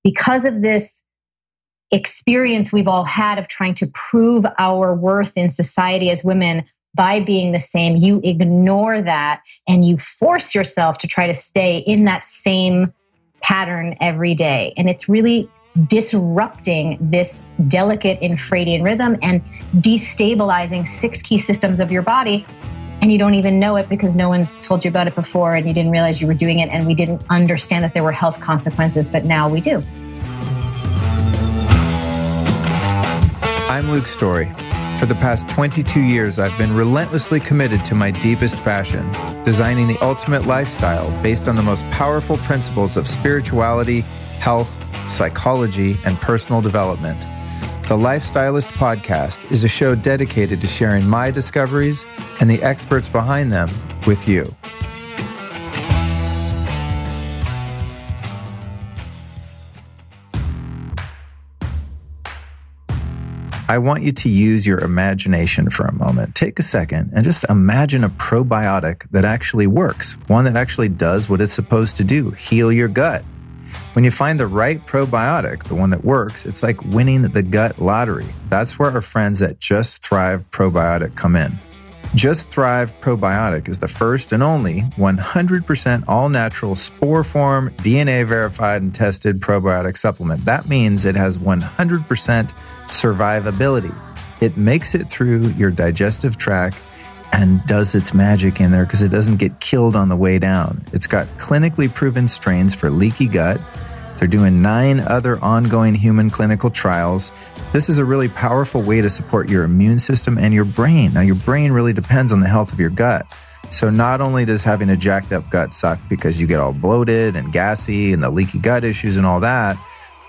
because of this experience we've all had of trying to prove our worth in society as women by being the same, you ignore that and you force yourself to try to stay in that same pattern every day. And it's really disrupting this delicate infradian rhythm and destabilizing 6 key systems of your body. And you don't even know it because no one's told you about it before and you didn't realize you were doing it, and we didn't understand that there were health consequences, but now we do. I'm Luke Story. For the past 22 years, I've been relentlessly committed to my deepest passion, designing the ultimate lifestyle based on the most powerful principles of spirituality, health, psychology, and personal development. The Lifestylist Podcast is a show dedicated to sharing my discoveries and the experts behind them with you. I want you to use your imagination for a moment. Take a second and just imagine a probiotic that actually works, one that actually does what it's supposed to do, heal your gut. When you find the right probiotic, the one that works, it's like winning the gut lottery. That's where our friends at Just Thrive Probiotic come in. Just Thrive Probiotic is the first and only 100% all-natural, spore-form, DNA-verified and tested probiotic supplement. That means it has 100% survivability. It makes it through your digestive tract and does its magic in there because it doesn't get killed on the way down. It's got clinically proven strains for leaky gut. They're doing 9 other ongoing human clinical trials. This is a really powerful way to support your immune system and your brain. Now, your brain really depends on the health of your gut. So not only does having a jacked up gut suck because you get all bloated and gassy and the leaky gut issues and all that,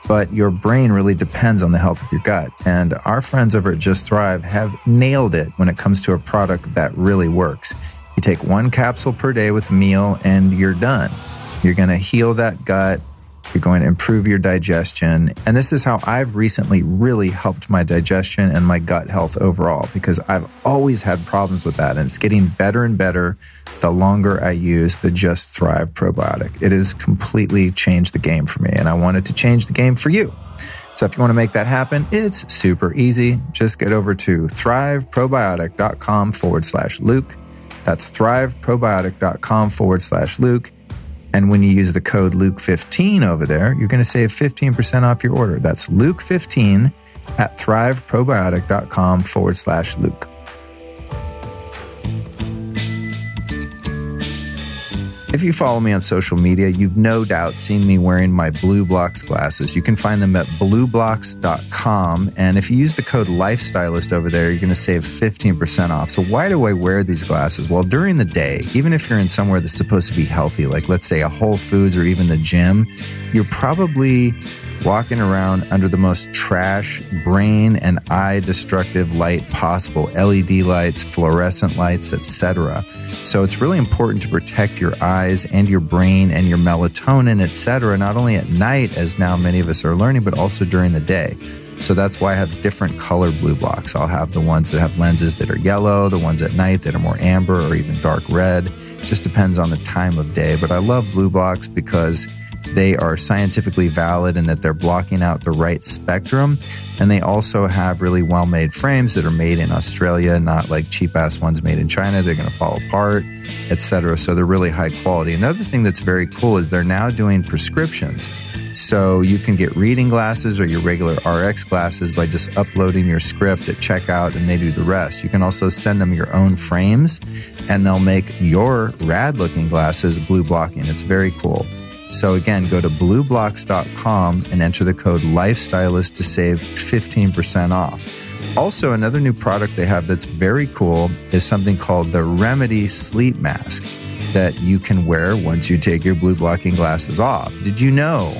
but your brain really depends on the health of your gut. And our friends over at Just Thrive have nailed it when it comes to a product that really works. You take 1 capsule per day with a meal and you're done. You're going to heal that gut. You're going to improve your digestion. And this is how I've recently really helped my digestion and my gut health overall, because I've always had problems with that. And it's getting better and better the longer I use the Just Thrive probiotic. It has completely changed the game for me, and I wanted to change the game for you. So if you want to make that happen, it's super easy. Just get over to thriveprobiotic.com/Luke. That's thriveprobiotic.com/Luke. And when you use the code Luke15 over there, you're going to save 15% off your order. That's Luke15 at thriveprobiotic.com/Luke. If you follow me on social media, you've no doubt seen me wearing my Blue Blocks glasses. You can find them at blueblocks.com. And if you use the code Lifestylist over there, you're going to save 15% off. So why do I wear these glasses? Well, during the day, even if you're in somewhere that's supposed to be healthy, like let's say a Whole Foods or even the gym, you're probably walking around under the most trash, brain and eye destructive light possible, LED lights, fluorescent lights, etc. So it's really important to protect your eyes and your brain and your melatonin, etc., not only at night, as now many of us are learning, but also during the day. So that's why I have different color Blue Blocks. I'll have the ones that have lenses that are yellow, the ones at night that are more amber or even dark red. Just depends on the time of day. But I love Blue Blocks because they are scientifically valid in that they're blocking out the right spectrum. And they also have really well-made frames that are made in Australia, not like cheap-ass ones made in China. They're going to fall apart, etc. So they're really high quality. Another thing that's very cool is they're now doing prescriptions. So you can get reading glasses or your regular RX glasses by just uploading your script at checkout, and they do the rest. You can also send them your own frames, and they'll make your rad-looking glasses blue blocking. It's very cool. So again, go to blueblocks.com and enter the code Lifestylist to save 15% off. Also, another new product they have that's very cool is something called the Remedy Sleep Mask that you can wear once you take your blue blocking glasses off. Did you know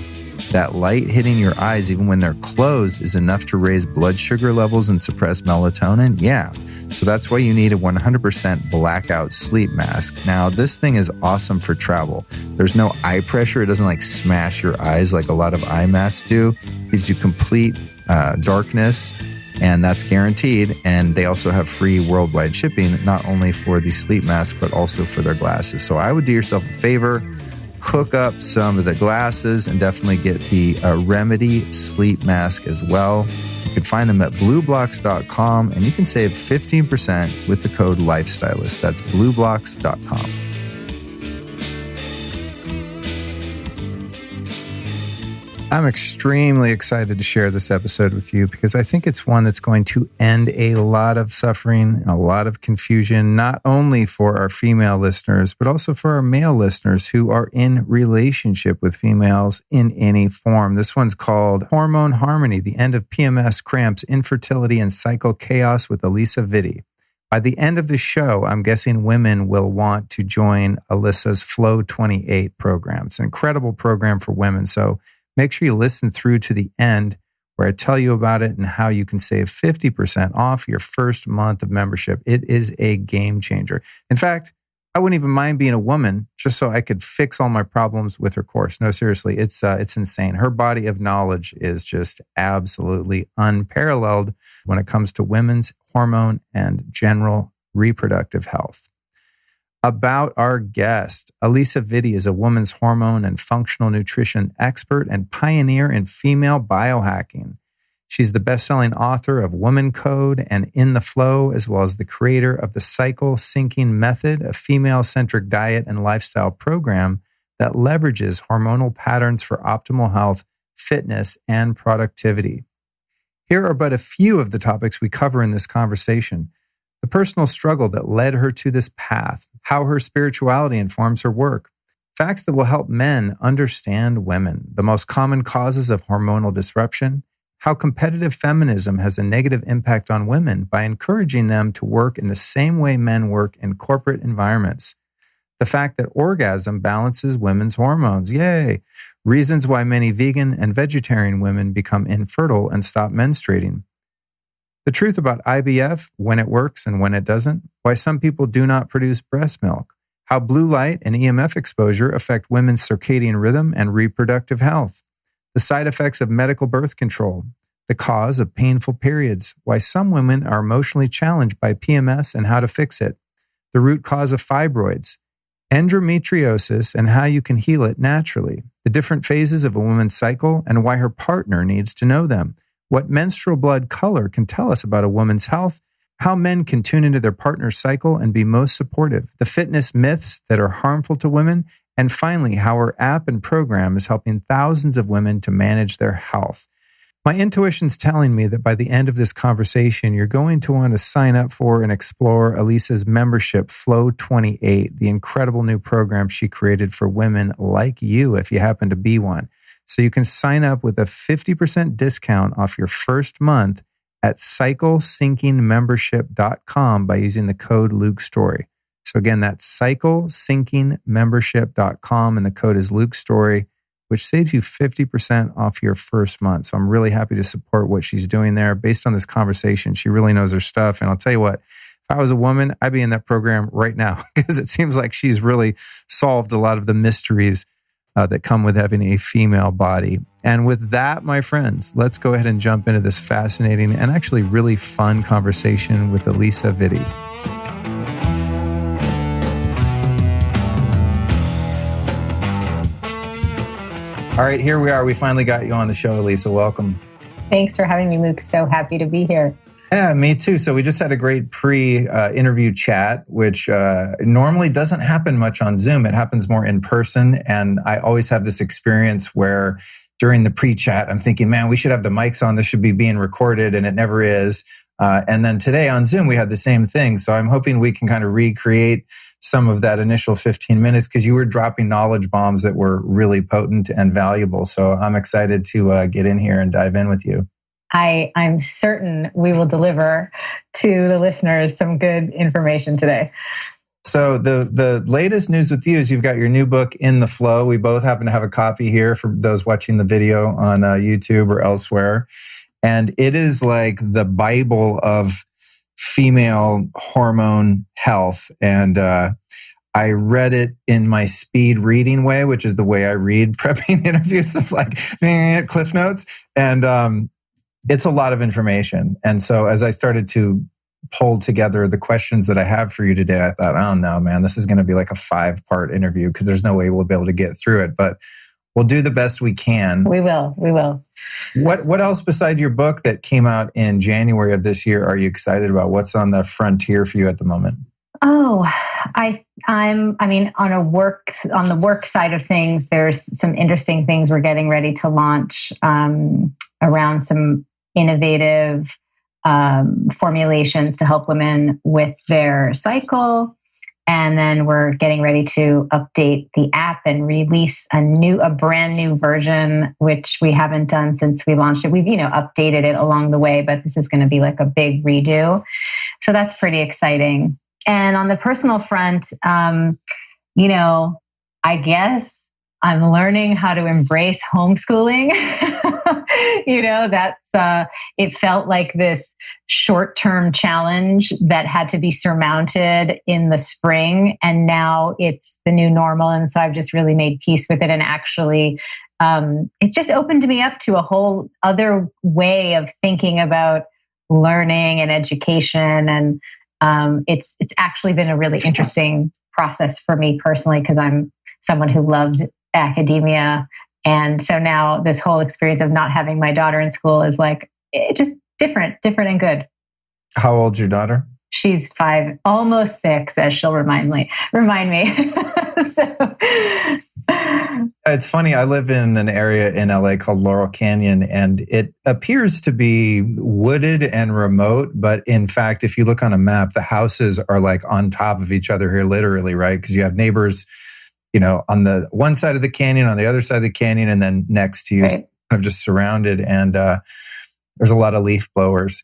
that light hitting your eyes, even when they're closed, is enough to raise blood sugar levels and suppress melatonin? Yeah. So that's why you need a 100% blackout sleep mask. Now, this thing is awesome for travel. There's no eye pressure. It doesn't like smash your eyes like a lot of eye masks do. It gives you complete darkness, and that's guaranteed. And they also have free worldwide shipping, not only for the sleep mask, but also for their glasses. So I would do yourself a favor. hook up some of the glasses and definitely get the Remedy sleep mask as well. You can find them at blueblocks.com and you can save 15% with the code LifeStylist. That's blueblocks.com. I'm extremely excited to share this episode with you because I think it's one that's going to end a lot of suffering, a lot of confusion, not only for our female listeners, but also for our male listeners who are in relationship with females in any form. This one's called Hormone Harmony, the End of PMS, Cramps, Infertility, and Cycle Chaos with Alisa Vitti. By the end of the show, I'm guessing women will want to join Alisa's FLO 28 program. It's an incredible program for women. So make sure you listen through to the end where I tell you about it and how you can save 50% off your first month of membership. It is a game changer. In fact, I wouldn't even mind being a woman just so I could fix all my problems with her course. No, seriously, it's insane. Her body of knowledge is just absolutely unparalleled when it comes to women's hormone and general reproductive health. About our guest, Alisa Vitti is a woman's hormone and functional nutrition expert and pioneer in female biohacking. She's the best-selling author of Woman Code and In the Flow, as well as the creator of the Cycle Syncing Method, a female-centric diet and lifestyle program that leverages hormonal patterns for optimal health, fitness, and productivity. Here are but a few of the topics we cover in this conversation. The personal struggle that led her to this path, how her spirituality informs her work, facts that will help men understand women, the most common causes of hormonal disruption, how competitive feminism has a negative impact on women by encouraging them to work in the same way men work in corporate environments, the fact that orgasm balances women's hormones, yay, reasons why many vegan and vegetarian women become infertile and stop menstruating, the truth about IVF, when it works and when it doesn't, why some people do not produce breast milk, how blue light and EMF exposure affect women's circadian rhythm and reproductive health, the side effects of medical birth control, the cause of painful periods, why some women are emotionally challenged by PMS and how to fix it, the root cause of fibroids, endometriosis and how you can heal it naturally, the different phases of a woman's cycle and why her partner needs to know them, what menstrual blood color can tell us about a woman's health, how men can tune into their partner's cycle and be most supportive, the fitness myths that are harmful to women, and finally, how her app and program is helping thousands of women to manage their health. My intuition's telling me that by the end of this conversation, you're going to want to sign up for and explore Alisa's membership, FLO 28, the incredible new program she created for women like you, if you happen to be one. So you can sign up with a 50% discount off your first month at cyclesyncingmembership.com by using the code LukeStory. So again, that's cyclesyncingmembership.com and the code is LukeStory, which saves you 50% off your first month. So I'm really happy to support what she's doing there. Based on this conversation, she really knows her stuff. And I'll tell you what, if I was a woman, I'd be in that program right now because it seems like she's really solved a lot of the mysteries that come with having a female body. And with that, my friends, let's go ahead and jump into this fascinating and actually really fun conversation with Alisa Vitti. All right, here we are. We finally got you on the show, Alisa. Welcome. Thanks for having me, Luke. So happy to be here. Yeah, me too. So we just had a great pre-interview chat, which normally doesn't happen much on Zoom. It happens more in person. And I always have this experience where during the pre-chat, I'm thinking, man, we should have the mics on. This should be being recorded. And it never is. And then today on Zoom, we had the same thing. So I'm hoping we can kind of recreate some of that initial 15 minutes because you were dropping knowledge bombs that were really potent and valuable. So I'm excited to get in here and dive in with you. I'm certain we will deliver to the listeners some good information today. So the latest news with you is you've got your new book, In the Flow. We both happen to have a copy here for those watching the video on YouTube or elsewhere. And it is like the Bible of female hormone health. And I read it in my speed reading way, which is the way I read prepping interviews. It's like Cliff Notes. And it's a lot of information. And so as I started to pulled together the questions that I have for you today, I thought, oh no, man, this is going to be like a 5-part interview because there's no way we'll be able to get through it, but we'll do the best we can. We will. What else beside your book that came out in January of this year are you excited about? What's on the frontier for you at the moment? Oh, on the work side of things, there's some interesting things we're getting ready to launch around some innovative formulations to help women with their cycle. And then we're getting ready to update the app and release a brand new version, which we haven't done since we launched it. We've, updated it along the way, but this is going to be like a big redo. So that's pretty exciting. And on the personal front, I guess I'm learning how to embrace homeschooling. It felt like this short-term challenge that had to be surmounted in the spring. And now it's the new normal. And so I've just really made peace with it. And actually, it's just opened me up to a whole other way of thinking about learning and education. And it's actually been a really interesting process for me personally, because I'm someone who loved academia. And so now this whole experience of not having my daughter in school is like, just different and good. How old's your daughter? She's 5, almost 6, as she'll remind me. So. It's funny. I live in an area in LA called Laurel Canyon, and it appears to be wooded and remote. But in fact, if you look on a map, the houses are like on top of each other here, literally, right? Because you have neighbors, on the one side of the canyon, on the other side of the canyon, and then next to you, right. So kind of just surrounded. And there's a lot of leaf blowers.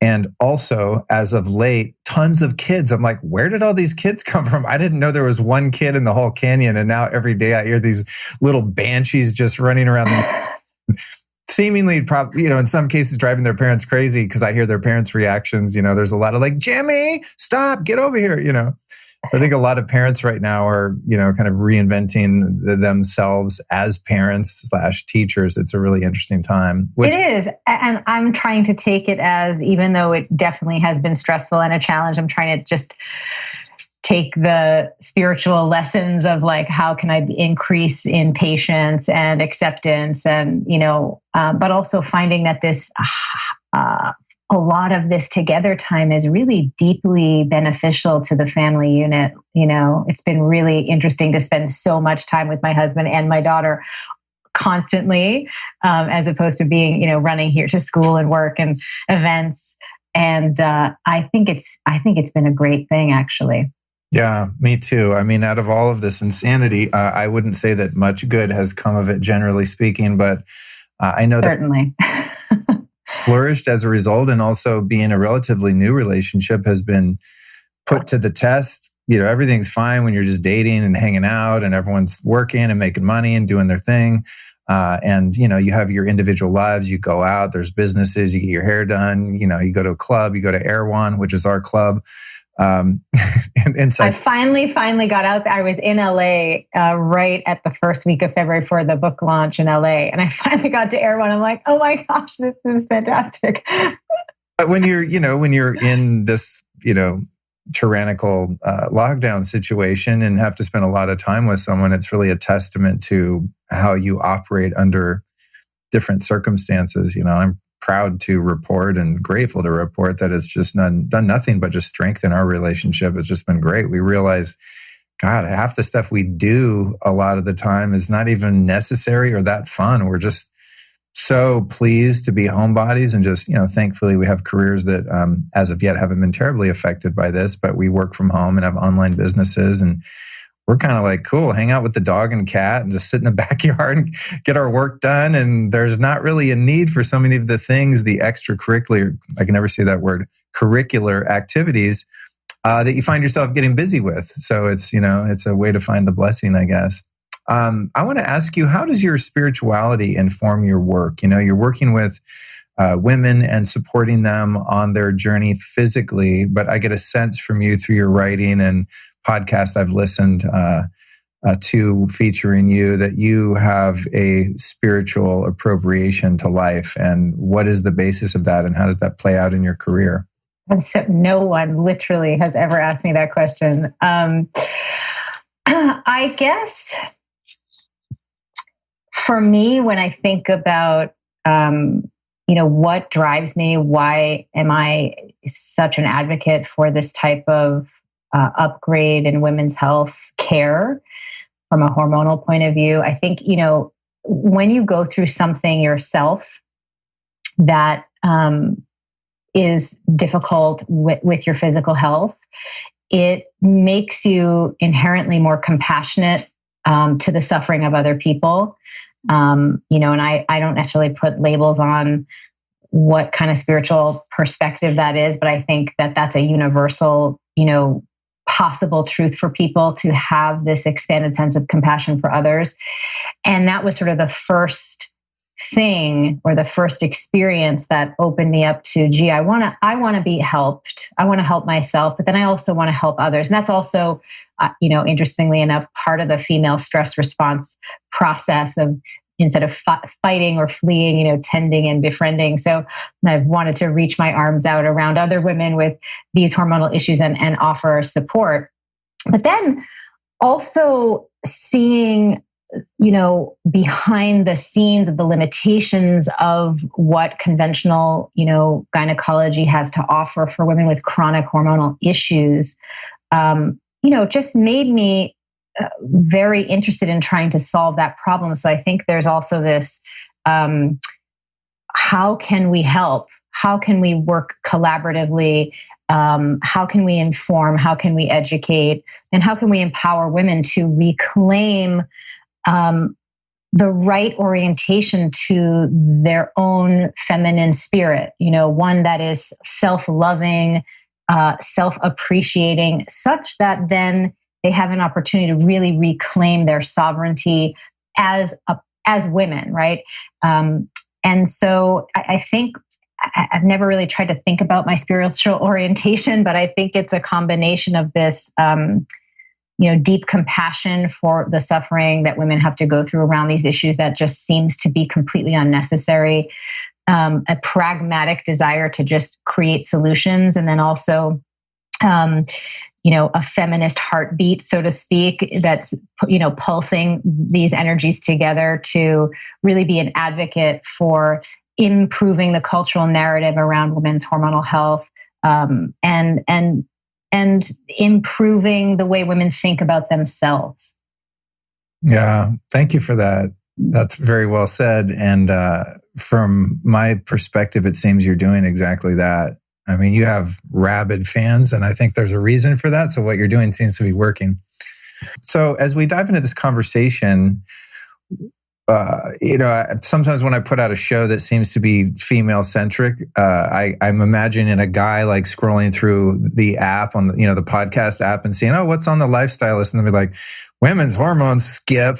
And also, as of late, tons of kids. I'm like, where did all these kids come from? I didn't know there was one kid in the whole canyon. And now every day I hear these little banshees just running around seemingly, in some cases driving their parents crazy because I hear their parents' reactions. There's a lot of like, Jimmy, stop, get over here, So I think a lot of parents right now are, kind of reinventing themselves as parents / teachers. It's a really interesting time. It is. And I'm trying to take it as, even though it definitely has been stressful and a challenge, I'm trying to just take the spiritual lessons of like, how can I increase in patience and acceptance and, but also finding that this, a lot of this together time is really deeply beneficial to the family unit. It's been really interesting to spend so much time with my husband and my daughter constantly, as opposed to being, running here to school and work and events. And I think it's been a great thing, actually. Yeah, me too. I mean, out of all of this insanity, I wouldn't say that much good has come of it, generally speaking, but I know certainly. That flourished as a result, and also being a relatively new relationship has been put to the test. Everything's fine when you're just dating and hanging out and everyone's working and making money and doing their thing. And you have your individual lives, you go out, there's businesses, you get your hair done, you go to a club, you go to Erewhon, which is our club. I finally got out there. I was in LA right at the first week of February for the book launch in LA. And I finally got to Erewhon. I'm like, oh my gosh, this is fantastic. But when you're in this, tyrannical lockdown situation and have to spend a lot of time with someone, it's really a testament to how you operate under different circumstances. I'm proud to report and grateful to report that it's just done nothing but just strengthen our relationship. It's just been great. We realize, God, half the stuff we do a lot of the time is not even necessary or that fun. We're just so pleased to be homebodies and just, thankfully we have careers that as of yet haven't been terribly affected by this, but we work from home and have online businesses, and we're kind of like, cool, hang out with the dog and cat and just sit in the backyard and get our work done. And there's not really a need for so many of the things, the extracurricular, I can never say that word, curricular activities that you find yourself getting busy with. So it's, it's a way to find the blessing, I guess. I want to ask you, how does your spirituality inform your work? You're working with women and supporting them on their journey physically, but I get a sense from you through your writing and podcast I've listened to featuring you that you have a spiritual appropriation to life. And what is the basis of that, and how does that play out in your career? And so no one literally has ever asked me that question. I guess for me, when I think about, what drives me, why am I such an advocate for this type of upgrade in women's health care from a hormonal point of view? I think, when you go through something yourself that is difficult with your physical health, it makes you inherently more compassionate to the suffering of other people. And I don't necessarily put labels on what kind of spiritual perspective that is, but I think that that's a universal, possible truth for people to have this expanded sense of compassion for others. And that was sort of the first thing or the first experience that opened me up to, I want to be helped. I want to help myself, but then I also want to help others. And that's also, interestingly enough, part of the female stress response process of, instead of fighting or fleeing, tending and befriending. So I've wanted to reach my arms out around other women with these hormonal issues and offer support. But then also seeing, behind the scenes of the limitations of what conventional, gynecology has to offer for women with chronic hormonal issues, just made me very interested in trying to solve that problem. So I think there's also this, how can we help? How can we work collaboratively? How can we inform? How can we educate? And how can we empower women to reclaim the right orientation to their own feminine spirit, one that is self-loving, self-appreciating, such that then they have an opportunity to really reclaim their sovereignty as women, right? And so I think I've never really tried to think about my spiritual orientation, but I think it's a combination of this, deep compassion for the suffering that women have to go through around these issues that just seems to be completely unnecessary, a pragmatic desire to just create solutions, and then also a feminist heartbeat, so to speak, that's, pulsing these energies together to really be an advocate for improving the cultural narrative around women's hormonal health, and improving the way women think about themselves. Yeah, thank you for that. That's very well said. And from my perspective, it seems you're doing exactly that. I mean, you have rabid fans, and I think there's a reason for that. So what you're doing seems to be working. So as we dive into this conversation, sometimes when I put out a show that seems to be female-centric, I'm imagining a guy like scrolling through the app on the podcast app and seeing, what's on the lifestyle list? And they'll be like, women's hormones, skip.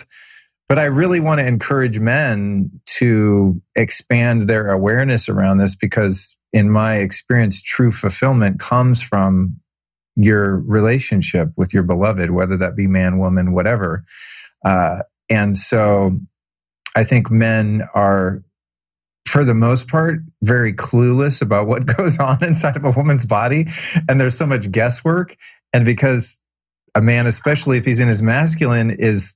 But I really want to encourage men to expand their awareness around this, because in my experience, true fulfillment comes from your relationship with your beloved, whether that be man, woman, whatever. And so I think men are, for the most part, very clueless about what goes on inside of a woman's body. And there's so much guesswork. And because a man, especially if he's in his masculine, is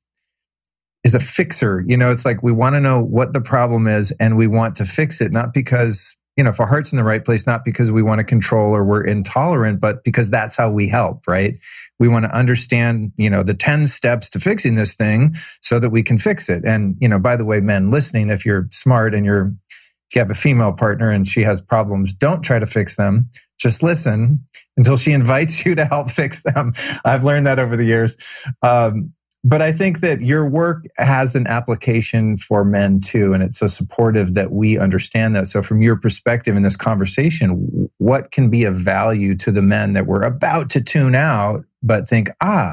a fixer, it's like we want to know what the problem is and we want to fix it, not because, if our heart's in the right place, not because we want to control or we're intolerant, but because that's how we help, right? We want to understand, the 10 steps to fixing this thing so that we can fix it. And, by the way, men listening, if you're smart and if you have a female partner and she has problems, don't try to fix them. Just listen until she invites you to help fix them. I've learned that over the years. But I think that your work has an application for men too, and it's so supportive that we understand that. So from your perspective in this conversation, what can be of value to the men that we're about to tune out, but think,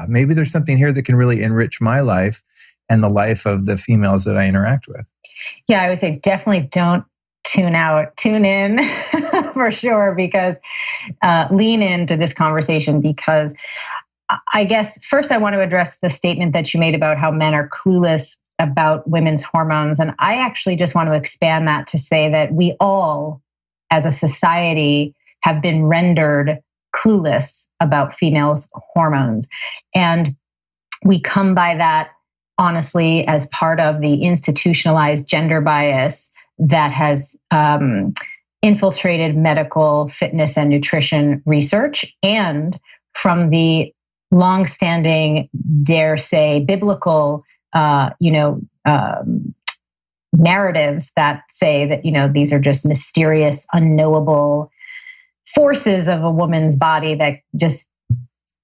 maybe there's something here that can really enrich my life and the life of the females that I interact with? Yeah, I would say definitely don't tune out, tune in for sure, because lean into this conversation, because I guess first I want to address the statement that you made about how men are clueless about women's hormones. And I actually just want to expand that to say that we all, as a society, have been rendered clueless about females' hormones. And we come by that, honestly, as part of the institutionalized gender bias that has infiltrated medical fitness and nutrition research, and from the longstanding, dare say, biblical, narratives that say that, these are just mysterious, unknowable forces of a woman's body that just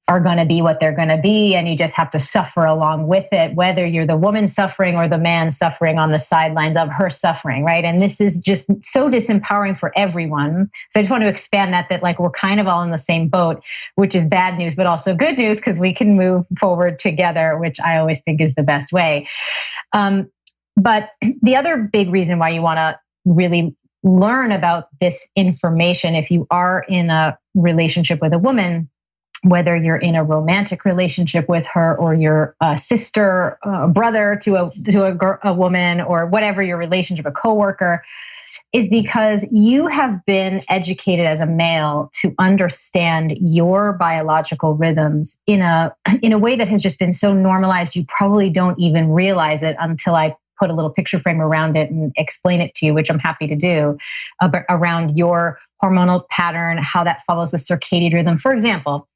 are going to be what they're going to be, and you just have to suffer along with it, whether you're the woman suffering or the man suffering on the sidelines of her suffering, right? And this is just so disempowering for everyone. So I just want to expand that like we're kind of all in the same boat, which is bad news, but also good news because we can move forward together, which I always think is the best way. But the other big reason why you want to really learn about this information, if you are in a relationship with a woman, whether you're in a romantic relationship with her, or you're a sister, brother to a woman, or whatever your relationship, a coworker, is because you have been educated as a male to understand your biological rhythms in a way that has just been so normalized you probably don't even realize it until I put a little picture frame around it and explain it to you, which I'm happy to do, around your hormonal pattern, how that follows the circadian rhythm. For example,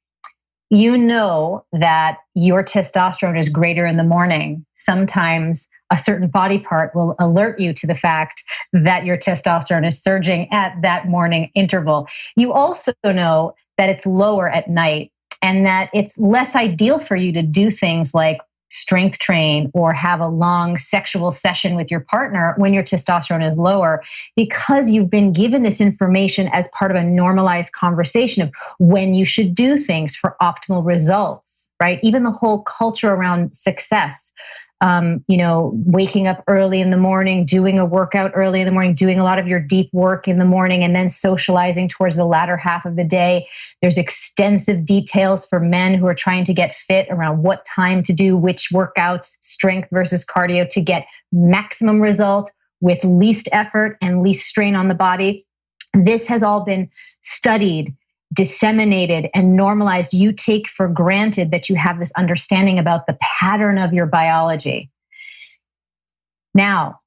you know that your testosterone is greater in the morning. Sometimes a certain body part will alert you to the fact that your testosterone is surging at that morning interval. You also know that it's lower at night, and that it's less ideal for you to do things like strength train or have a long sexual session with your partner when your testosterone is lower, because you've been given this information as part of a normalized conversation of when you should do things for optimal results, right? Even the whole culture around success, waking up early in the morning, doing a workout early in the morning, doing a lot of your deep work in the morning, and then socializing towards the latter half of the day. There's extensive details for men who are trying to get fit around what time to do which workouts, strength versus cardio, to get maximum result with least effort and least strain on the body. This has all been studied, disseminated, and normalized. You take for granted that you have this understanding about the pattern of your biology. Now,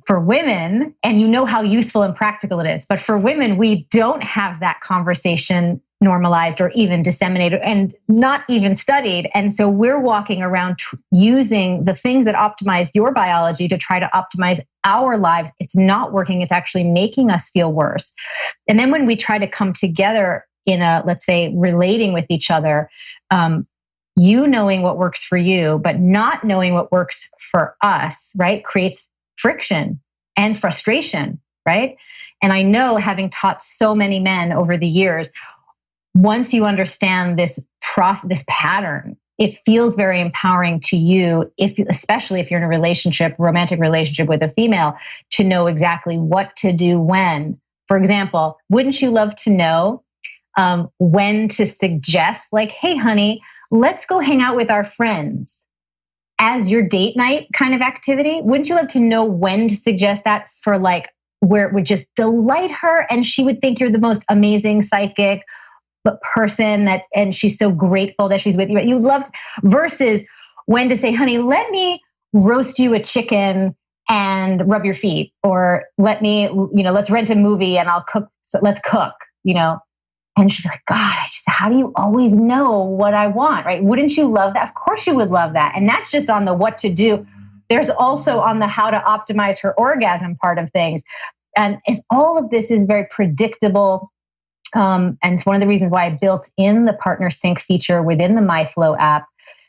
for women, and you know how useful and practical it is, but for women, we don't have that conversation normalized or even disseminated and not even studied. And so we're walking around using the things that optimize your biology to try to optimize our lives. It's not working. It's actually making us feel worse. And then when we try to come together in a, let's say, relating with each other, you knowing what works for you, but not knowing what works for us, right, creates friction and frustration, right? And I know, having taught so many men over the years, once you understand this process, this pattern, it feels very empowering to you, especially if you're in a relationship, romantic relationship with a female, to know exactly what to do when. For example, wouldn't you love to know when to suggest, like, hey, honey, let's go hang out with our friends as your date night kind of activity? Wouldn't you love to know when to suggest that for, like, where it would just delight her and she would think you're the most amazing psychic person and she's so grateful that she's with you. You loved, versus when to say, honey, let me roast you a chicken and rub your feet, or let me, let's rent a movie and I'll cook. So let's cook, And she'd be like, God, how do you always know what I want, right? Wouldn't you love that? Of course you would love that. And that's just on the what to do. There's also on the how to optimize her orgasm part of things. And all of this is very predictable. And it's one of the reasons why I built in the partner sync feature within the MyFLO app,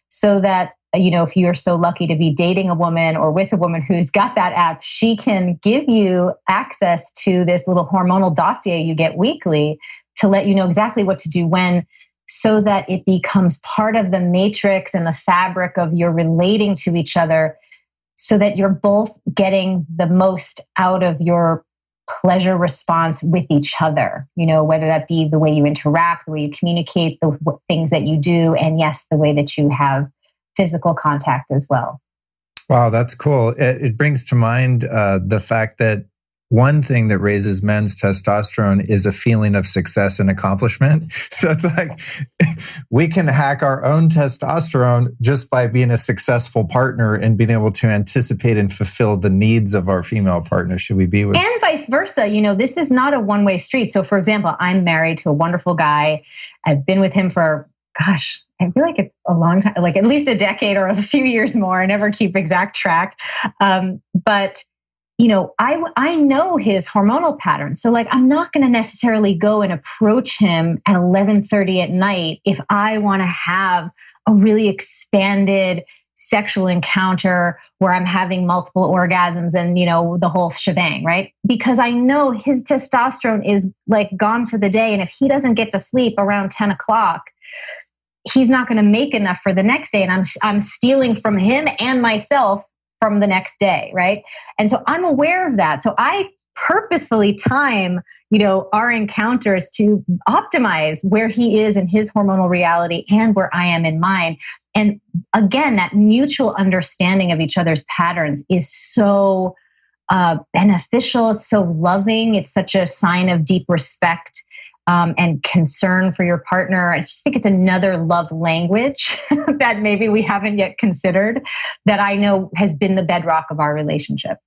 so that, if you're so lucky to be dating a woman or with a woman who's got that app, she can give you access to this little hormonal dossier you get weekly to let you know exactly what to do when, so that it becomes part of the matrix and the fabric of your relating to each other, so that you're both getting the most out of your pleasure response with each other, whether that be the way you interact, the way you communicate, the things that you do, and yes, the way that you have physical contact as well. Wow, that's cool. It brings to mind the fact that one thing that raises men's testosterone is a feeling of success and accomplishment. So it's like we can hack our own testosterone just by being a successful partner and being able to anticipate and fulfill the needs of our female partner should we be with. And vice versa. This is not a one-way street. So for example, I'm married to a wonderful guy. I've been with him for, gosh, I feel like it's a long time, like at least a decade or a few years more. I never keep exact track. But I know his hormonal patterns. So like, I'm not going to necessarily go and approach him at 11:30 at night if I want to have a really expanded sexual encounter where I'm having multiple orgasms and, the whole shebang, right? Because I know his testosterone is like gone for the day. And if he doesn't get to sleep around 10 o'clock, he's not going to make enough for the next day. And I'm stealing from him and myself from the next day, right? And so I'm aware of that. So I purposefully time, our encounters to optimize where he is in his hormonal reality and where I am in mine. And again, that mutual understanding of each other's patterns is so beneficial. It's so loving. It's such a sign of deep respect and concern for your partner. I just think it's another love language that maybe we haven't yet considered that I know has been the bedrock of our relationship.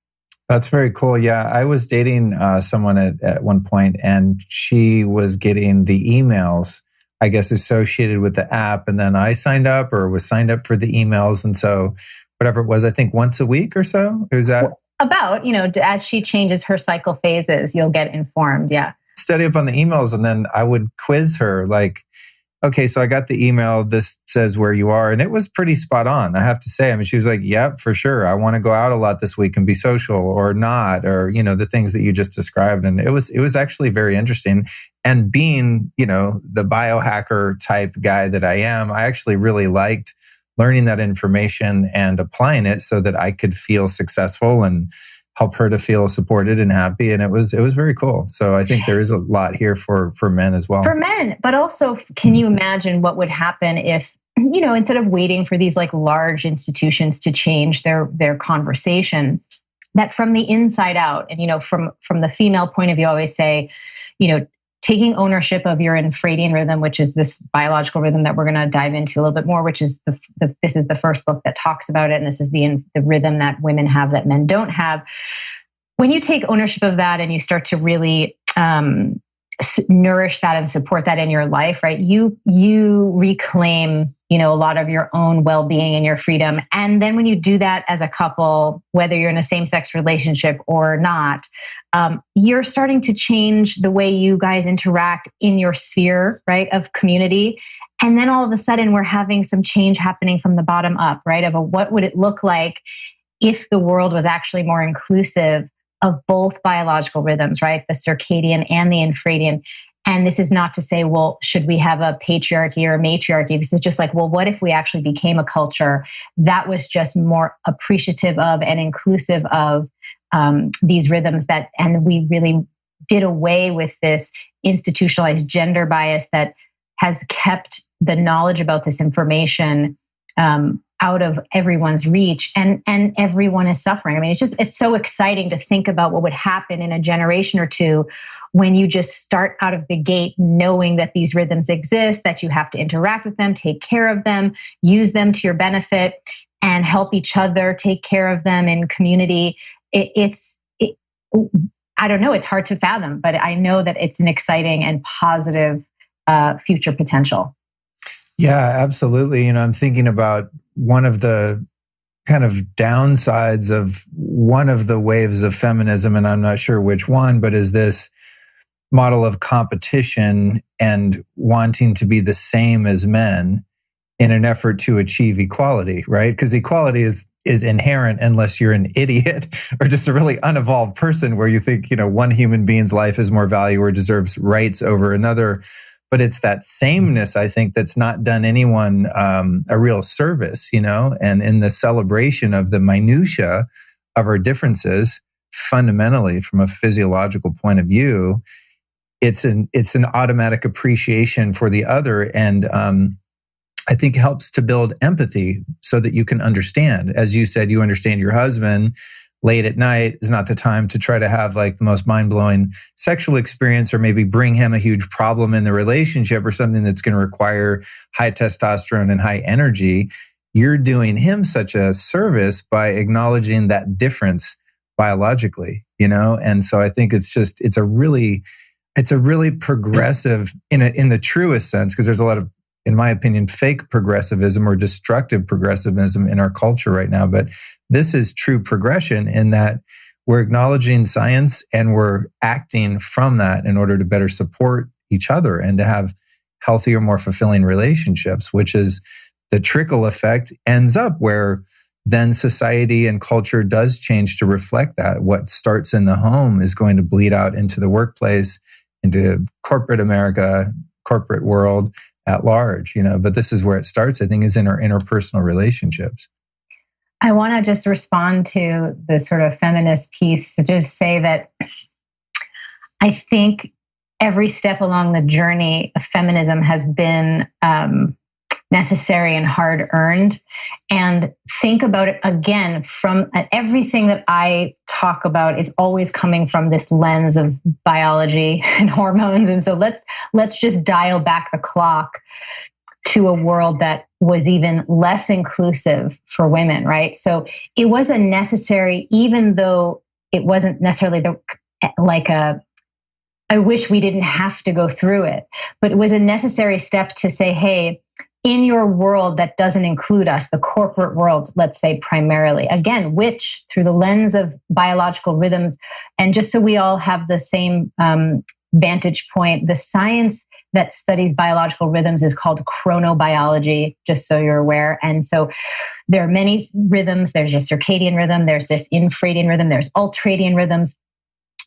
That's very cool. Yeah, I was dating someone at one point, and she was getting the emails, I guess, associated with the app. And then I signed up or was signed up for the emails. And so whatever it was, I think once a week or so. Is that about, as she changes her cycle phases, you'll get informed. Yeah. Study up on the emails, and then I would quiz her like, okay, so I got the email, this says where you are. And it was pretty spot on, I have to say. I mean, she was like, yep, for sure. I want to go out a lot this week and be social or not, or, the things that you just described. And it was actually very interesting. And being, the biohacker type guy that I am, I actually really liked learning that information and applying it so that I could feel successful and help her to feel supported and happy. And it was very cool. So I think there is a lot here for men as well. For men, but also, can you imagine what would happen if, instead of waiting for these like large institutions to change their conversation, that from the inside out, and, from the female point of view, I always say, taking ownership of your infradian rhythm, which is this biological rhythm that we're going to dive into a little bit more, which is this is the first book that talks about it. And this is the rhythm that women have that men don't have. When you take ownership of that and you start to really nourish that and support that in your life, right? You reclaim, a lot of your own well-being and your freedom. And then when you do that as a couple, whether you're in a same-sex relationship or not, you're starting to change the way you guys interact in your sphere, right, of community. And then all of a sudden we're having some change happening from the bottom up, right? Of what would it look like if the world was actually more inclusive of both biological rhythms, right? The circadian and the infradian. And this is not to say, well, should we have a patriarchy or a matriarchy? This is just like, well, what if we actually became a culture that was just more appreciative of and inclusive of these rhythms and we really did away with this institutionalized gender bias that has kept the knowledge about this information out of everyone's reach, and everyone is suffering. I mean, it's so exciting to think about what would happen in a generation or two when you just start out of the gate knowing that these rhythms exist, that you have to interact with them, take care of them, use them to your benefit, and help each other take care of them in community. I don't know, it's hard to fathom, but I know that it's an exciting and positive future potential. Yeah, absolutely. I'm thinking about one of the kind of downsides of one of the waves of feminism, and I'm not sure which one, but is this model of competition and wanting to be the same as men in an effort to achieve equality, right? Because equality is inherent unless you're an idiot or just a really unevolved person where you think, one human being's life is more valuable or deserves rights over another. But it's that sameness, I think, that's not done anyone a real service, and in the celebration of the minutia of our differences, fundamentally from a physiological point of view, it's an automatic appreciation for the other. And I think helps to build empathy so that you can understand. As you said, you understand your husband, late at night is not the time to try to have like the most mind-blowing sexual experience, or maybe bring him a huge problem in the relationship or something that's going to require high testosterone and high energy. You're doing him such a service by acknowledging that difference biologically, And so I think it's a really progressive in the truest sense, because there's a lot of, in my opinion, fake progressivism or destructive progressivism in our culture right now. But this is true progression in that we're acknowledging science and we're acting from that in order to better support each other and to have healthier, more fulfilling relationships, which is the trickle effect ends up where then society and culture does change to reflect that. What starts in the home is going to bleed out into the workplace, into corporate America, corporate world at large, but this is where it starts, I think, is in our interpersonal relationships. I want to just respond to the sort of feminist piece to just say that I think every step along the journey of feminism has been necessary and hard earned. And think about it again from everything that I talk about is always coming from this lens of biology and hormones. And so let's just dial back the clock to a world that was even less inclusive for women, right? So it was a necessary, even though it wasn't necessarily I wish we didn't have to go through it, but it was a necessary step to say, hey, in your world that doesn't include us, the corporate world, let's say primarily, again, which through the lens of biological rhythms, and just so we all have the same vantage point, the science that studies biological rhythms is called chronobiology, just so you're aware. And so there are many rhythms. There's a circadian rhythm, there's this infradian rhythm, there's ultradian rhythms.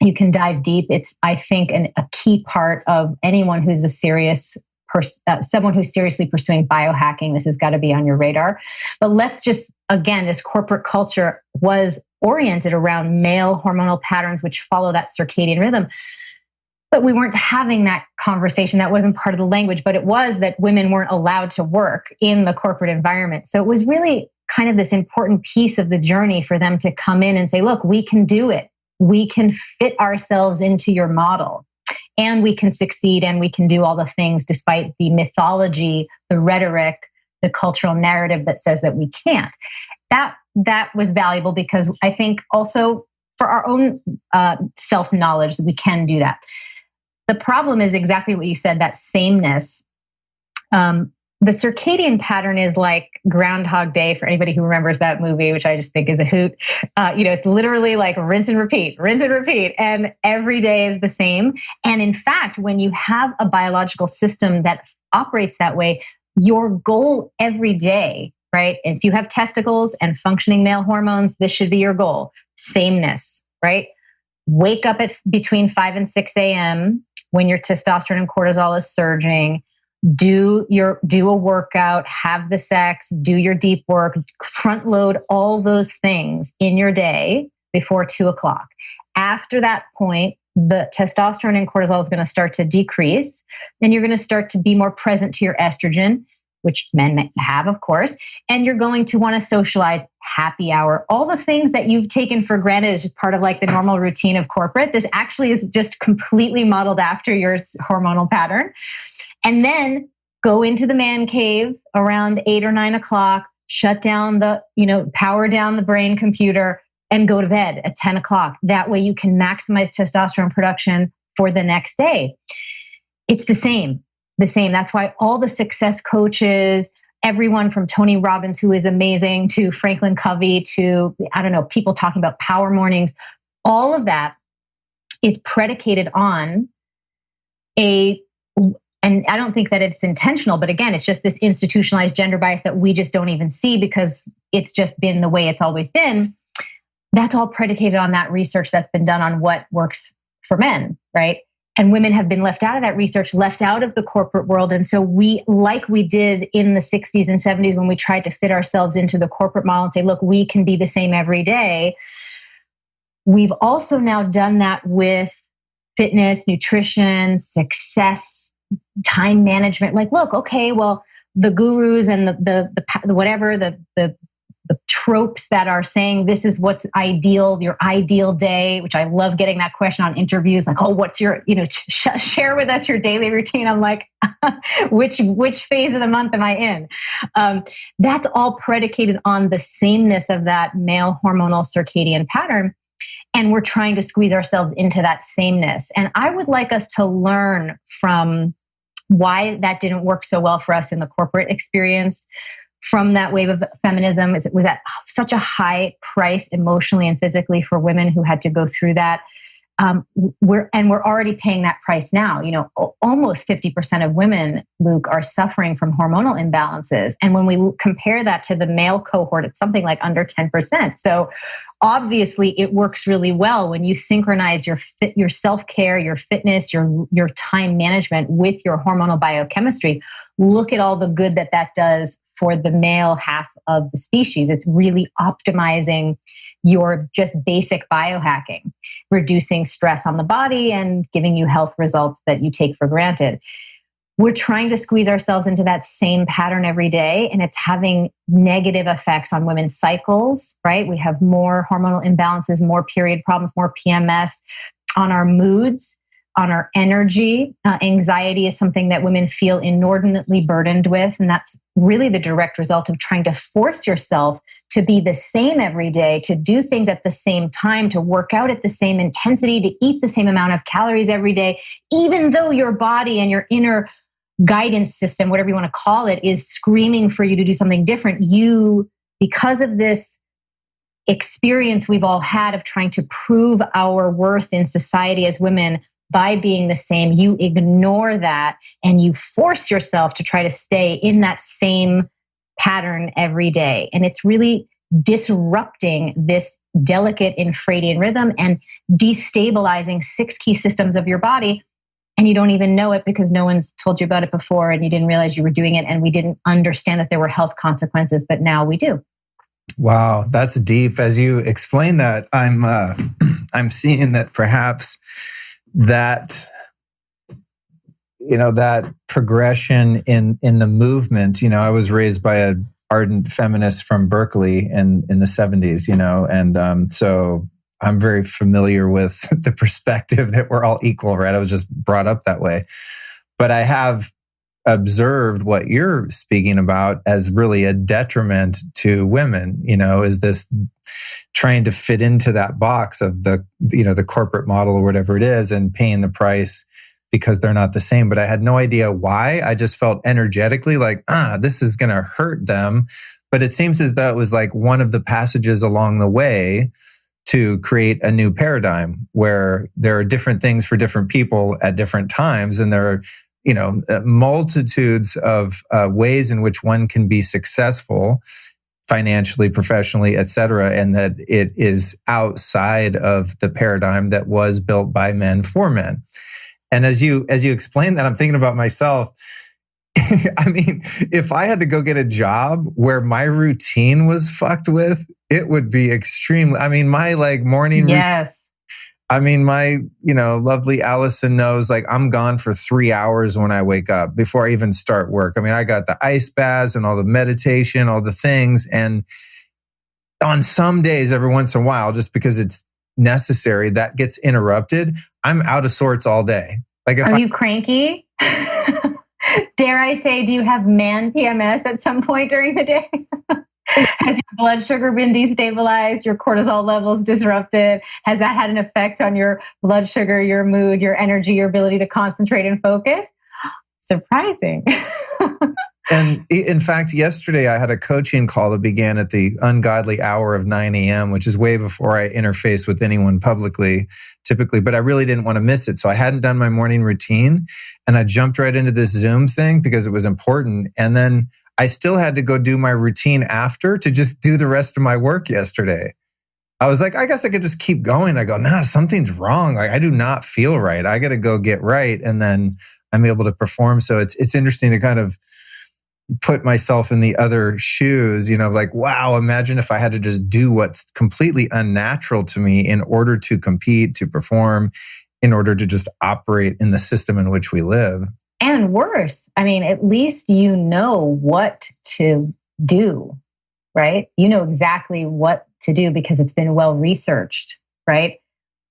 You can dive deep. It's, I think, a key part of anyone who's someone who's seriously pursuing biohacking. This has got to be on your radar. But let's just, again, this corporate culture was oriented around male hormonal patterns, which follow that circadian rhythm. But we weren't having that conversation. That wasn't part of the language, but it was that women weren't allowed to work in the corporate environment. So it was really kind of this important piece of the journey for them to come in and say, look, we can do it. We can fit ourselves into your model. And we can succeed and we can do all the things despite the mythology, the rhetoric, the cultural narrative that says that we can't. That was valuable because I think also for our own self-knowledge that we can do that. The problem is exactly what you said, that sameness. The circadian pattern is like Groundhog Day for anybody who remembers that movie, which I just think is a hoot. It's literally like rinse and repeat. And every day is the same. And in fact, when you have a biological system that operates that way, your goal every day, right? If you have testicles and functioning male hormones, this should be your goal. Sameness, right? Wake up at between 5 and 6 a.m. when your testosterone and cortisol is surging. Do a workout, have the sex, do your deep work, front load all those things in your day before 2 o'clock. After that point, the testosterone and cortisol is going to start to decrease. Then you're going to start to be more present to your estrogen, which men have, of course. And you're going to want to socialize, happy hour, all the things that you've taken for granted as just part of like the normal routine of corporate. This actually is just completely modeled after your hormonal pattern. And then go into the man cave around 8 or 9 o'clock, shut down power down the brain computer and go to bed at 10 o'clock. That way you can maximize testosterone production for the next day. It's the same. That's why all the success coaches, everyone from Tony Robbins, who is amazing, to Franklin Covey, to, people talking about power mornings, all of that is predicated on and I don't think that it's intentional, but again, it's just this institutionalized gender bias that we just don't even see because it's just been the way it's always been. That's all predicated on that research that's been done on what works for men, right? And women have been left out of that research, left out of the corporate world. And so we did in the 60s and 70s when we tried to fit ourselves into the corporate model and say, look, we can be the same every day. We've also now done that with fitness, nutrition, success, time management. Like, look, okay, well, the gurus and the the tropes that are saying this is what's ideal, your ideal day, which I love getting that question on interviews, like, oh, what's your, share with us your daily routine. I'm like, which phase of the month am I in? That's all predicated on the sameness of that male hormonal circadian pattern. And we're trying to squeeze ourselves into that sameness. And I would like us to learn from why that didn't work so well for us in the corporate experience, from that wave of feminism. It was at such a high price emotionally and physically for women who had to go through that. We're already paying that price now. Almost 50% of women, Luke, are suffering from hormonal imbalances. And when we compare that to the male cohort, it's something like under 10%. So obviously it works really well when you synchronize your self-care, your fitness, your time management with your hormonal biochemistry. Look at all the good that does for the male half of the species. It's really optimizing your just basic biohacking, reducing stress on the body and giving you health results that you take for granted. We're trying to squeeze ourselves into that same pattern every day, and it's having negative effects on women's cycles, right? We have more hormonal imbalances, more period problems, more PMS, on our moods, on our energy. Anxiety is something that women feel inordinately burdened with. And that's really the direct result of trying to force yourself to be the same every day, to do things at the same time, to work out at the same intensity, to eat the same amount of calories every day, even though your body and your inner guidance system, whatever you want to call it, is screaming for you to do something different. You, because of this experience we've all had of trying to prove our worth in society as women, by being the same, you ignore that and you force yourself to try to stay in that same pattern every day. And it's really disrupting this delicate infradian rhythm and destabilizing 6 key systems of your body. And you don't even know it because no one's told you about it before and you didn't realize you were doing it and we didn't understand that there were health consequences, but now we do. Wow, that's deep. As you explain that, I'm seeing that perhaps that that progression in the movement. I was raised by a ardent feminist from Berkeley in the 70s, and so I'm very familiar with the perspective that we're all equal, right? I was just brought up that way. But I have observed what you're speaking about as really a detriment to women, is this trying to fit into that box of the corporate model or whatever it is and paying the price because they're not the same. But I had no idea why. I just felt energetically like, this is going to hurt them. But it seems as though it was like one of the passages along the way to create a new paradigm where there are different things for different people at different times. And there are multitudes of ways in which one can be successful financially, professionally, et cetera, and that it is outside of the paradigm that was built by men for men. And as you explain that, I'm thinking about myself. I mean, if I had to go get a job where my routine was fucked with, it would be extremely, my morning yes. My, lovely Alisa knows I'm gone for 3 hours when I wake up before I even start work. I got the ice baths and all the meditation, all the things. And on some days, every once in a while, just because it's necessary, that gets interrupted. I'm out of sorts all day. Are you cranky? Dare I say, do you have man PMS at some point during the day? Has your blood sugar been destabilized? Your cortisol levels disrupted? Has that had an effect on your blood sugar, your mood, your energy, your ability to concentrate and focus? Surprising. And in fact, yesterday I had a coaching call that began at the ungodly hour of 9 a.m., which is way before I interface with anyone publicly, typically, but I really didn't want to miss it. So I hadn't done my morning routine and I jumped right into this Zoom thing because it was important. And then I still had to go do my routine after to just do the rest of my work yesterday. I was like, I guess I could just keep going. I go, nah, something's wrong. I do not feel right. I got to go get right. And then I'm able to perform. So it's interesting to kind of put myself in the other shoes, wow, imagine if I had to just do what's completely unnatural to me in order to compete, to perform, in order to just operate in the system in which we live. And worse, at least you know what to do. right? You know exactly what to do because it's been well researched, right?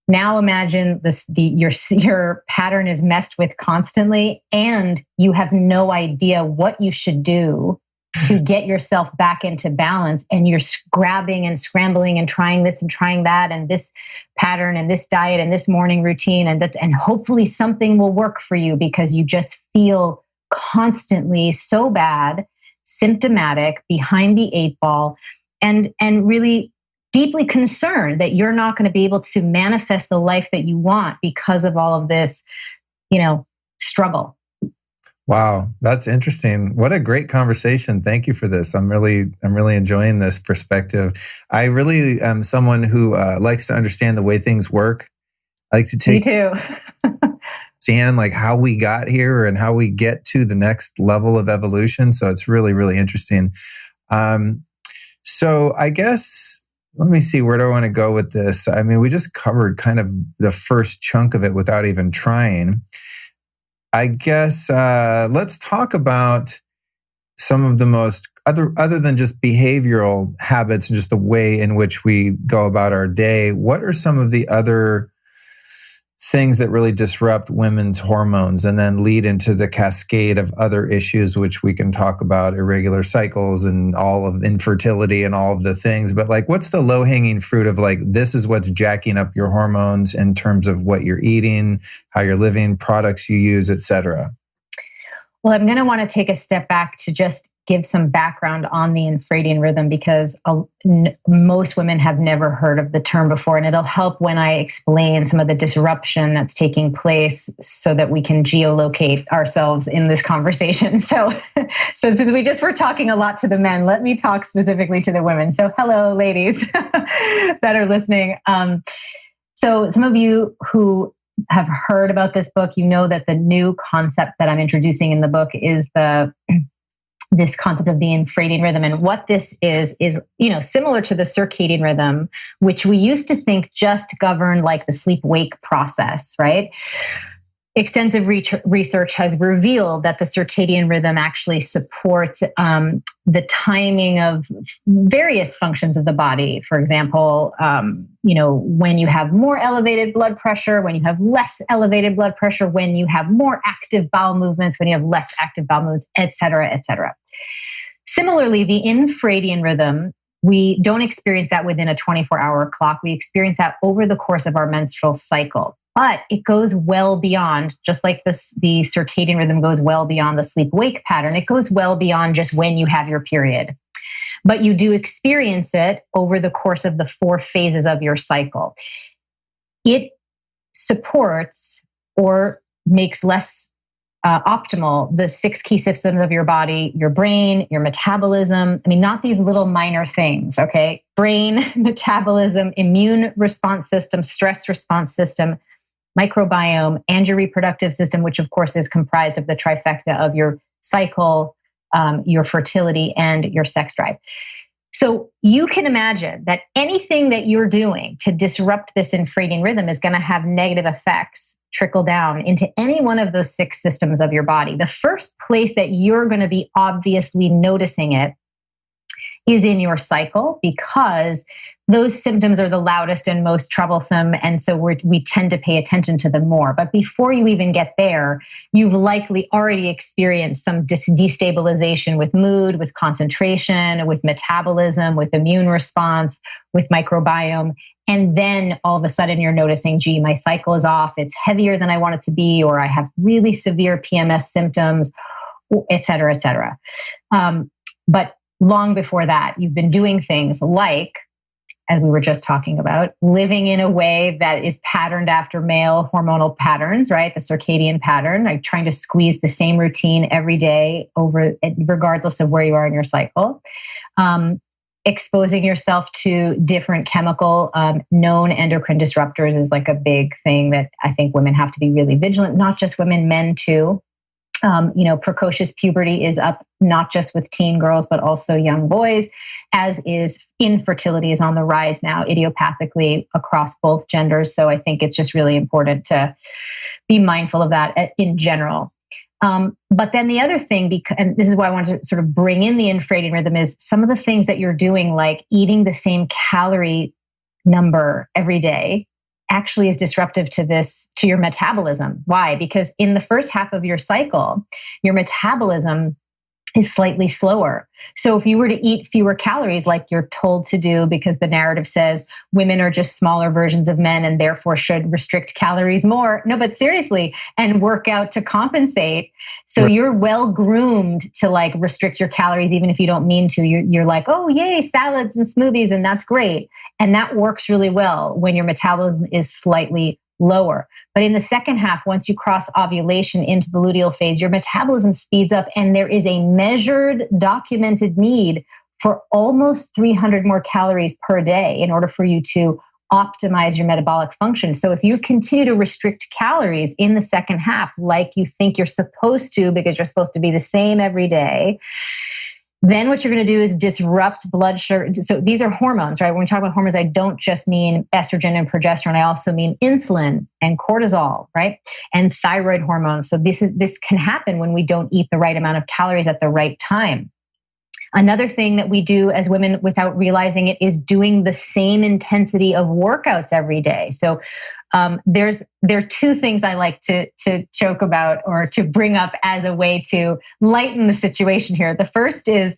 Now imagine your pattern is messed with constantly and you have no idea what you should do to get yourself back into balance, and you're grabbing and scrambling and trying this and trying that and this pattern and this diet and this morning routine, and hopefully something will work for you because you just feel constantly so bad, symptomatic, behind the eight ball, and really deeply concerned that you're not going to be able to manifest the life that you want because of all of this, struggle. Wow, that's interesting. What a great conversation. Thank you for this. I'm really enjoying this perspective. I really am someone who likes to understand the way things work. I like to take Me too. understand like how we got here and how we get to the next level of evolution. So it's really, really interesting. So I guess, let me see, where do I want to go with this? I mean, we just covered kind of the first chunk of it without even trying. I guess let's talk about some of the most, other than just behavioral habits and just the way in which we go about our day. What are some of the other things that really disrupt women's hormones and then lead into the cascade of other issues, which we can talk about, irregular cycles and all of infertility and all of the things. But like, what's the low hanging fruit of like, this is what's jacking up your hormones in terms of what you're eating, how you're living, products you use, et cetera? Well, I'm going to want to take a step back to just give some background on the infradian rhythm, because most women have never heard of the term before, and it'll help when I explain some of the disruption that's taking place so that we can geolocate ourselves in this conversation. So since we just were talking a lot to the men, let me talk specifically to the women. So hello, ladies that are listening. So some of you who have heard about this book, you know that the new concept that I'm introducing in the book is this concept of the infradian rhythm. And what this is, similar to the circadian rhythm, which we used to think just governed like the sleep-wake process, right? Extensive research has revealed that the circadian rhythm actually supports the timing of various functions of the body. For example, when you have more elevated blood pressure, when you have less elevated blood pressure, when you have more active bowel movements, when you have less active bowel movements, et cetera, et cetera. Similarly, the infradian rhythm, we don't experience that within a 24-hour clock. We experience that over the course of our menstrual cycle. But it goes well beyond, just like the circadian rhythm goes well beyond the sleep-wake pattern. It goes well beyond just when you have your period. But you do experience it over the course of the 4 phases of your cycle. It supports or makes less optimal the 6 key systems of your body: your brain, your metabolism. I mean, not these little minor things, okay? Brain, metabolism, immune response system, stress response system, microbiome, and your reproductive system, which of course is comprised of the trifecta of your cycle, your fertility, and your sex drive. So you can imagine that anything that you're doing to disrupt this infradian rhythm is going to have negative effects trickle down into any one of those 6 systems of your body. The first place that you're going to be obviously noticing it is in your cycle, because those symptoms are the loudest and most troublesome. And so we tend to pay attention to them more. But before you even get there, you've likely already experienced some destabilization with mood, with concentration, with metabolism, with immune response, with microbiome. And then all of a sudden you're noticing, gee, my cycle is off. It's heavier than I want it to be, or I have really severe PMS symptoms, et cetera, et cetera. But long before that, you've been doing things like, as we were just talking about, living in a way that is patterned after male hormonal patterns, right? The circadian pattern, like trying to squeeze the same routine every day regardless of where you are in your cycle. Exposing yourself to different chemical known endocrine disruptors is like a big thing that I think women have to be really vigilant, not just women, men too. Precocious puberty is up not just with teen girls, but also young boys, as is infertility is on the rise now idiopathically across both genders. So I think it's just really important to be mindful of that in general. But then the other thing, and this is why I wanted to sort of bring in the infrating rhythm, is some of the things that you're doing, like eating the same calorie number every day, actually is disruptive to your metabolism. Why? Because in the first half of your cycle, your metabolism is slightly slower. So if you were to eat fewer calories like you're told to do, because the narrative says women are just smaller versions of men and therefore should restrict calories more. No, but seriously, and work out to compensate. So you're well groomed to like restrict your calories, even if you don't mean to. You're like, oh, yay, salads and smoothies, and that's great. And that works really well when your metabolism is slightly lower. But in the second half, once you cross ovulation into the luteal phase, your metabolism speeds up, and there is a measured, documented need for almost 300 more calories per day in order for you to optimize your metabolic function. So if you continue to restrict calories in the second half, like you think you're supposed to, because you're supposed to be the same every day, then what you're going to do is disrupt blood sugar. So these are hormones, right? When we talk about hormones, I don't just mean estrogen and progesterone. I also mean insulin and cortisol, right? And thyroid hormones. So this can happen when we don't eat the right amount of calories at the right time. Another thing that we do as women without realizing it is doing the same intensity of workouts every day. So there are two things I like to joke about or to bring up as a way to lighten the situation here. The first is,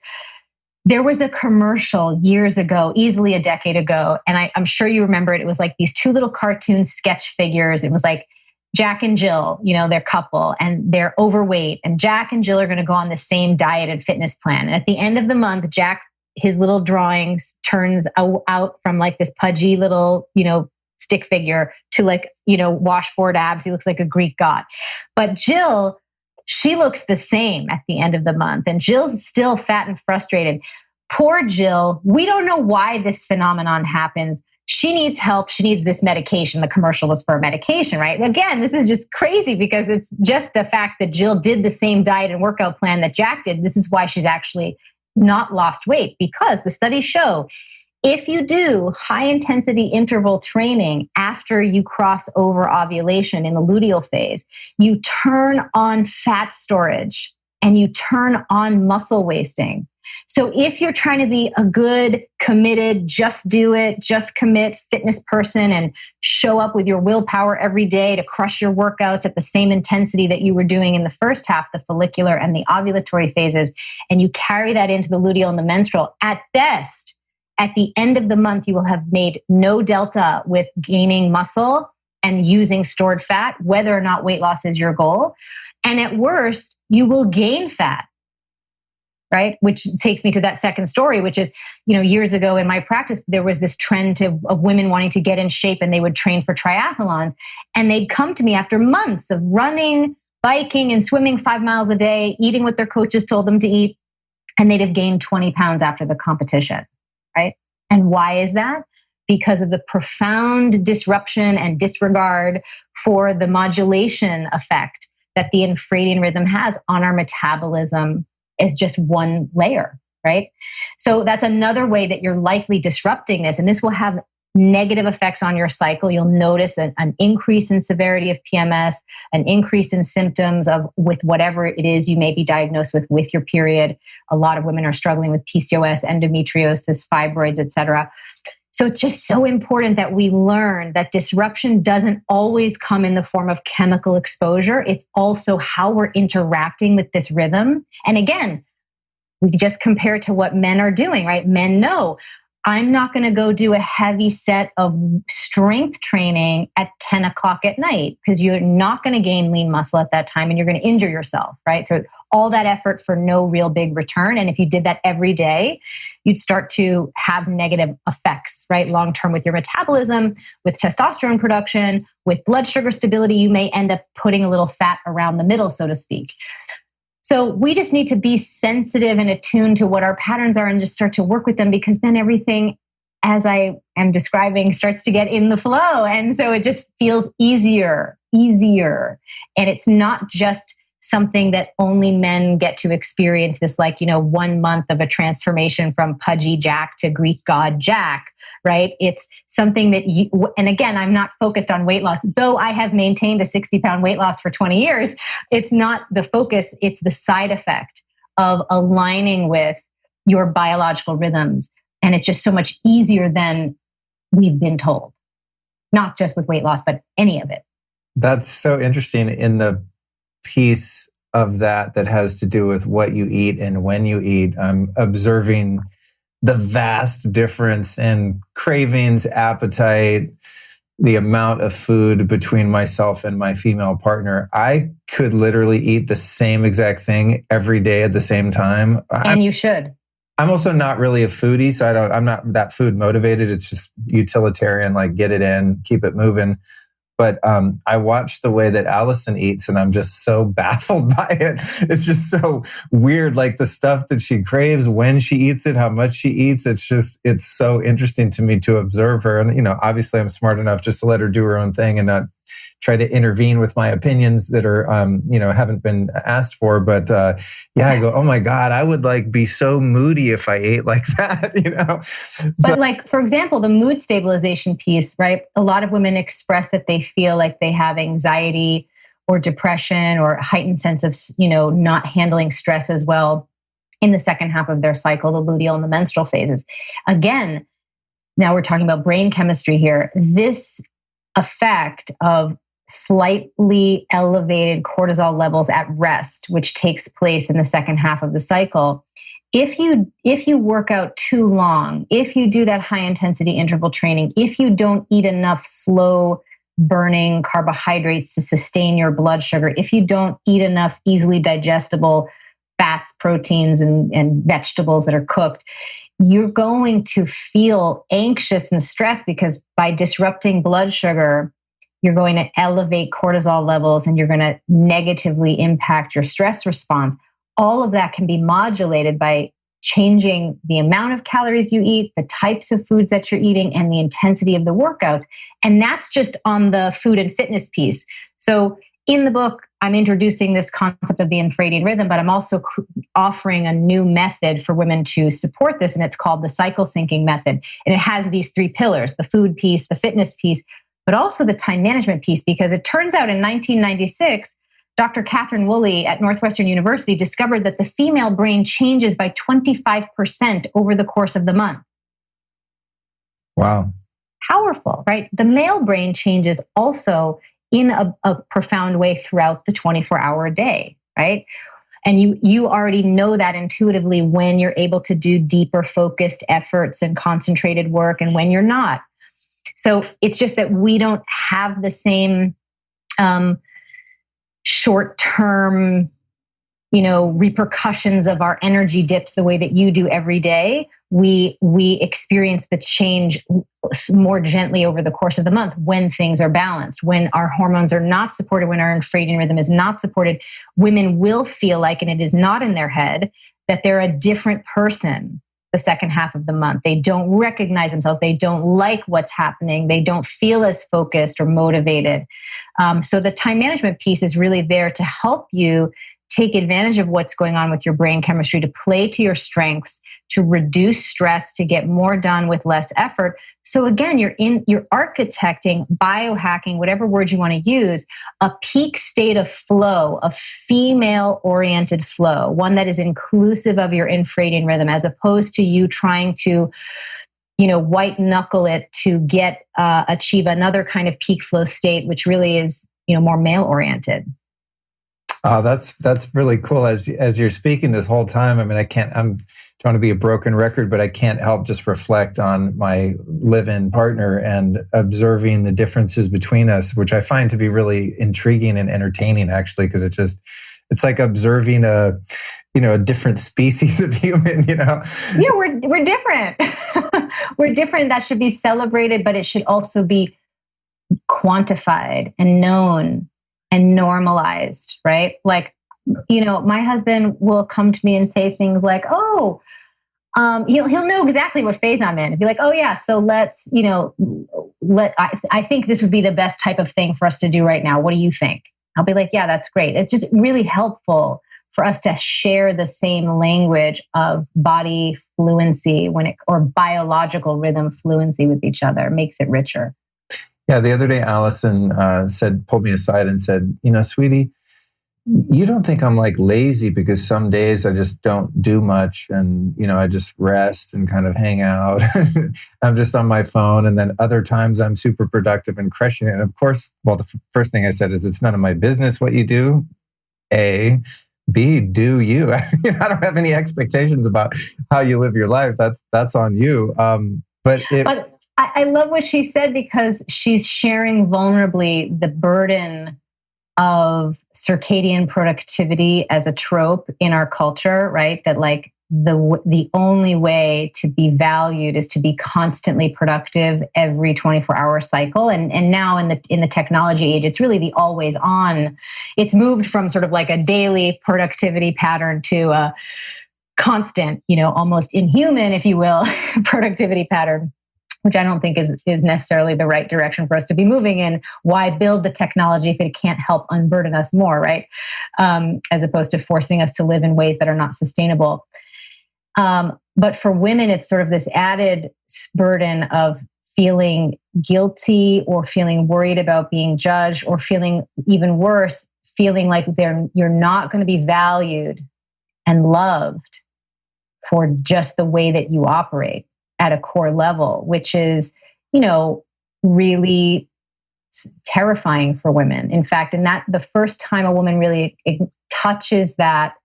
there was a commercial years ago, easily a decade ago, and I'm sure you remember it. It was like these two little cartoon sketch figures. It was like Jack and Jill, their couple, and they're overweight, and Jack and Jill are going to go on the same diet and fitness plan. And at the end of the month, Jack, his little drawings turns out from like this pudgy little, stick figure to like, washboard abs. He looks like a Greek god. But Jill, she looks the same at the end of the month, and Jill's still fat and frustrated. Poor Jill, we don't know why this phenomenon happens. She needs help. She needs this medication. The commercial was for a medication, right? Again, this is just crazy because it's just the fact that Jill did the same diet and workout plan that Jack did. This is why she's actually not lost weight, because the studies show if you do high intensity interval training after you cross over ovulation in the luteal phase, you turn on fat storage and you turn on muscle wasting. So if you're trying to be a good, committed, just do it, just commit fitness person and show up with your willpower every day to crush your workouts at the same intensity that you were doing in the first half, the follicular and the ovulatory phases, and you carry that into the luteal and the menstrual, at best, at the end of the month, you will have made no delta with gaining muscle and using stored fat, whether or not weight loss is your goal. And at worst, you will gain fat. Right? Which takes me to that second story, which is, years ago in my practice, there was this trend of women wanting to get in shape, and they would train for triathlons, and they'd come to me after months of running, biking, and swimming 5 miles a day, eating what their coaches told them to eat, and they'd have gained 20 pounds after the competition, right? And why is that? Because of the profound disruption and disregard for the modulation effect that the infradian rhythm has on our metabolism is just one layer, right? So that's another way that you're likely disrupting this. And this will have negative effects on your cycle. You'll notice an increase in severity of PMS, an increase in symptoms with whatever it is you may be diagnosed with your period. A lot of women are struggling with PCOS, endometriosis, fibroids, etc. So it's just so important that we learn that disruption doesn't always come in the form of chemical exposure. It's also how we're interacting with this rhythm. And again, we just compare it to what men are doing, right? Men know, I'm not going to go do a heavy set of strength training at 10 o'clock at night because you're not going to gain lean muscle at that time and you're going to injure yourself, right? So all that effort for no real big return. And if you did that every day, you'd start to have negative effects, right? Long-term with your metabolism, with testosterone production, with blood sugar stability. You may end up putting a little fat around the middle, so to speak. So we just need to be sensitive and attuned to what our patterns are and just start to work with them, because then everything, as I am describing, starts to get in the flow. And so it just feels easier. And it's not just something that only men get to experience, this 1 month of a transformation from pudgy Jack to Greek god Jack, right? It's something that and again, I'm not focused on weight loss, though I have maintained a 60-pound weight loss for 20 years. It's not the focus, it's the side effect of aligning with your biological rhythms. And it's just so much easier than we've been told, not just with weight loss, but any of it. That's so interesting in the piece of that has to do with what you eat and when you eat. I'm observing the vast difference in cravings, appetite, the amount of food between myself and my female partner. I could literally eat the same exact thing every day at the same time. And you should. I'm also not really a foodie, so I'm not that food motivated. It's just utilitarian, like get it in, keep it moving. But I watch the way that Allison eats, and I'm just so baffled by it. It's just so weird, like the stuff that she craves, when she eats it, how much she eats. It's so interesting to me to observe her. And, obviously I'm smart enough just to let her do her own thing and not try to intervene with my opinions that are, haven't been asked for. But I go, oh my God, I would be so moody if I ate like that, But for example, the mood stabilization piece, right? A lot of women express that they feel like they have anxiety or depression or a heightened sense of, not handling stress as well in the second half of their cycle, the luteal and the menstrual phases. Again, now we're talking about brain chemistry here. This effect of slightly elevated cortisol levels at rest, which takes place in the second half of the cycle. If you work out too long, if you do that high intensity interval training, if you don't eat enough slow burning carbohydrates to sustain your blood sugar, if you don't eat enough easily digestible fats, proteins, and vegetables that are cooked, you're going to feel anxious and stressed, because by disrupting blood sugar, you're going to elevate cortisol levels and you're going to negatively impact your stress response. All of that can be modulated by changing the amount of calories you eat, the types of foods that you're eating, and the intensity of the workouts. And that's just on the food and fitness piece. So in the book, I'm introducing this concept of the infradian rhythm, but I'm also offering a new method for women to support this, and it's called the cycle syncing method. And it has these 3 pillars: the food piece, the fitness piece, but also the time management piece, because it turns out in 1996, Dr. Catherine Woolley at Northwestern University discovered that the female brain changes by 25% over the course of the month. Wow. Powerful, right? The male brain changes also in a profound way throughout the 24-hour day, right? And you already know that intuitively when you're able to do deeper focused efforts and concentrated work and when you're not. So it's just that we don't have the same short-term, repercussions of our energy dips the way that you do every day. We experience the change more gently over the course of the month when things are balanced, when our hormones are not supported, when our infradian rhythm is not supported. Women will feel like, and it is not in their head, that they're a different person the second half of the month. They don't recognize themselves. They don't like what's happening. They don't feel as focused or motivated. So the time management piece is really there to help you take advantage of what's going on with your brain chemistry, to play to your strengths, to reduce stress, to get more done with less effort. So again, you're architecting, biohacking, whatever word you want to use, a peak state of flow, a female-oriented flow, one that is inclusive of your infradian rhythm, as opposed to you trying to, white knuckle it to achieve another kind of peak flow state, which really is, more male-oriented. Oh, that's really cool. As you're speaking this whole time, I'm trying to be a broken record, but I can't help just reflect on my live-in partner and observing the differences between us, which I find to be really intriguing and entertaining, actually, because it's like observing a different species of human, Yeah, we're different. We're different. That should be celebrated, but it should also be quantified and known and normalized, right? Like, my husband will come to me and say things like, "Oh, he'll know exactly what phase I'm in." He'll be like, "Oh yeah, so let's, I think this would be the best type of thing for us to do right now. What do you think?" I'll be like, yeah, that's great. It's just really helpful for us to share the same language of body fluency or biological rhythm fluency with each other. It makes it richer. Yeah, the other day, Allison pulled me aside and said, sweetie, you don't think I'm like lazy because some days I just don't do much and, I just rest and kind of hang out. I'm just on my phone. And then other times I'm super productive and crushing it. And of course, well, the first thing I said is it's none of my business what you do. A, B, do you. I don't have any expectations about how you live your life. That's on you. But I love what she said because she's sharing vulnerably the burden of circadian productivity as a trope in our culture, right? That like the only way to be valued is to be constantly productive every 24-hour cycle. And now in the technology age, it's really the always on. It's moved from sort of like a daily productivity pattern to a constant, almost inhuman, if you will, productivity pattern, which I don't think is necessarily the right direction for us to be moving in. Why build the technology if it can't help unburden us more, right? As opposed to forcing us to live in ways that are not sustainable. But for women, it's sort of this added burden of feeling guilty or feeling worried about being judged or feeling even worse, feeling like you're not going to be valued and loved for just the way that you operate at a core level, which is, really terrifying for women. In fact, the first time a woman really touches that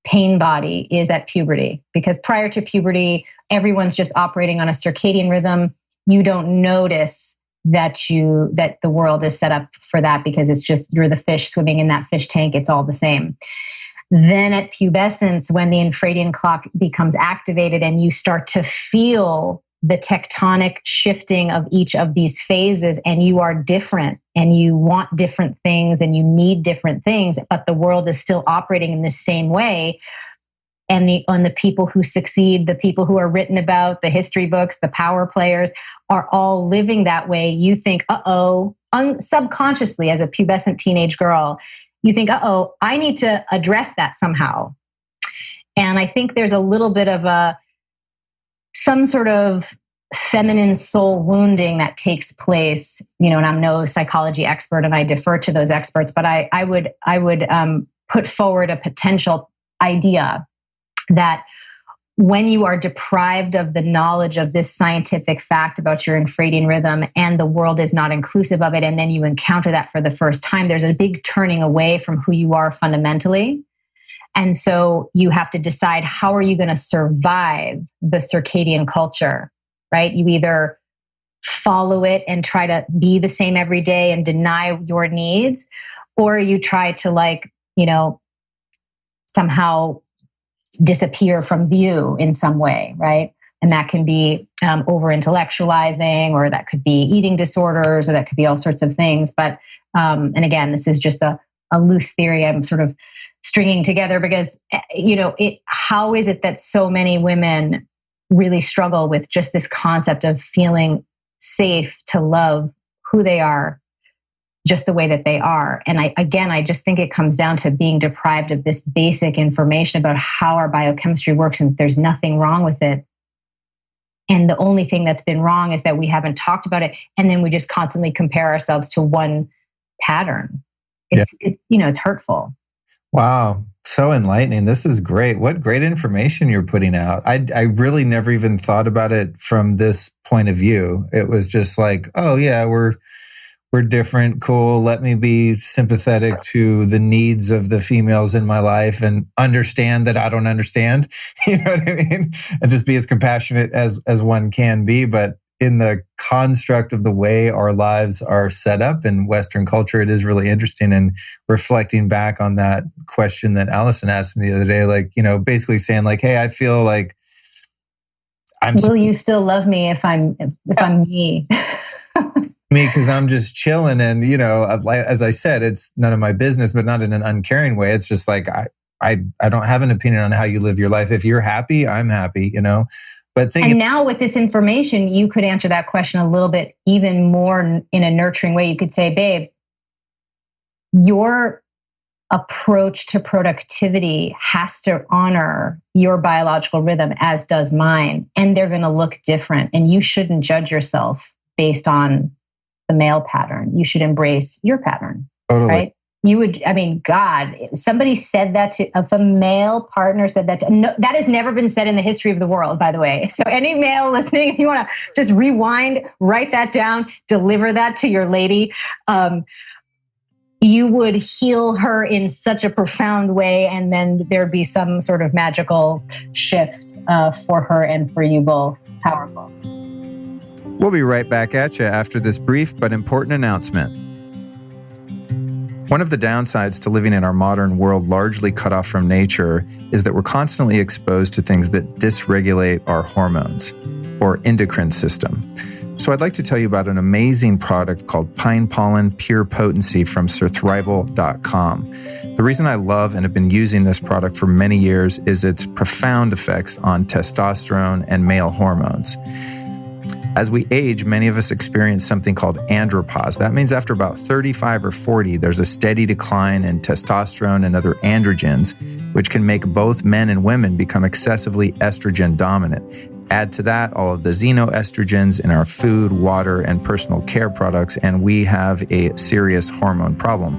pain body is at puberty, because prior to puberty, everyone's just operating on a circadian rhythm. You don't notice that the world is set up for that because it's just, you're the fish swimming in that fish tank. It's all the same. Then at pubescence, when the infradian clock becomes activated and you start to feel the tectonic shifting of each of these phases, and you are different and you want different things and you need different things, but the world is still operating in the same way. And the people who succeed, the people who are written about, the history books, the power players are all living that way. You think, subconsciously as a pubescent teenage girl, you think, I need to address that somehow. And I think there's a little bit of some sort of feminine soul wounding that takes place, and I'm no psychology expert and I defer to those experts, but I would put forward a potential idea that when you are deprived of the knowledge of this scientific fact about your infradian rhythm and the world is not inclusive of it, and then you encounter that for the first time, there's a big turning away from who you are fundamentally. And so you have to decide, how are you going to survive the circadian culture, right? You either follow it and try to be the same every day and deny your needs, or you try to somehow disappear from view in some way, right? And that can be over intellectualizing, or that could be eating disorders, or that could be all sorts of things. But and again, this is just a loose theory I'm sort of stringing together because how is it that so many women really struggle with just this concept of feeling safe to love who they are just the way that they are? And I just think it comes down to being deprived of this basic information about how our biochemistry works, and there's nothing wrong with it. And the only thing that's been wrong is that we haven't talked about it. And then we just constantly compare ourselves to one pattern. It's hurtful. Wow. So enlightening. This is great. What great information you're putting out. I really never even thought about it from this point of view. It was just like, oh yeah, we're different. Cool. Let me be sympathetic to the needs of the females in my life and understand that I don't understand. You know what I mean? And just be as compassionate as one can be. But in the construct of the way our lives are set up in Western culture, it is really interesting. And reflecting back on that question that Allison asked me the other day, basically saying hey, I feel like will you still love me if I'm me? Me, because I'm just chilling, and as I said, it's none of my business, but not in an uncaring way. It's just like I don't have an opinion on how you live your life. If you're happy, I'm happy, But now with this information, you could answer that question a little bit even more in a nurturing way. You could say, babe, your approach to productivity has to honor your biological rhythm, as does mine, and they're going to look different. And you shouldn't judge yourself based on the male pattern. You should embrace your pattern, Totally. right? You would, I mean, God, somebody said that to, if a male partner said that, no, that has never been said in the history of the world, by the way. So any male listening, if you want to just rewind, write that down, deliver that to your lady, you would heal her in such a profound way, and then there'd be some sort of magical shift for her and for you both. Powerful. We'll be right back at you after this brief but important announcement. One of the downsides to living in our modern world largely cut off from nature is that we're constantly exposed to things that dysregulate our hormones or endocrine system. So I'd like to tell you about an amazing product called Pine Pollen Pure Potency from surthrival.com. The reason I love and have been using this product for many years is its profound effects on testosterone and male hormones. As we age, many of us experience something called andropause. That means after about 35 or 40, there's a steady decline in testosterone and other androgens, which can make both men and women become excessively estrogen dominant. Add to that all of the xenoestrogens in our food, water, and personal care products, and we have a serious hormone problem.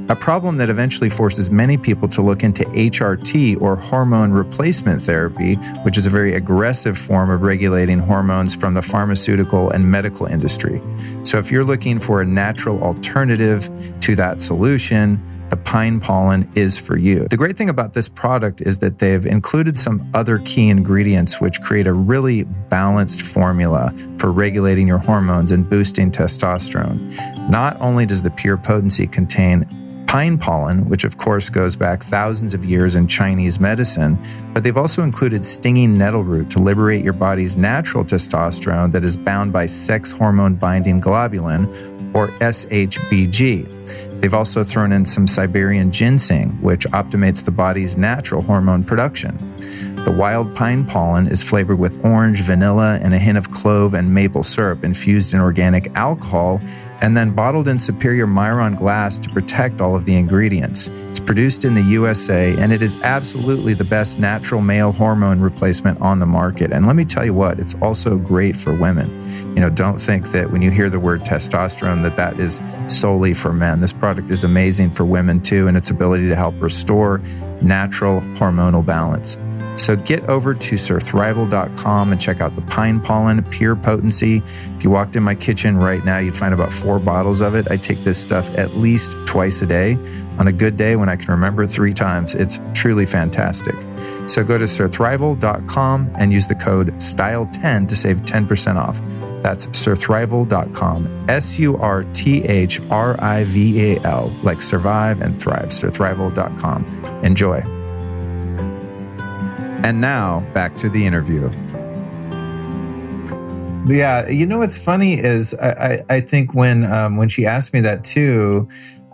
A problem that eventually forces many people to look into HRT, or hormone replacement therapy, which is a very aggressive form of regulating hormones from the pharmaceutical and medical industry. So if you're looking for a natural alternative to that solution, the pine pollen is for you. The great thing about this product is that they've included some other key ingredients which create a really balanced formula for regulating your hormones and boosting testosterone. Not only does the Pure Potency contain pine pollen, which of course goes back thousands of years in Chinese medicine, but they've also included stinging nettle root to liberate your body's natural testosterone that is bound by sex hormone binding globulin, or SHBG. They've also thrown in some Siberian ginseng, which optimates the body's natural hormone production. The wild pine pollen is flavored with orange, vanilla, and a hint of clove and maple syrup infused in organic alcohol and then bottled in superior Myron glass to protect all of the ingredients. It's produced in the USA, and it is absolutely the best natural male hormone replacement on the market. And let me tell you what, it's also great for women. You know, don't think that when you hear the word testosterone that is solely for men. This product is amazing for women too, and its ability to help restore natural hormonal balance. So get over to surthrival.com and check out the Pine Pollen Pure Potency. If you walked in my kitchen right now, you'd find about 4 bottles of it. I take this stuff at least twice a day. On a good day, when I can remember 3 times, it's truly fantastic. So go to surthrival.com and use the code STYLE10 to save 10% off. That's surthrival.com, SURTHRIVAL, like survive and thrive, surthrival.com. Enjoy. And now, back to the interview. Yeah, you know what's funny is I think when she asked me that too,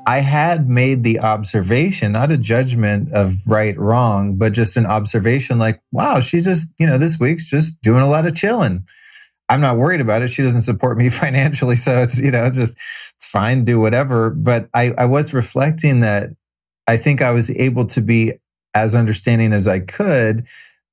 I had made the observation, not a judgment of right, wrong, but just an observation like, wow, she just, this week's just doing a lot of chilling. I'm not worried about it. She doesn't support me financially. So it's, it's fine, do whatever. But I was reflecting that I think I was able to be as understanding as I could,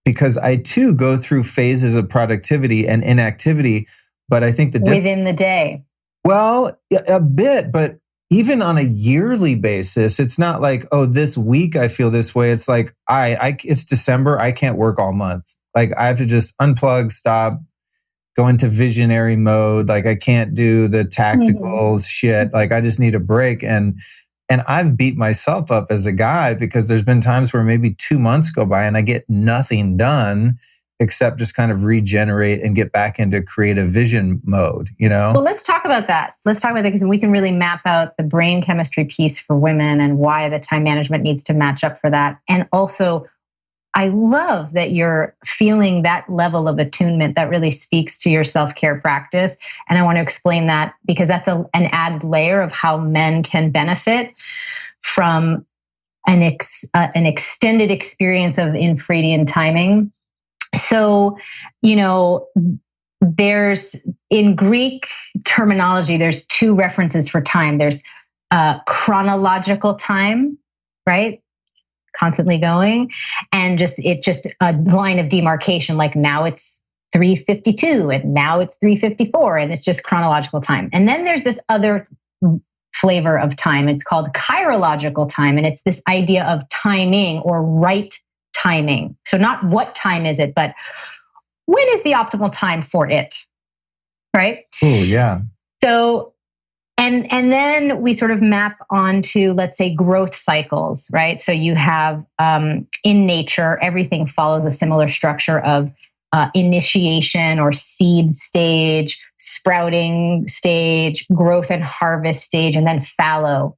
because I too go through phases of productivity and inactivity. But I think within the day. Well, a bit, but even on a yearly basis, it's not like, oh, this week I feel this way. It's like, it's December. I can't work all month. Like I have to just unplug, stop, go into visionary mode. Like I can't do the tactical shit. Like I just need a break. And I've beat myself up as a guy because there's been times where maybe 2 months go by and I get nothing done except just kind of regenerate and get back into creative vision mode, Well, let's talk about that. Because we can really map out the brain chemistry piece for women and why the time management needs to match up for that. And also, I love that you're feeling that level of attunement that really speaks to your self-care practice. And I want to explain that because that's an added layer of how men can benefit from an extended experience of infradian timing. So, there's in Greek terminology, there's 2 references for time. There's chronological time, right? Constantly going. And it's just a line of demarcation. Like now it's 3:52 and now it's 3:54, and it's just chronological time. And then there's this other flavor of time. It's called chirological time. And it's this idea of timing or right timing. So not what time is it, but when is the optimal time for it, right? Oh, yeah. So, and then we sort of map onto, let's say, growth cycles, right? So you have in nature, everything follows a similar structure of initiation or seed stage, sprouting stage, growth and harvest stage, and then fallow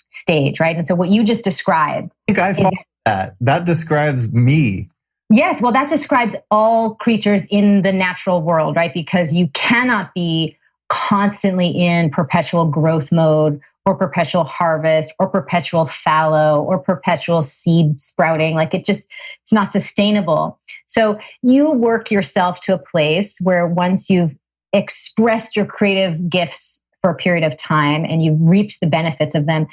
stage, right? And so what you just described. I think I follow that. That describes me. Yes, well, that describes all creatures in the natural world, right? Because you cannot be constantly in perpetual growth mode or perpetual harvest or perpetual fallow or perpetual seed sprouting. Like it's not sustainable. So you work yourself to a place where once you've expressed your creative gifts for a period of time and you've reaped the benefits of them,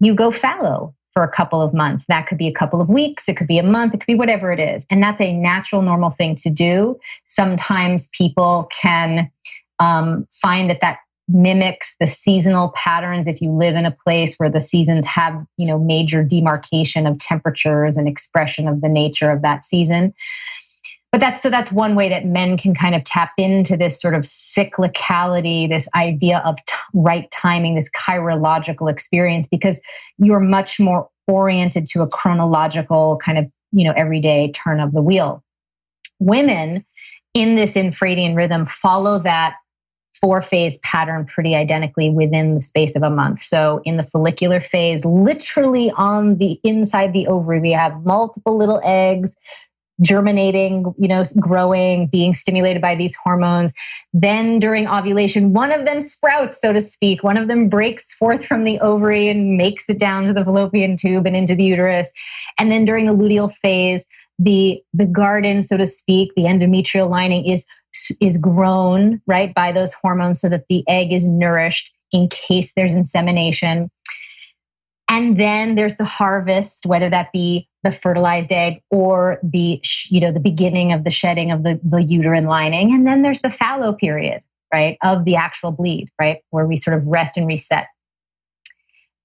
you go fallow for a couple of months. That could be a couple of weeks. It could be a month. It could be whatever it is. And that's a natural, normal thing to do. Sometimes people can find that mimics the seasonal patterns. If you live in a place where the seasons have, major demarcation of temperatures and expression of the nature of that season. But that's one way that men can kind of tap into this sort of cyclicality, this idea of right timing, this chirological experience, because you're much more oriented to a chronological kind of, everyday turn of the wheel. Women in this infradian rhythm follow that 4-phase pattern pretty identically within the space of a month. So in the follicular phase, literally on the inside the ovary, we have multiple little eggs germinating, growing, being stimulated by these hormones. Then during ovulation, one of them sprouts, so to speak. One of them breaks forth from the ovary and makes it down to the fallopian tube and into the uterus. And then during the luteal phase, the garden, so to speak, the endometrial lining is grown, right, by those hormones so that the egg is nourished in case there's insemination. And then there's the harvest, whether that be the fertilized egg or the beginning of the shedding of the uterine lining. And then there's the fallow period, right, of the actual bleed, right, where we sort of rest and reset.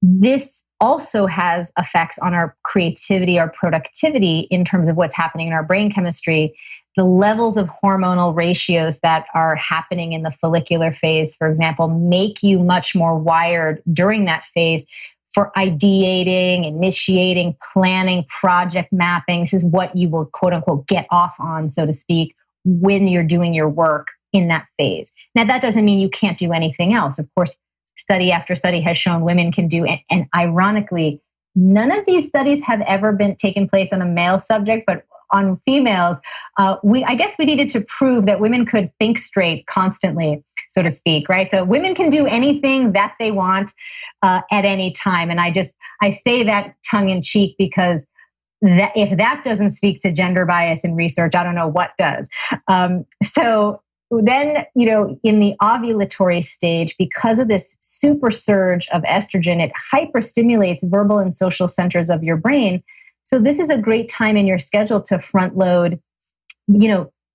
This also has effects on our creativity, our productivity in terms of what's happening in our brain chemistry. The levels of hormonal ratios that are happening in the follicular phase, for example, make you much more wired during that phase for ideating, initiating, planning, project mapping. This is what you will, quote unquote, get off on, so to speak, when you're doing your work in that phase. Now, that doesn't mean you can't do anything else. Of course, study after study has shown women can do, and ironically, none of these studies have ever been taken place on a male subject, but on females. I guess we needed to prove that women could think straight constantly, so to speak, right? So women can do anything that they want at any time. And I say that tongue in cheek because if that doesn't speak to gender bias in research, I don't know what does. So then, in the ovulatory stage, because of this super surge of estrogen, it hyperstimulates verbal and social centers of your brain. So this is a great time in your schedule to front load,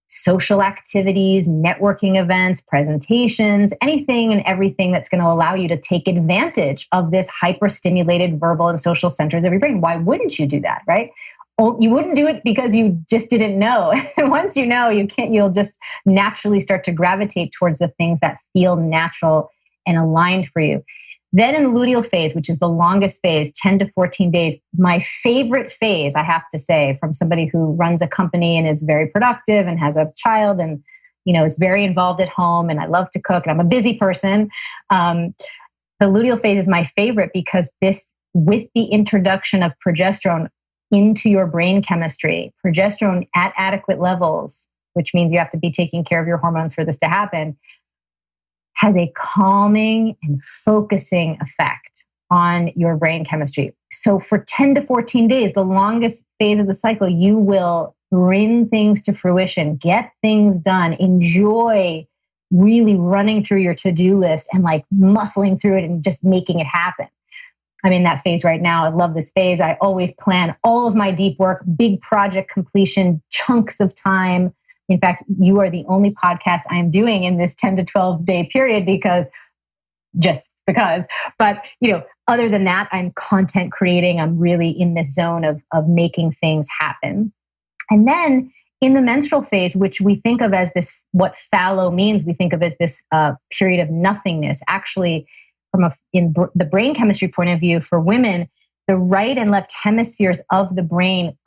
social activities, networking events, presentations, anything and everything that's going to allow you to take advantage of this hyperstimulated verbal and social centers of your brain. Why wouldn't you do that, right? You wouldn't do it because you just didn't know. And once you know, you'll just naturally start to gravitate towards the things that feel natural and aligned for you. Then in the luteal phase, which is the longest phase, 10 to 14 days, my favorite phase, I have to say, from somebody who runs a company and is very productive and has a child and, is very involved at home, and I love to cook and I'm a busy person. The luteal phase is my favorite because with the introduction of progesterone into your brain chemistry, progesterone at adequate levels, which means you have to be taking care of your hormones for this to happen, has a calming and focusing effect on your brain chemistry. So for 10 to 14 days, the longest phase of the cycle, you will bring things to fruition, get things done, enjoy really running through your to-do list and like muscling through it and just making it happen. I'm in that phase right now. I love this phase. I always plan all of my deep work, big project completion, chunks of time. In fact, you are the only podcast I'm doing in this 10 to 12 day period but other than that, I'm content creating. I'm really in this zone of making things happen. And then in the menstrual phase, which we think of as this, what fallow means, we think of as this period of nothingness. Actually, in the brain chemistry point of view for women, the right and left hemispheres of the brain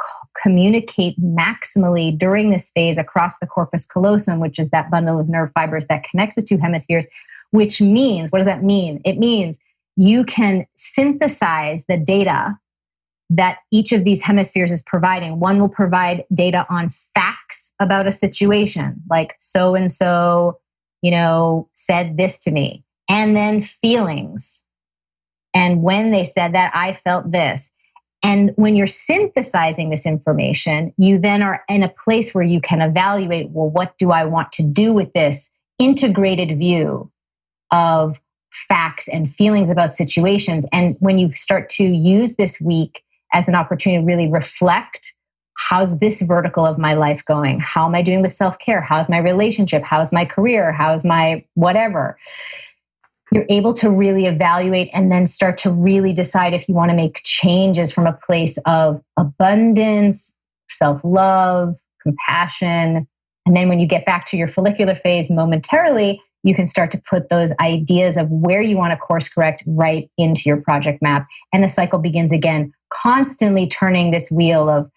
communicate maximally during this phase across the corpus callosum, which is that bundle of nerve fibers that connects the two hemispheres, which means, what does that mean? It means you can synthesize the data that each of these hemispheres is providing. One will provide data on facts about a situation, like so-and-so, said this to me, and then feelings. And when they said that, I felt this. And when you're synthesizing this information, you then are in a place where you can evaluate, well, what do I want to do with this integrated view of facts and feelings about situations? And when you start to use this week as an opportunity to really reflect, how's this vertical of my life going? How am I doing with self-care? How's my relationship? How's my career? How's my whatever? You're able to really evaluate and then start to really decide if you want to make changes from a place of abundance, self-love, compassion. And then when you get back to your follicular phase momentarily, you can start to put those ideas of where you want to course correct right into your project map. And the cycle begins again, constantly turning this wheel of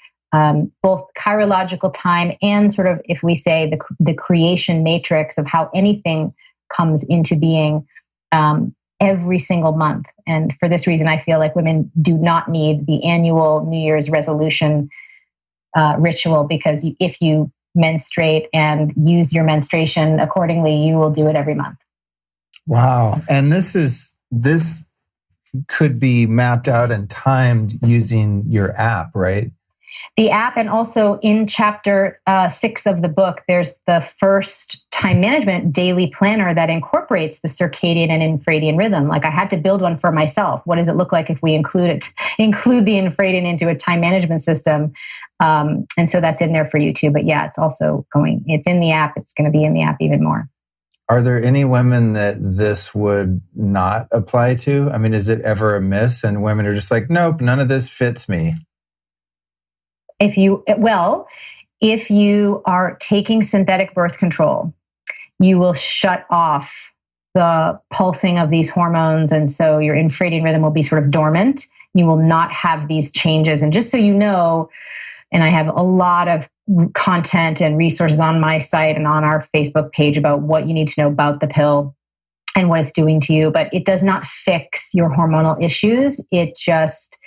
both chirological time and sort of, if we say, the creation matrix of how anything comes into being every single month. And for this reason, I feel like women do not need the annual New Year's resolution ritual, because if you menstruate and use your menstruation accordingly, you will do it every month. Wow. And this could be mapped out and timed using your app, right? The app, and also in chapter 6 of the book, there's the first time management daily planner that incorporates the circadian and infradian rhythm. Like, I had to build one for myself. What does it look like if we include the infradian into a time management system? And so that's in there for you too. But yeah, it's in the app. It's going to be in the app even more. Are there any women that this would not apply to? I mean, is it ever a miss and women are just like, nope, none of this fits me? If you are taking synthetic birth control, you will shut off the pulsing of these hormones. And so your infradian rhythm will be sort of dormant. You will not have these changes. And just so you know, and I have a lot of content and resources on my site and on our Facebook page about what you need to know about the pill and what it's doing to you, but it does not fix your hormonal issues. It just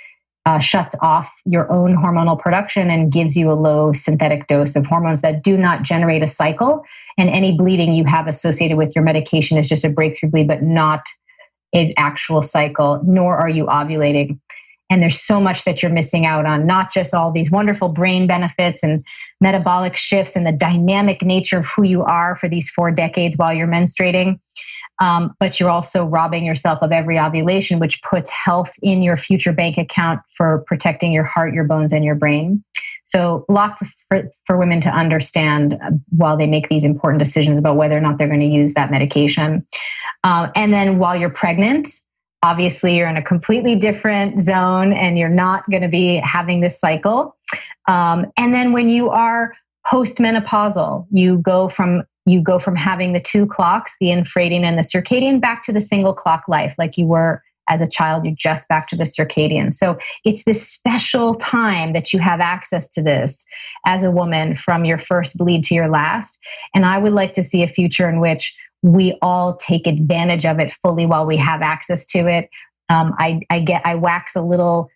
shuts off your own hormonal production and gives you a low synthetic dose of hormones that do not generate a cycle. And any bleeding you have associated with your medication is just a breakthrough bleed, but not an actual cycle, nor are you ovulating. And there's so much that you're missing out on, not just all these wonderful brain benefits and metabolic shifts and the dynamic nature of who you are for these 4 decades while you're menstruating, but you're also robbing yourself of every ovulation, which puts health in your future bank account for protecting your heart, your bones, and your brain. So lots for women to understand while they make these important decisions about whether or not they're going to use that medication. And then while you're pregnant, obviously you're in a completely different zone and you're not going to be having this cycle. And then when you are postmenopausal, you go from having the 2 clocks, the infradian and the circadian, back to the single clock life like you were as a child. You're just back to the circadian. So it's this special time that you have access to this as a woman from your first bleed to your last. And I would like to see a future in which we all take advantage of it fully while we have access to it. I wax a little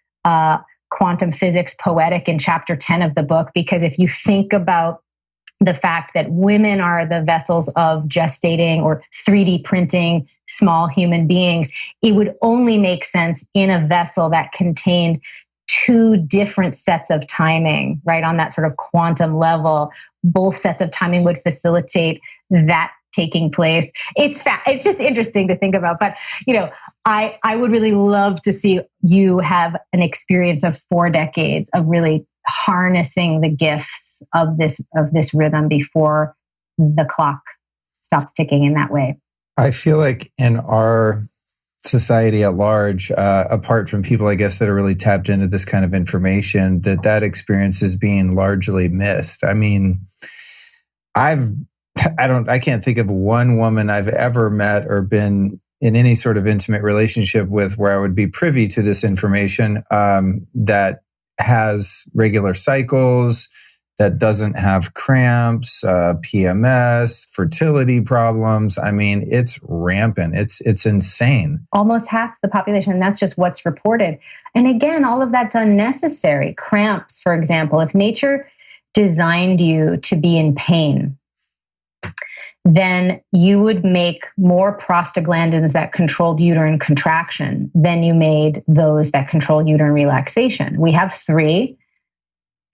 quantum physics poetic in chapter 10 of the book, because if you think about the fact that women are the vessels of gestating or 3D printing small human beings, it would only make sense in a vessel that contained 2 different sets of timing, right? On that sort of quantum level, both sets of timing would facilitate that taking place. It's just interesting to think about. But, I would really love to see you have an experience of 4 decades of really harnessing the gifts of this rhythm before the clock stops ticking in that way. I feel like in our society at large, apart from people, I guess, that are really tapped into this kind of information, that experience is being largely missed. I mean, I can't think of one woman I've ever met or been in any sort of intimate relationship with where I would be privy to this information, that has regular cycles, that doesn't have cramps, PMS, fertility problems. I mean, it's rampant. It's insane. Almost half the population, and that's just what's reported. And again, all of that's unnecessary. Cramps, for example, if nature designed you to be in pain, then you would make more prostaglandins that controlled uterine contraction than you made those that control uterine relaxation. We have 3.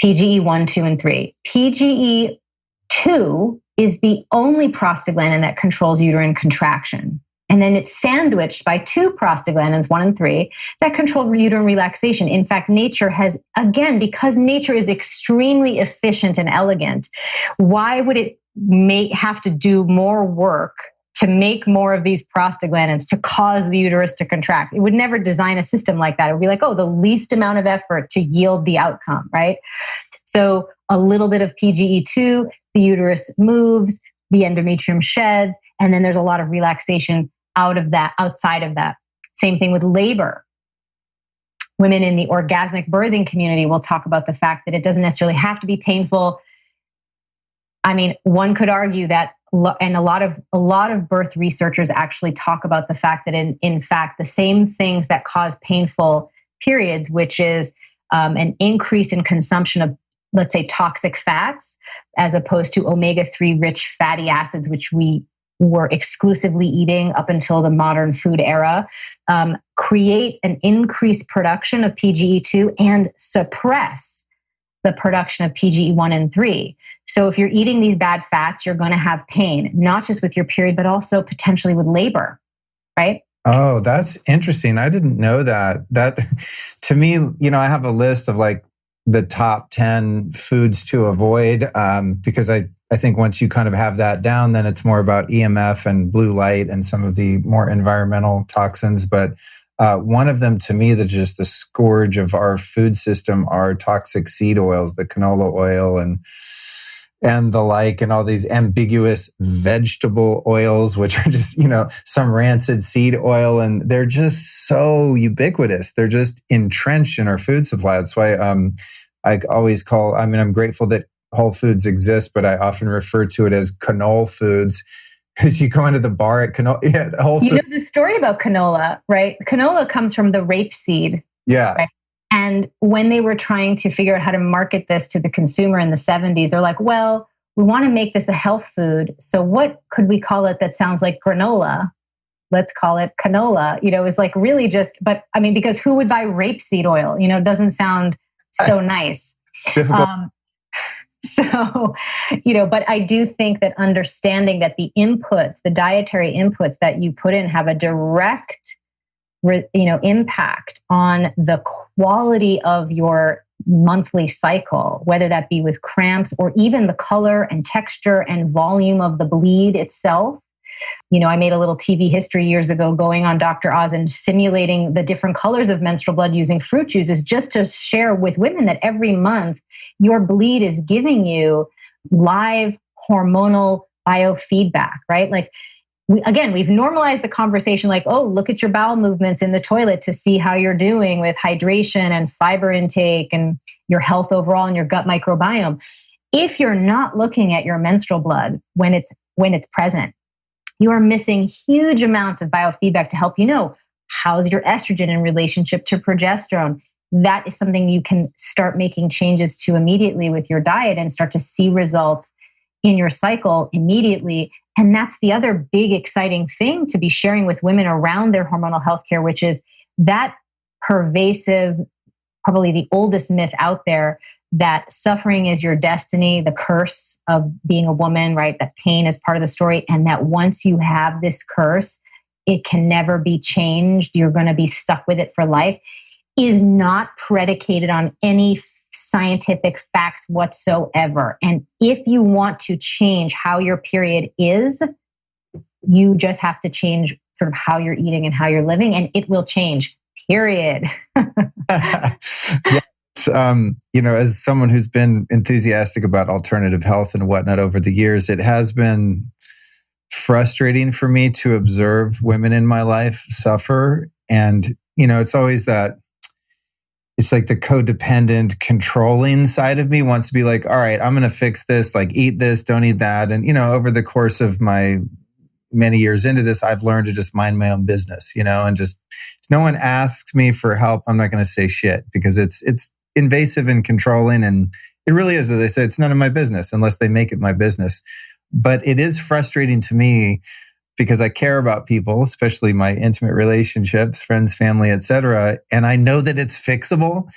PGE 1, 2, and 3. PGE 2 is the only prostaglandin that controls uterine contraction. And then it's sandwiched by 2 prostaglandins, 1 and 3, that control uterine relaxation. In fact, nature has, again, because nature is extremely efficient and elegant, why would it have to do more work to make more of these prostaglandins to cause the uterus to contract? It would never design a system like that. It would be like, the least amount of effort to yield the outcome, right? So a little bit of PGE2, the uterus moves, the endometrium sheds, and then there's a lot of relaxation outside of that. Same thing with labor. Women in the orgasmic birthing community will talk about the fact that it doesn't necessarily have to be painful. I mean, one could argue that, and a lot of birth researchers actually talk about the fact that in fact, the same things that cause painful periods, which is an increase in consumption of, let's say, toxic fats, as opposed to omega-3 rich fatty acids, which we were exclusively eating up until the modern food era, create an increased production of PGE2 and suppress the production of PGE1 and 3. So if you're eating these bad fats, you're going to have pain, not just with your period, but also potentially with labor, right? Oh, that's interesting. I didn't know that. That, to me, I have a list of like the top 10 foods to avoid, because I think once you kind of have that down, then it's more about EMF and blue light and some of the more environmental toxins. But one of them, to me, that's just the scourge of our food system, are toxic seed oils, the canola oil and the like, and all these ambiguous vegetable oils, which are just, some rancid seed oil. And they're just so ubiquitous. They're just entrenched in our food supply. That's why I always I'm grateful that Whole Foods exists, but I often refer to it as canola foods, because you go into the bar at Whole Foods. You know the story about canola, right? Canola comes from the rapeseed. Yeah. Right? And when they were trying to figure out how to market this to the consumer in the 70s, they're like, well, we want to make this a health food. So what could we call it that sounds like granola? Let's call it canola. It's like really just, but I mean, because who would buy rapeseed oil? It doesn't sound so nice. Difficult. But I do think that understanding that the inputs, the dietary inputs that you put in, have a direct impact on the quality of your monthly cycle, whether that be with cramps or even the color and texture and volume of the bleed itself. I made a little TV history years ago going on Dr. Oz and simulating the different colors of menstrual blood using fruit juices, just to share with women that every month your bleed is giving you live hormonal biofeedback, right? Like, we've normalized the conversation like, oh, look at your bowel movements in the toilet to see how you're doing with hydration and fiber intake and your health overall and your gut microbiome. If you're not looking at your menstrual blood when it's present, you are missing huge amounts of biofeedback to help you know how's your estrogen in relationship to progesterone. That is something you can start making changes to immediately with your diet and start to see results in your cycle immediately. And that's the other big exciting thing to be sharing with women around their hormonal healthcare, which is that pervasive, probably the oldest myth out there, that suffering is your destiny, the curse of being a woman, right? That pain is part of the story. And that once you have this curse, it can never be changed. You're going to be stuck with it for life, is not predicated on any scientific facts whatsoever. And if you want to change how your period is, you just have to change sort of how you're eating and how you're living, and it will change, period. Yes, as someone who's been enthusiastic about alternative health and whatnot over the years, it has been frustrating for me to observe women in my life suffer. And, it's always that, it's like the codependent, controlling side of me wants to be like, all right, I'm going to fix this, like eat this, don't eat that. And, over the course of my many years into this, I've learned to just mind my own business, and just, if no one asks me for help, I'm not going to say shit, because it's invasive and controlling. And it really is, as I said, it's none of my business unless they make it my business. But it is frustrating to me because I care about people, especially my intimate relationships, friends, family, etc. And I know that it's fixable.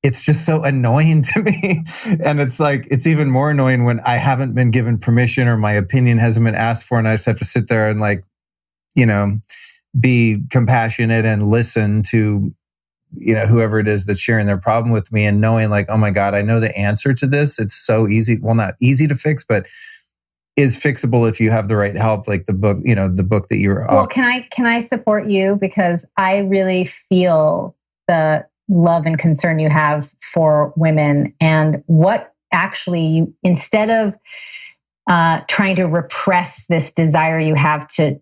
It's just so annoying to me. And it's like, it's even more annoying when I haven't been given permission or my opinion hasn't been asked for. And I just have to sit there and be compassionate and listen to, whoever it is that's sharing their problem with me, and knowing like, oh my God, I know the answer to this. It's so easy. Well, not easy to fix, but is fixable if you have the right help, like the book, the book that you're Well, can I support you? Because I really feel the love and concern you have for women, and what actually you, instead of trying to repress this desire you have to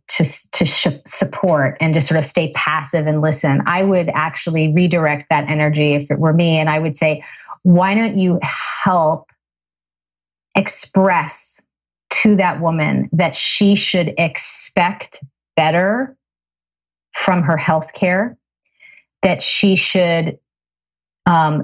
support and just sort of stay passive and listen, I would actually redirect that energy if it were me. And I would say, why don't you help express to that woman that she should expect better from her healthcare, that she should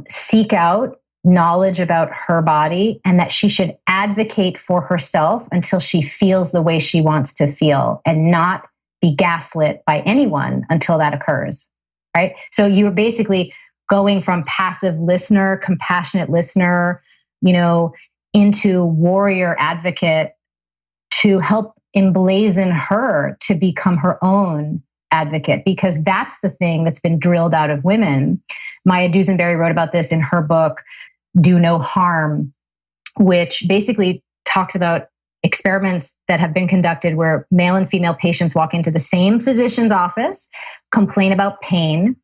seek out knowledge about her body, and that she should advocate for herself until she feels the way she wants to feel, and not be gaslit by anyone until that occurs, right? So you're basically going from passive listener, compassionate listener, into warrior advocate, to help emblazon her to become her own advocate, because that's the thing that's been drilled out of women. Maya Dusenberry wrote about this in her book, Do No Harm, which basically talks about experiments that have been conducted where male and female patients walk into the same physician's office, complain about pain.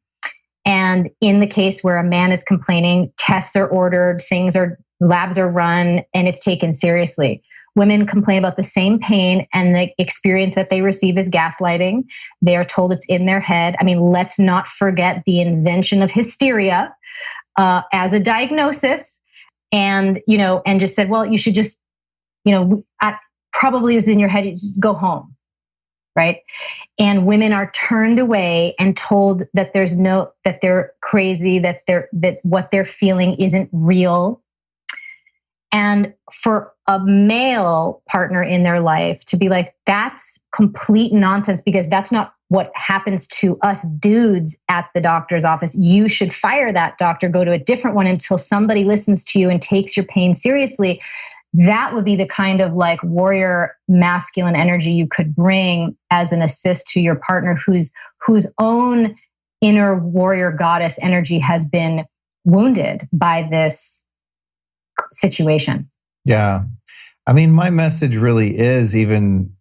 And in the case where a man is complaining, tests are ordered, labs are run, and it's taken seriously. Women complain about the same pain, and the experience that they receive is gaslighting. They are told it's in their head. I mean, let's not forget the invention of hysteria as a diagnosis, and just said, well, you should just, probably is in your head. You just go home, right? And women are turned away and told that that they're crazy, that what they're feeling isn't real. And for a male partner in their life to be like, that's complete nonsense, because that's not what happens to us dudes at the doctor's office. You should fire that doctor, go to a different one until somebody listens to you and takes your pain seriously. That would be the kind of like warrior masculine energy you could bring as an assist to your partner whose own inner warrior goddess energy has been wounded by this situation. Yeah. I mean, my message really is, even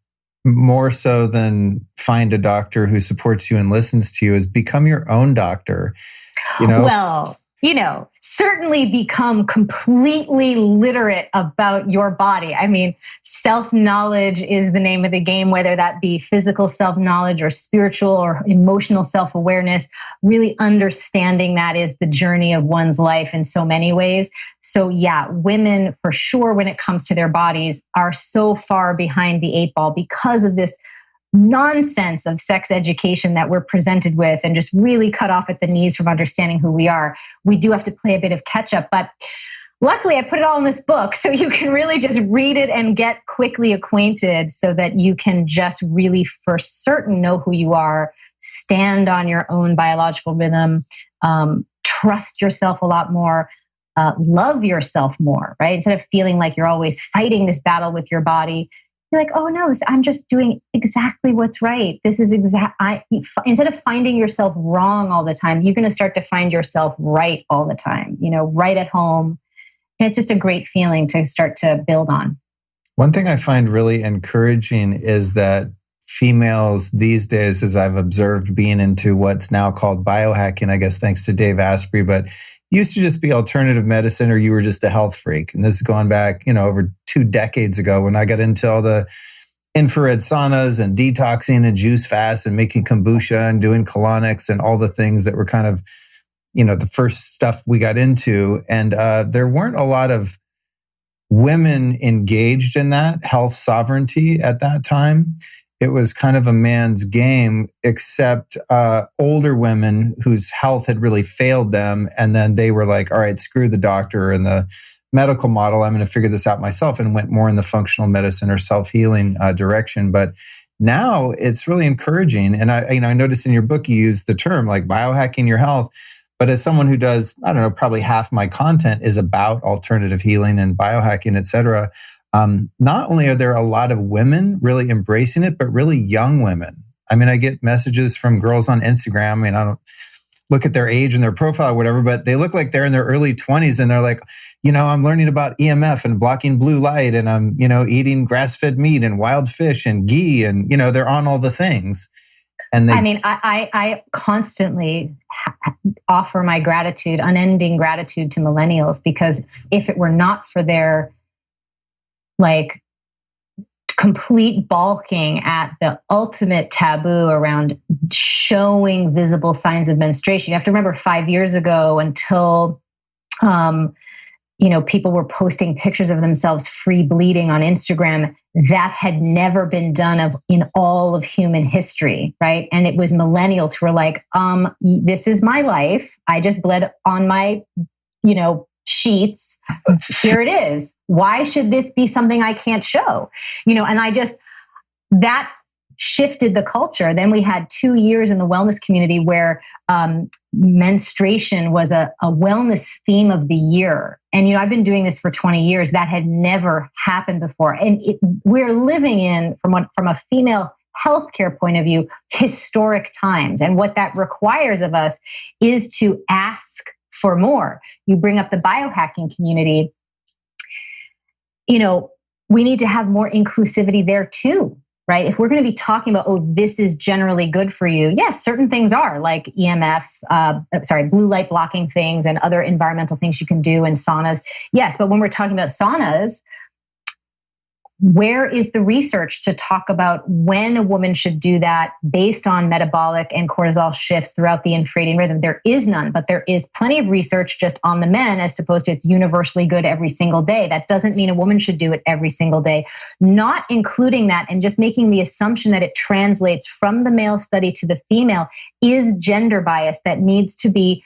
more so than find a doctor who supports you and listens to you, is become your own doctor. Well, certainly become completely literate about your body. I mean, self-knowledge is the name of the game, whether that be physical self-knowledge or spiritual or emotional self-awareness. Really understanding that is the journey of one's life in so many ways. So yeah, women for sure, when it comes to their bodies, are so far behind the eight ball because of this nonsense of sex education that we're presented with, and just really cut off at the knees from understanding who we are. We do have to play a bit of catch up, but luckily I put it all in this book, so you can really just read it and get quickly acquainted, so that you can just really for certain know who you are, stand on your own biological rhythm, trust yourself a lot more, love yourself more, right? Instead of feeling like you're always fighting this battle with your body, you're like, oh no, I'm just doing exactly what's right. This is instead of finding yourself wrong all the time, you're going to start to find yourself right all the time, right at home. And it's just a great feeling to start to build on. One thing I find really encouraging is that females these days, as I've observed being into what's now called biohacking, I guess thanks to Dave Asprey, but used to just be alternative medicine or you were just a health freak. And this is going back, over 2 decades ago when I got into all the infrared saunas and detoxing and juice fasts and making kombucha and doing colonics and all the things that were kind of, the first stuff we got into. And there weren't a lot of women engaged in that health sovereignty at that time. It was kind of a man's game, except older women whose health had really failed them. And then they were like, all right, screw the doctor and the medical model. I'm going to figure this out myself, and went more in the functional medicine or self-healing direction. But now it's really encouraging. And I noticed in your book, you use the term like biohacking your health. But as someone who does, I don't know, probably half my content is about alternative healing and biohacking, et cetera. Not only are there a lot of women really embracing it, but really young women. I mean, I get messages from girls on Instagram, and I don't look at their age and their profile or whatever, but they look like they're in their early 20s and they're like, I'm learning about EMF and blocking blue light, and I'm, eating grass-fed meat and wild fish and ghee, and, they're on all the things. And I constantly offer my gratitude, unending gratitude to millennials, because if it were not for their complete balking at the ultimate taboo around showing visible signs of menstruation. You have to remember 5 years ago, until, people were posting pictures of themselves free bleeding on Instagram, that had never been done in all of human history, right? And it was millennials who were like, this is my life. I just bled on my, sheets. Here it is. Why should this be something I can't show? And that shifted the culture. Then we had 2 years in the wellness community where menstruation was a wellness theme of the year. And, I've been doing this for 20 years. That had never happened before. And we're living in, from a female healthcare point of view, historic times. And what that requires of us is to ask for more. You bring up the biohacking community. We need to have more inclusivity there too, right? If we're going to be talking about, this is generally good for you. Yes, certain things are, like EMF, blue light blocking things and other environmental things you can do, and saunas. Yes, but when we're talking about saunas, where is the research to talk about when a woman should do that based on metabolic and cortisol shifts throughout the infradian rhythm? There is none, but there is plenty of research just on the men, as opposed to it's universally good every single day. That doesn't mean a woman should do it every single day. Not including that and just making the assumption that it translates from the male study to the female is gender bias that needs to be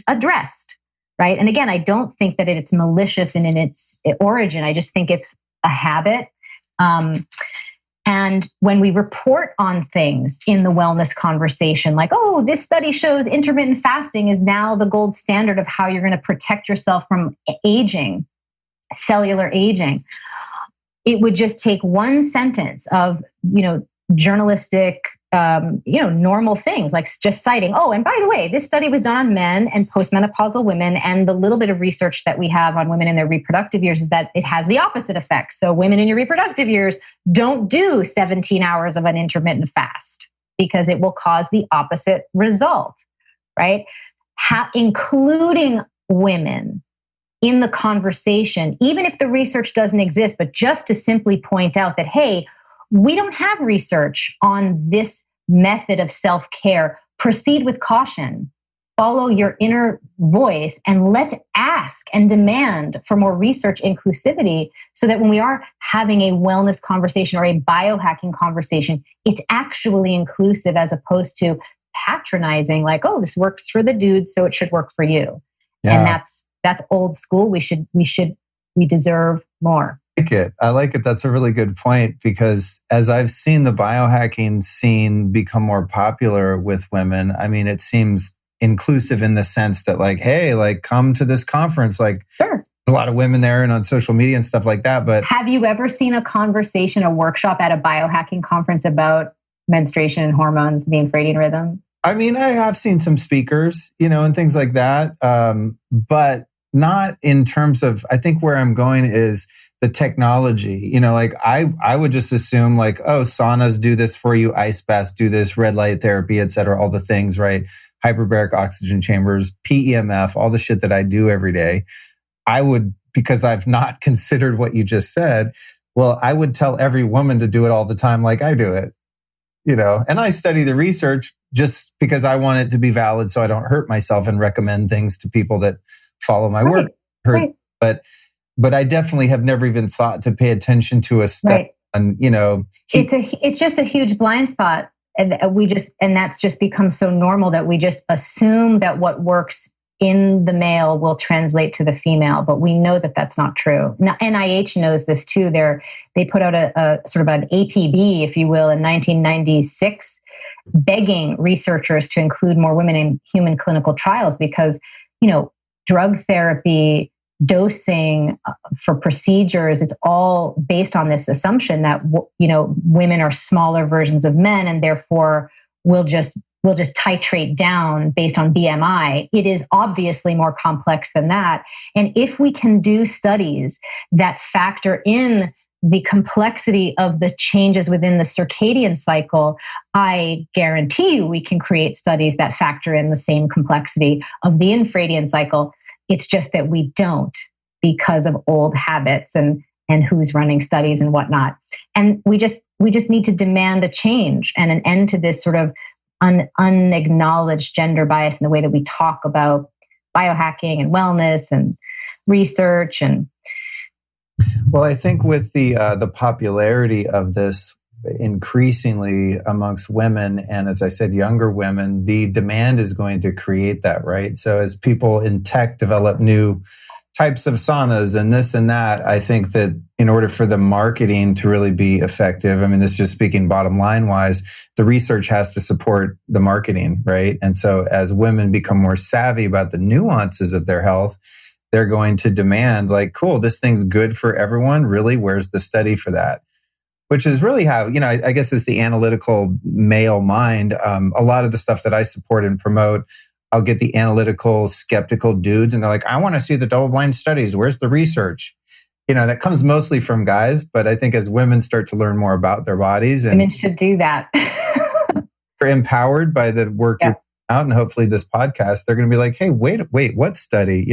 addressed, right? And again, I don't think that it's malicious in its origin. I just think it's a habit. And when we report on things in the wellness conversation, like, this study shows intermittent fasting is now the gold standard of how you're going to protect yourself from aging, cellular aging. It would just take one sentence of, journalistic, normal things, like just citing, and by the way, this study was done on men and postmenopausal women. And the little bit of research that we have on women in their reproductive years is that it has the opposite effect. So women in your reproductive years, don't do 17 hours of an intermittent fast, because it will cause the opposite result, right? Including women in the conversation, even if the research doesn't exist, but just to simply point out that, hey, we don't have research on this method of self-care. Proceed with caution. Follow your inner voice, and let's ask and demand for more research inclusivity, so that when we are having a wellness conversation or a biohacking conversation, it's actually inclusive, as opposed to patronizing, like, this works for the dudes, so it should work for you. Yeah. And that's old school. We deserve more. I like it. That's a really good point, because as I've seen the biohacking scene become more popular with women, I mean, it seems inclusive in the sense that like, hey, like come to this conference. Like Sure. there's a lot of women there and on social media and stuff like that. But have you ever seen a conversation, a workshop at a biohacking conference about menstruation and hormones, the infradian rhythm? I mean, I have seen some speakers, and things like that. But not in terms of, I think where I'm going is the technology, like I would just assume like, oh, saunas do this for you, ice baths do this, red light therapy, et cetera, all the things, right? Hyperbaric oxygen chambers, PEMF, all the shit that I do every day. I would, because I've not considered what you just said, well, I would tell every woman to do it all the time like I do it, and I study the research just because I want it to be valid so I don't hurt myself and recommend things to people that follow my work. Right. But I definitely have never even thought to pay attention to a study. And it's just a huge blind spot, and that's just become so normal that we just assume that what works in the male will translate to the female, but we know that that's not true. Now, NIH knows this too. They put out a sort of an APB, if you will, in 1996, begging researchers to include more women in human clinical trials because, drug therapy, dosing for procedures, it's all based on this assumption that, women are smaller versions of men and therefore we'll just titrate down based on BMI. It is obviously more complex than that. And if we can do studies that factor in the complexity of the changes within the circadian cycle, I guarantee you we can create studies that factor in the same complexity of the infradian cycle. It's just that we don't because of old habits and who's running studies and whatnot. And we just need to demand a change and an end to this sort of unacknowledged gender bias in the way that we talk about biohacking and wellness and research. And well, I think with the popularity of this increasingly amongst women, and as I said, younger women, the demand is going to create that, right? So as people in tech develop new types of saunas and this and that, I think that in order for the marketing to really be effective, I mean, this is just speaking bottom line wise, the research has to support the marketing, right? And so as women become more savvy about the nuances of their health, they're going to demand like, cool, this thing's good for everyone. Really, where's the study for that? Which is really how, I guess it's the analytical male mind. A lot of the stuff that I support and promote, I'll get the analytical, skeptical dudes, and they're like, I want to see the double-blind studies. Where's the research? That comes mostly from guys, but I think as women start to learn more about their bodies, and women should do that. They're empowered by the work you're putting out, and hopefully this podcast, they're going to be like, hey, wait, what study?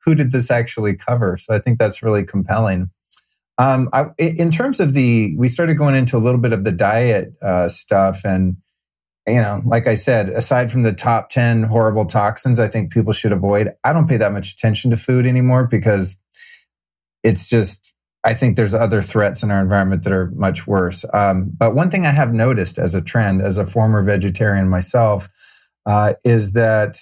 Who did this actually cover? So I think that's really compelling. In terms of we started going into a little bit of the diet stuff, and like I said, aside from the top 10 horrible toxins I think people should avoid, I don't pay that much attention to food anymore because it's just, I think there's other threats in our environment that are much worse. But one thing I have noticed as a trend, as a former vegetarian myself, is that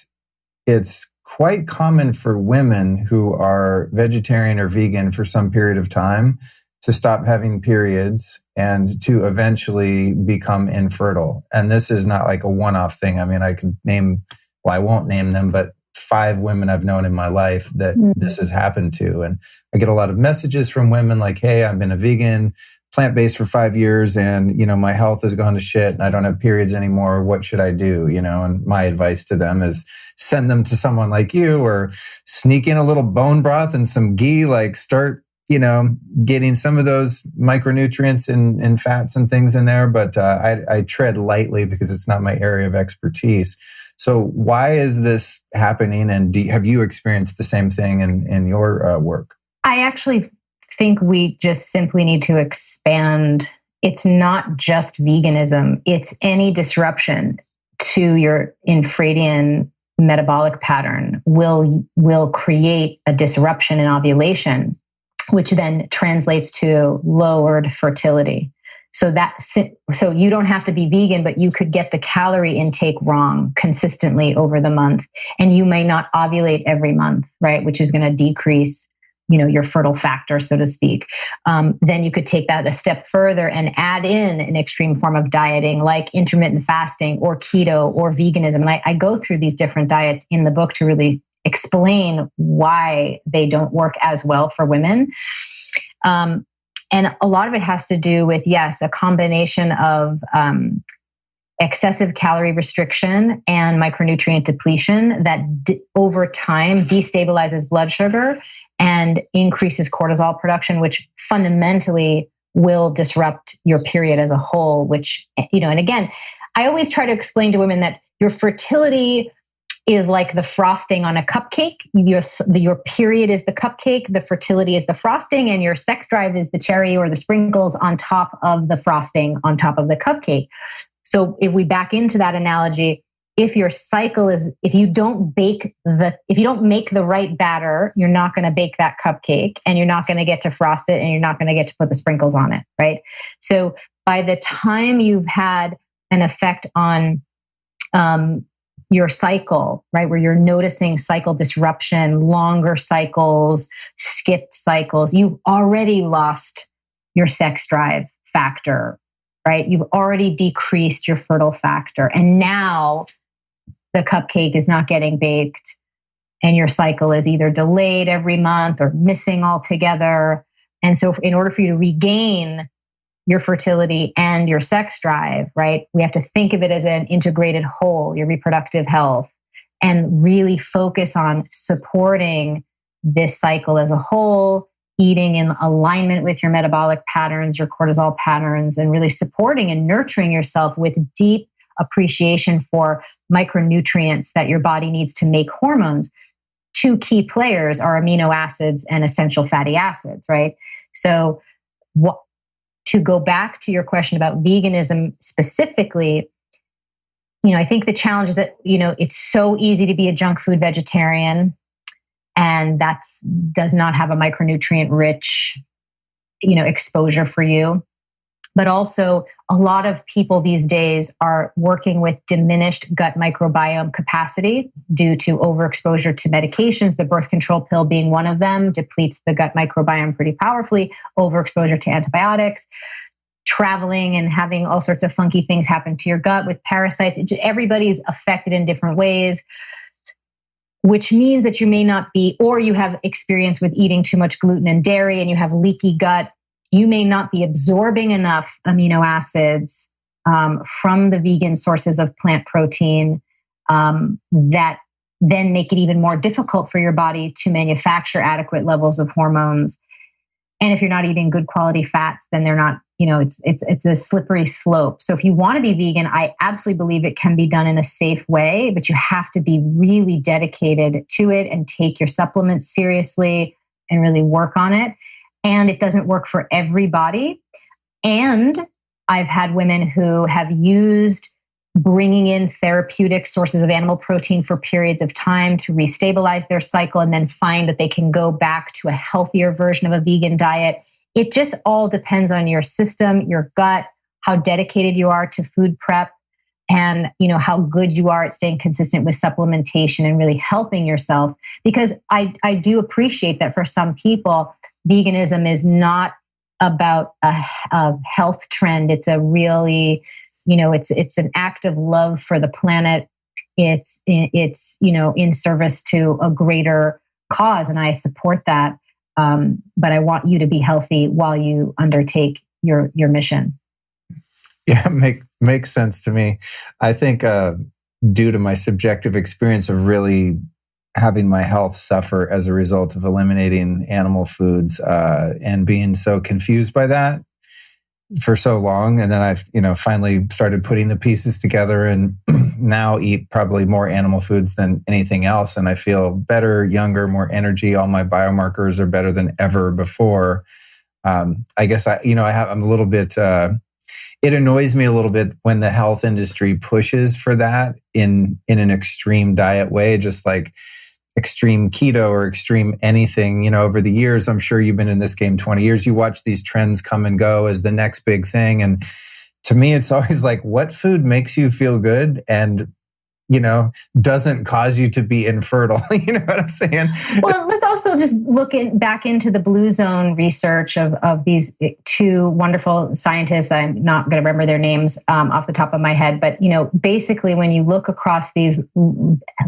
it's quite common for women who are vegetarian or vegan for some period of time to stop having periods and to eventually become infertile. And this is not like a one-off thing. I mean, I could I won't name them, but 5 women I've known in my life that this has happened to. And I get a lot of messages from women like, hey, I've been a vegan, plant-based for 5 years and, my health has gone to shit and I don't have periods anymore. What should I do? And my advice to them is send them to someone like you or sneak in a little bone broth and some ghee, like start, getting some of those micronutrients and fats and things in there. But I tread lightly because it's not my area of expertise. So why is this happening? And have you experienced the same thing in your work? I actually think we just simply need to expand. It's not just veganism. It's any disruption to your infradian metabolic pattern will create a disruption in ovulation, which then translates to lowered fertility. So you don't have to be vegan, but you could get the calorie intake wrong consistently over the month. And you may not ovulate every month, right? Which is going to decrease your fertile factor, so to speak. Then you could take that a step further and add in an extreme form of dieting like intermittent fasting or keto or veganism. And I go through these different diets in the book to really explain why they don't work as well for women. And a lot of it has to do with, yes, a combination of excessive calorie restriction and micronutrient depletion that over time destabilizes blood sugar and increases cortisol production, which fundamentally will disrupt your period as a whole, which, and again, I always try to explain to women that your fertility is like the frosting on a cupcake. Your period is the cupcake, the fertility is the frosting, and your sex drive is the cherry or the sprinkles on top of the frosting on top of the cupcake. So if we back into that analogy, if your cycle is, if you don't make the right batter, you're not going to bake that cupcake, and you're not going to get to frost it, and you're not going to get to put the sprinkles on it, right? So by the time you've had an effect on your cycle, right, where you're noticing cycle disruption, longer cycles, skipped cycles, you've already lost your sex drive factor, right? You've already decreased your fertile factor. And now the cupcake is not getting baked, and your cycle is either delayed every month or missing altogether. And so in order for you to regain your fertility and your sex drive, right, we have to think of it as an integrated whole, your reproductive health, and really focus on supporting this cycle as a whole, eating in alignment with your metabolic patterns, your cortisol patterns, and really supporting and nurturing yourself with deep appreciation for micronutrients that your body needs to make hormones. Two key players are amino acids and essential fatty acids, right? So to go back to your question about veganism specifically, I think the challenge is that, it's so easy to be a junk food vegetarian, and does not have a micronutrient rich, exposure for you. But also a lot of people these days are working with diminished gut microbiome capacity due to overexposure to medications, the birth control pill being one of them, depletes the gut microbiome pretty powerfully, overexposure to antibiotics, traveling and having all sorts of funky things happen to your gut with parasites. Everybody's affected in different ways, which means that you may not be, or you have experience with eating too much gluten and dairy and you have leaky gut. You may not be absorbing enough amino acids from the vegan sources of plant protein that then make it even more difficult for your body to manufacture adequate levels of hormones. And if you're not eating good quality fats, then they're not, it's a slippery slope. So if you want to be vegan, I absolutely believe it can be done in a safe way, but you have to be really dedicated to it and take your supplements seriously and really work on it. And it doesn't work for everybody. And I've had women who have used bringing in therapeutic sources of animal protein for periods of time to restabilize their cycle and then find that they can go back to a healthier version of a vegan diet. It just all depends on your system, your gut, how dedicated you are to food prep, and how good you are at staying consistent with supplementation and really helping yourself. Because I do appreciate that for some people, veganism is not about a health trend. It's a really, it's an act of love for the planet. It's in service to a greater cause, and I support that. But I want you to be healthy while you undertake your mission. Yeah, makes sense to me. I think due to my subjective experience of really having my health suffer as a result of eliminating animal foods and being so confused by that for so long. And then I've, finally started putting the pieces together and now eat probably more animal foods than anything else. And I feel better, younger, more energy. All my biomarkers are better than ever before. I guess I'm a little bit, it annoys me a little bit when the health industry pushes for that in an extreme diet way, just like extreme keto or extreme anything. Over the years, I'm sure you've been in this game 20 years. You watch these trends come and go as the next big thing. And to me, it's always like, what food makes you feel good? And, doesn't cause you to be infertile. You know what I'm saying? Well, let's also just look back into the Blue Zone research of these two wonderful scientists. I'm not going to remember their names off the top of my head, but basically, when you look across these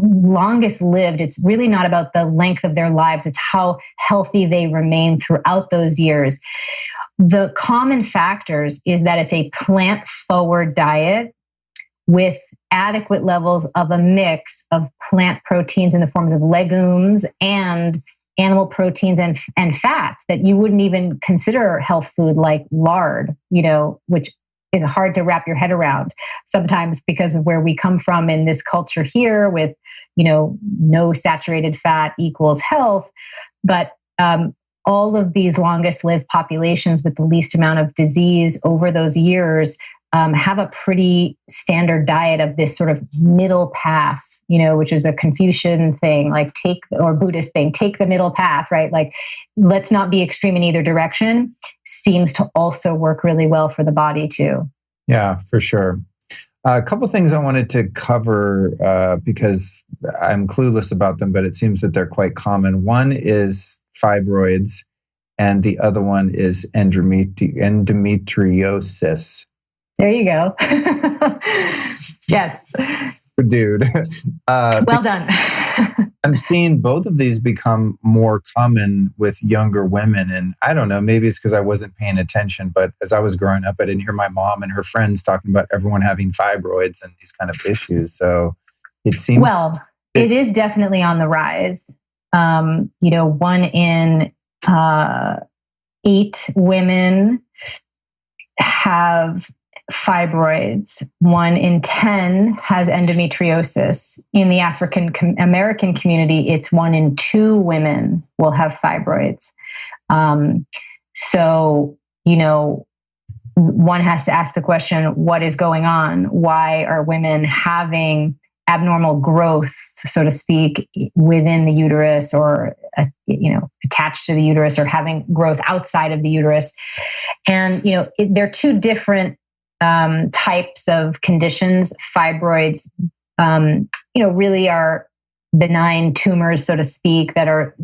longest lived, it's really not about the length of their lives; it's how healthy they remain throughout those years. The common factors is that it's a plant-forward diet with adequate levels of a mix of plant proteins in the forms of legumes and animal proteins and fats that you wouldn't even consider health food, like lard, which is hard to wrap your head around sometimes because of where we come from in this culture here with, no saturated fat equals health. But all of these longest lived populations with the least amount of disease over those years have a pretty standard diet of this sort of middle path, which is a Confucian thing, or Buddhist thing, take the middle path, right? Like, let's not be extreme in either direction, seems to also work really well for the body too. Yeah, for sure. A couple things I wanted to cover because I'm clueless about them, but it seems that they're quite common. One is fibroids, and the other one is endometriosis. There you go. Yes. Dude. Well done. I'm seeing both of these become more common with younger women. And I don't know, maybe it's because I wasn't paying attention, but as I was growing up, I didn't hear my mom and her friends talking about everyone having fibroids and these kind of issues. So it seems... Well, it is definitely on the rise. 1 in 8 women have fibroids. 1 in 10 has endometriosis. In the African American community, it's 1 in 2 women will have fibroids. So, one has to ask the question, what is going on? Why are women having abnormal growth, so to speak, within the uterus or, attached to the uterus, or having growth outside of the uterus? And, there are 2 different types of conditions. Fibroids, really are benign tumors, so to speak, that are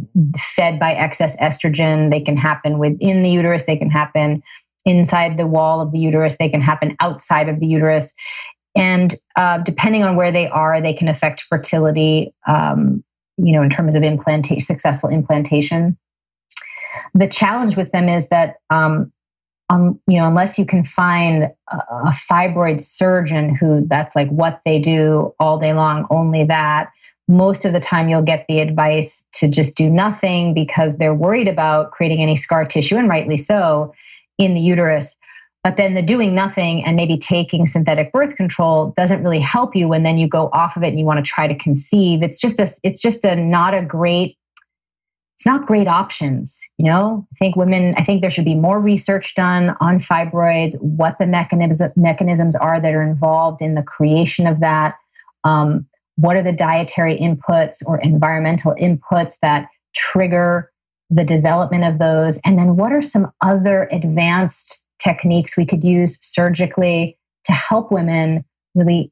fed by excess estrogen. They can happen within the uterus. They can happen inside the wall of the uterus. They can happen outside of the uterus. And depending on where they are, they can affect fertility, in terms of successful implantation. The challenge with them is that, unless you can find a fibroid surgeon who that's like what they do all day long, only that, most of the time you'll get the advice to just do nothing because they're worried about creating any scar tissue, and rightly so, in the uterus. But then the doing nothing and maybe taking synthetic birth control doesn't really help you when then you go off of it and you want to try to conceive. It's not great options. I think there should be more research done on fibroids, what the mechanisms are that are involved in the creation of that. What are the dietary inputs or environmental inputs that trigger the development of those? And then what are some other advanced techniques we could use surgically to help women really,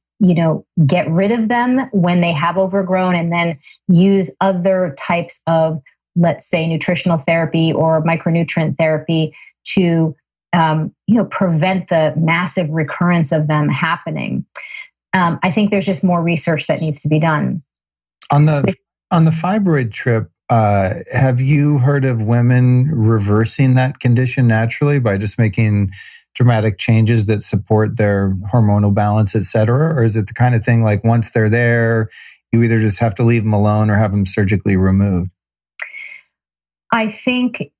get rid of them when they have overgrown, and then use other types of, let's say, nutritional therapy or micronutrient therapy to, prevent the massive recurrence of them happening. I think there's just more research that needs to be done. On the fibroid trip, have you heard of women reversing that condition naturally by just making dramatic changes that support their hormonal balance, et cetera? Or is it the kind of thing like once they're there, you either just have to leave them alone or have them surgically removed? I think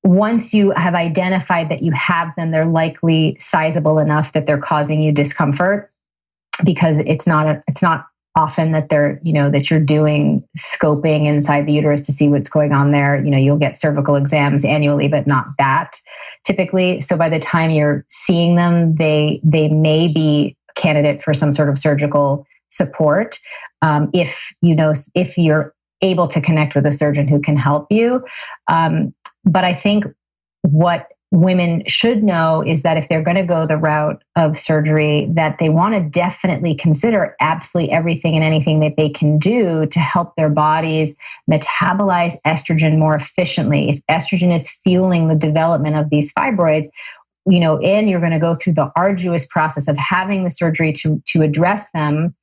once you have identified that you have them, they're likely sizable enough that they're causing you discomfort, because it's not often that that you're doing scoping inside the uterus to see what's going on there. You'll get cervical exams annually, but not that typically. So by the time you're seeing them, they may be a candidate for some sort of surgical support. If you're able to connect with a surgeon who can help you. But I think what women should know is that if they're going to go the route of surgery, that they want to definitely consider absolutely everything and anything that they can do to help their bodies metabolize estrogen more efficiently. If estrogen is fueling the development of these fibroids, and you're going to go through the arduous process of having the surgery to address them,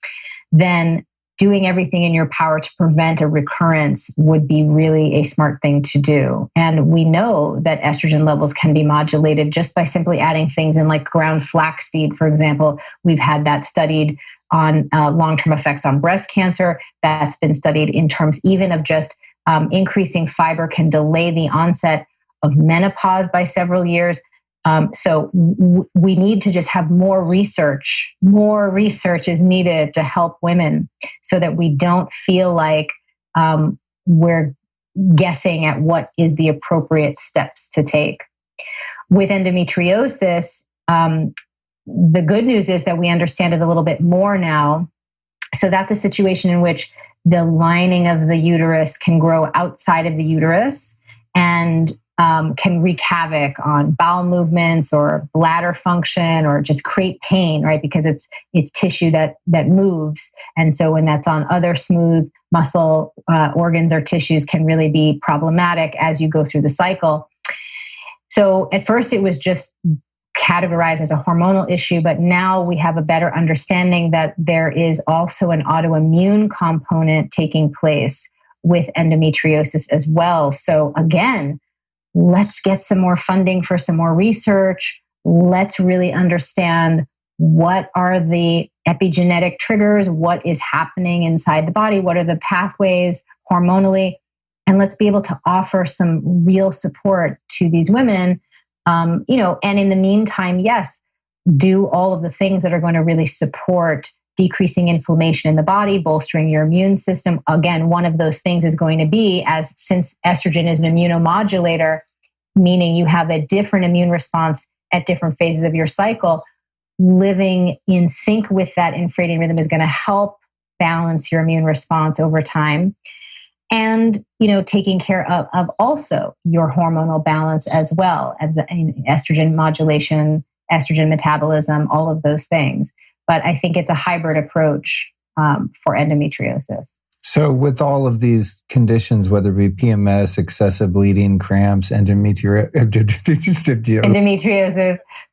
then doing everything in your power to prevent a recurrence would be really a smart thing to do. And we know that estrogen levels can be modulated just by simply adding things in, like ground flaxseed, for example. We've had that studied on long-term effects on breast cancer. That's been studied in terms even of just increasing fiber can delay the onset of menopause by several years. So we need to just have more research. More research is needed to help women so that we don't feel like we're guessing at what is the appropriate steps to take. With endometriosis, the good news is that we understand it a little bit more now. So that's a situation in which the lining of the uterus can grow outside of the uterus and can wreak havoc on bowel movements or bladder function, or just create pain, right? Because it's tissue that moves. And so when that's on other smooth muscle organs or tissues, can really be problematic as you go through the cycle. So at first it was just categorized as a hormonal issue, but now we have a better understanding that there is also an autoimmune component taking place with endometriosis as well. So again, let's get some more funding for some more research. Let's really understand what are the epigenetic triggers, what is happening inside the body, what are the pathways hormonally, and let's be able to offer some real support to these women. And in the meantime, yes, do all of the things that are going to really support decreasing inflammation in the body, bolstering your immune system. Again, one of those things is going to be, since estrogen is an immunomodulator, meaning you have a different immune response at different phases of your cycle, living in sync with that infradian rhythm is going to help balance your immune response over time. And, taking care of also your hormonal balance as well as estrogen modulation, estrogen metabolism, all of those things. But I think it's a hybrid approach for endometriosis. So with all of these conditions, whether it be PMS, excessive bleeding, cramps, endometriosis,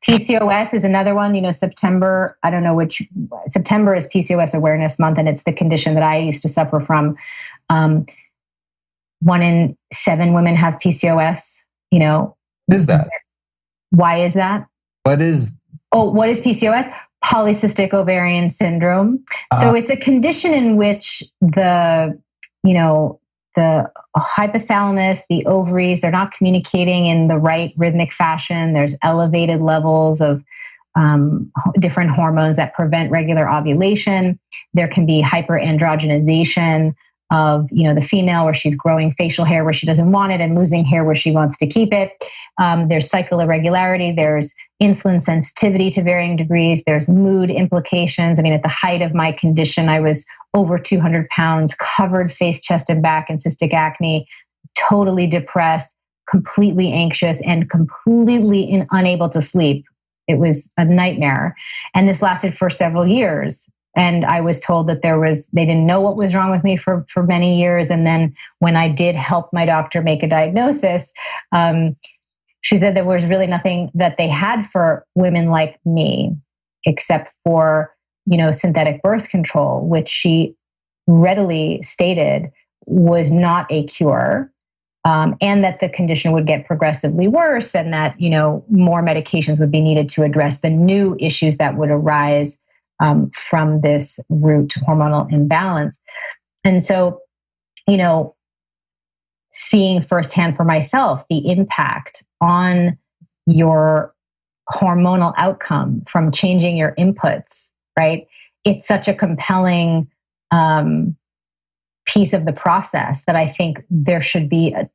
PCOS is another one. September, I don't know which, September is PCOS Awareness Month, and it's the condition that I used to suffer from. 1 in 7 women have PCOS, What is that? Why is that? What is PCOS? Polycystic ovarian syndrome. So it's a condition in which the hypothalamus, the ovaries, they're not communicating in the right rhythmic fashion. There's elevated levels of different hormones that prevent regular ovulation. There can be hyperandrogenization of the female, where she's growing facial hair where she doesn't want it and losing hair where she wants to keep it. There's cycle irregularity. There's insulin sensitivity to varying degrees. There's mood implications. At the height of my condition, I was over 200 pounds, covered face, chest, and back in cystic acne, totally depressed, completely anxious, and completely unable to sleep. It was a nightmare. And this lasted for several years. And I was told that they didn't know what was wrong with me for many years. And then when I did help my doctor make a diagnosis, she said there was really nothing that they had for women like me, except for, synthetic birth control, which she readily stated was not a cure. And that the condition would get progressively worse, and that, more medications would be needed to address the new issues that would arise from this root hormonal imbalance. And so, seeing firsthand for myself the impact on your hormonal outcome from changing your inputs, right? It's such a compelling piece of the process that I think there should be a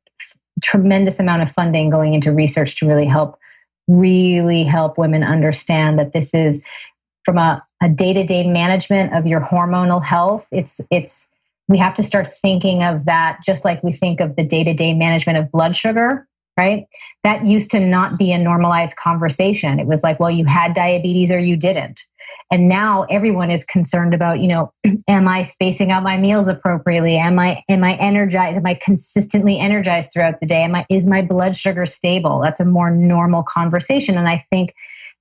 tremendous amount of funding going into research to really help women understand that this is, from a day-to-day management of your hormonal health, we have to start thinking of that just like we think of the day-to-day management of blood sugar. right? That used to not be a normalized conversation. It was like, well, you had diabetes or you didn't. And now everyone is concerned about, am I spacing out my meals appropriately? Am I energized? Am I consistently energized throughout the day? Is my blood sugar stable? That's a more normal conversation. And I think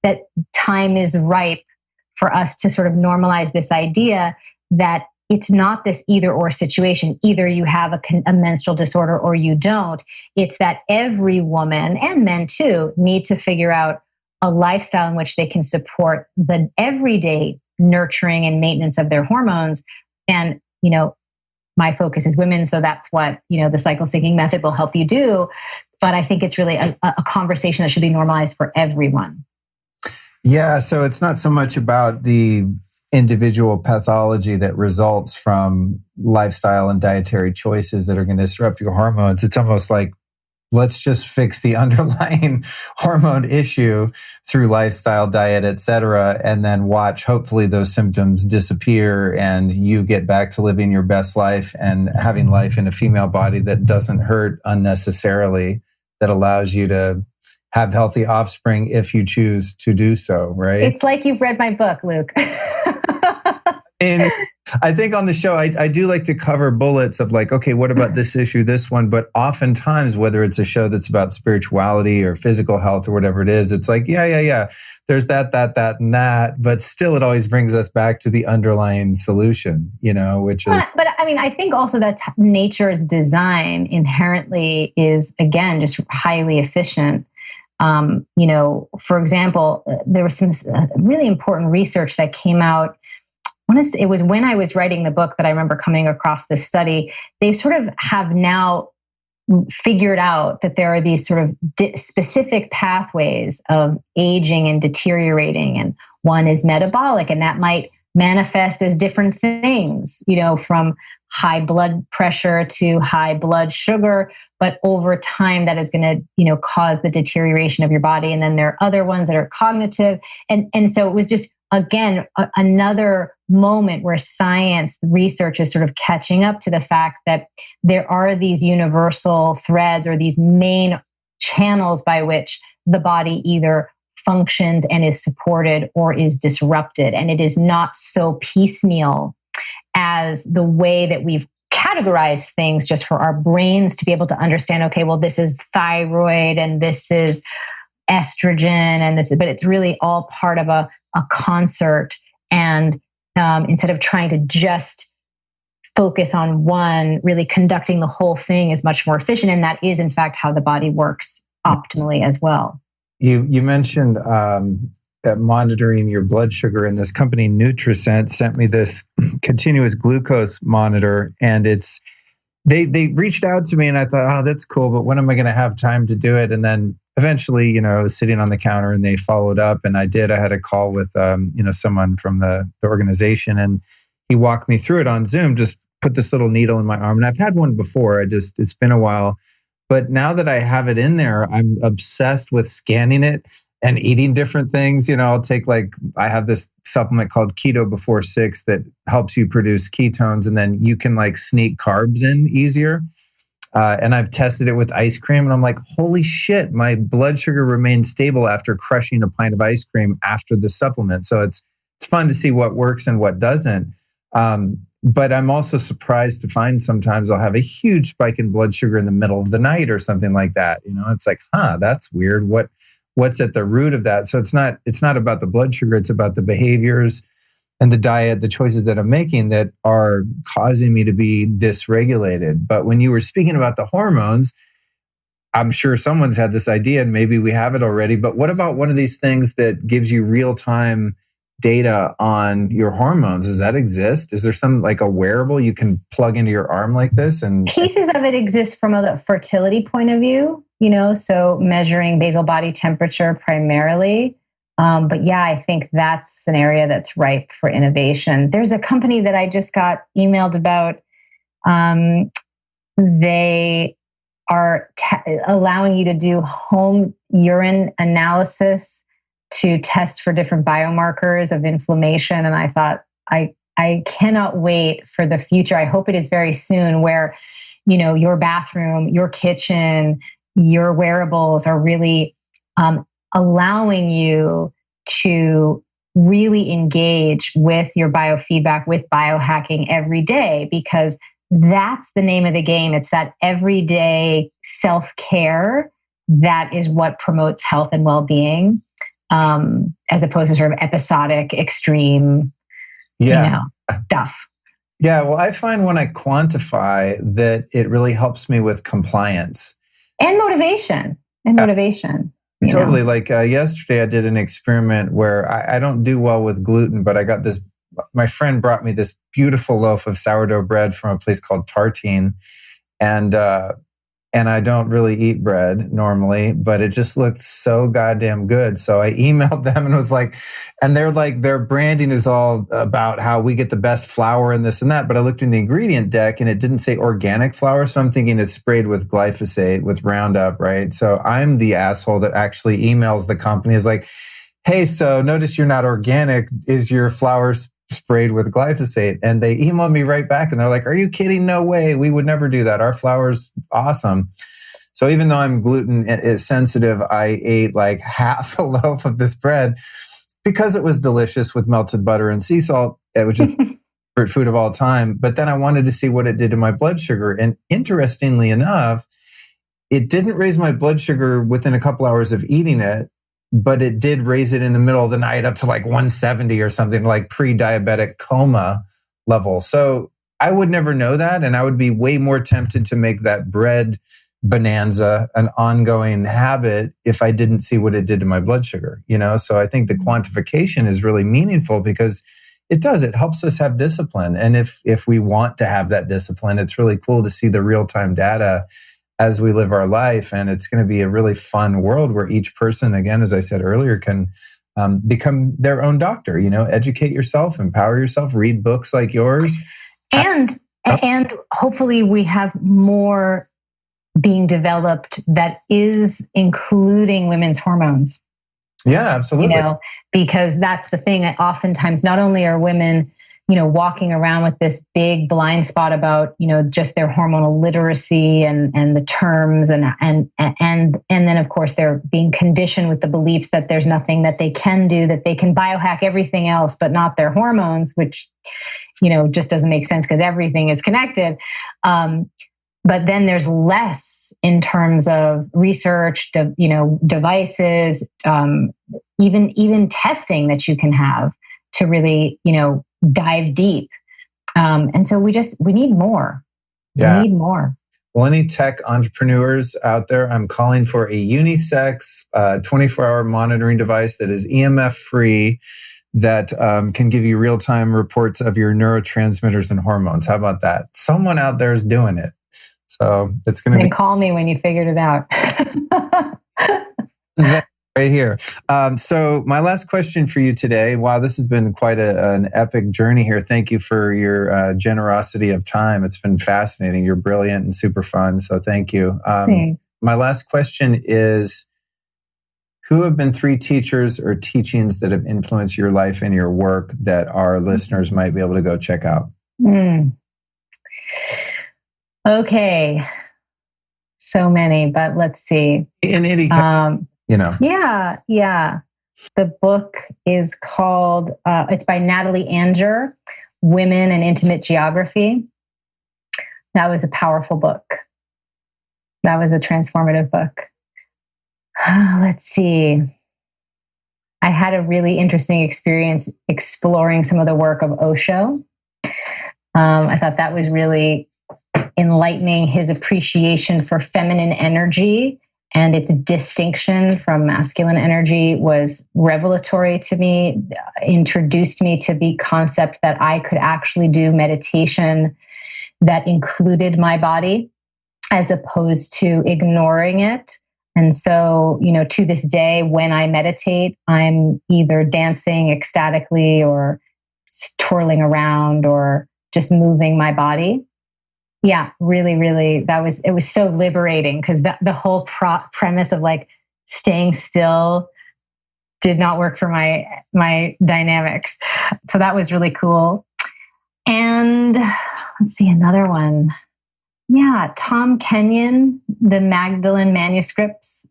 that time is ripe for us to sort of normalize this idea that it's not this either or situation. Either you have a menstrual disorder or you don't. It's that every woman, and men too, need to figure out a lifestyle in which they can support the everyday nurturing and maintenance of their hormones. And, my focus is women. So that's what, the cycle syncing method will help you do. But I think it's really a conversation that should be normalized for everyone. Yeah. So it's not so much about the individual pathology that results from lifestyle and dietary choices that are going to disrupt your hormones. It's almost like, let's just fix the underlying hormone issue through lifestyle, diet, et cetera, and then watch, hopefully those symptoms disappear and you get back to living your best life and having life in a female body that doesn't hurt unnecessarily, that allows you to have healthy offspring if you choose to do so, right? It's like you've read my book, Luke. And I think on the show, I do like to cover bullets of like, okay, what about this issue, this one? But oftentimes, whether it's a show that's about spirituality or physical health or whatever it is, it's like, yeah. There's that, and that. But still, it always brings us back to the underlying solution, which is... But I mean, I think also that nature's design inherently is, again, just highly efficient. For example, there was some really important research that came out. It was when I was writing the book that I remember coming across this study. They sort of have now figured out that there are these sort of specific pathways of aging and deteriorating. And one is metabolic, and that might manifest as different things, from high blood pressure to high blood sugar. But over time, that is going to, cause the deterioration of your body. And then there are other ones that are cognitive. And so it was just, again, another moment where science research is sort of catching up to the fact that there are these universal threads or these main channels by which the body either functions and is supported or is disrupted. And it is not so piecemeal as the way that we've categorized things just for our brains to be able to understand, okay, well, this is thyroid and this is estrogen and this is, but it's really all part of a concert. And instead of trying to just focus on one, really conducting the whole thing is much more efficient. And that is, in fact, how the body works optimally as well. You mentioned that monitoring your blood sugar, and this company Nutricent sent me this continuous glucose monitor, and they reached out to me, and I thought, oh, that's cool, but when am I going to have time to do it? And then eventually, I was sitting on the counter and they followed up, and I had a call with someone from the organization, and he walked me through it on Zoom. Just put this little needle in my arm, and I've had one before. It's been a while. But now that I have it in there, I'm obsessed with scanning it and eating different things. I'll take I have this supplement called Keto Before 6 that helps you produce ketones, and then you can sneak carbs in easier. And I've tested it with ice cream, and I'm like, holy shit, my blood sugar remains stable after crushing a pint of ice cream after the supplement. So it's fun to see what works and what doesn't. But I'm also surprised to find sometimes I'll have a huge spike in blood sugar in the middle of the night or something like that. It's like, that's weird. What's at the root of that? So it's not about the blood sugar. It's about the behaviors and the diet, the choices that I'm making that are causing me to be dysregulated. But when you were speaking about the hormones, I'm sure someone's had this idea and maybe we have it already, but what about one of these things that gives you real-time data on your hormones? Does that exist? Is there some a wearable you can plug into your arm like this? And pieces of it exist from a fertility point of view, so measuring basal body temperature primarily. But yeah, I think that's an area that's ripe for innovation. There's a company that I just got emailed about. They are allowing you to do home urine analysis to test for different biomarkers of inflammation. And I thought, I cannot wait for the future. I hope it is very soon where, your bathroom, your kitchen, your wearables are really allowing you to really engage with your biofeedback, with biohacking every day, because that's the name of the game. It's that everyday self-care that is what promotes health and well-being, as opposed to sort of episodic, extreme, stuff. Yeah, well, I find when I quantify that it really helps me with compliance. And motivation. Totally. Like yesterday, I did an experiment where I don't do well with gluten, but I got this. My friend brought me this beautiful loaf of sourdough bread from a place called Tartine, and I don't really eat bread normally, but it just looked so goddamn good. So I emailed them and was like, and they're like, their branding is all about how we get the best flour and this and that. But I looked in the ingredient deck and it didn't say organic flour. So I'm thinking it's sprayed with glyphosate, with Roundup, right? So I'm the asshole that actually emails the company, is like, hey, so notice you're not organic. Is your flour sprayed with glyphosate? And they emailed me right back and they're like, are you kidding? No way. We would never do that. Our flour's awesome. So even though I'm gluten sensitive, I ate like half a loaf of this bread because it was delicious with melted butter and sea salt, which is favorite food of all time. But then I wanted to see what it did to my blood sugar. And interestingly enough, it didn't raise my blood sugar within a couple hours of eating it, but it did raise it in the middle of the night up to like 170 or something, like pre-diabetic coma level. So I would never know that. And I would be way more tempted to make that bread bonanza an ongoing habit if I didn't see what it did to my blood sugar, So I think the quantification is really meaningful because it helps us have discipline. And if we want to have that discipline, it's really cool to see the real-time data as we live our life. And it's going to be a really fun world where each person, again, as I said earlier, can become their own doctor, educate yourself, empower yourself, read books like yours. And hopefully we have more being developed that is including women's hormones. Yeah, absolutely. Because that's the thing. Oftentimes, not only are women walking around with this big blind spot about, just their hormonal literacy and the terms and then of course they're being conditioned with the beliefs that there's nothing that they can do, that they can biohack everything else, but not their hormones, which, just doesn't make sense because everything is connected. But then there's less in terms of research, devices, even testing that you can have to really, dive deep. And so we need more. Yeah. We need more. Well, any tech entrepreneurs out there, I'm calling for a unisex 24-hour monitoring device that is EMF free, that can give you real-time reports of your neurotransmitters and hormones. How about that? Someone out there is doing it. So it's going to be... call me when you figured it out. Right here. So my last question for you today. Wow, this has been quite an epic journey here. Thank you for your generosity of time. It's been fascinating. You're brilliant and super fun. So thank you. My last question is, who have been 3 teachers or teachings that have influenced your life and your work that our listeners might be able to go check out? Okay. So many, but let's see. In any kind, Yeah. The book is called, it's by Natalie Anger, Women and Intimate Geography. That was a powerful book. That was a transformative book. Let's see. I had a really interesting experience exploring some of the work of Osho. I thought that was really enlightening. His appreciation for feminine energy and its distinction from masculine energy was revelatory to me, introduced me to the concept that I could actually do meditation that included my body as opposed to ignoring it. And so, to this day, when I meditate, I'm either dancing ecstatically or twirling around or just moving my body. Yeah, really, really, it was so liberating because the whole premise of like staying still did not work for my dynamics. So that was really cool. And let's see, another one. Yeah, Tom Kenyon, the Magdalene manuscripts.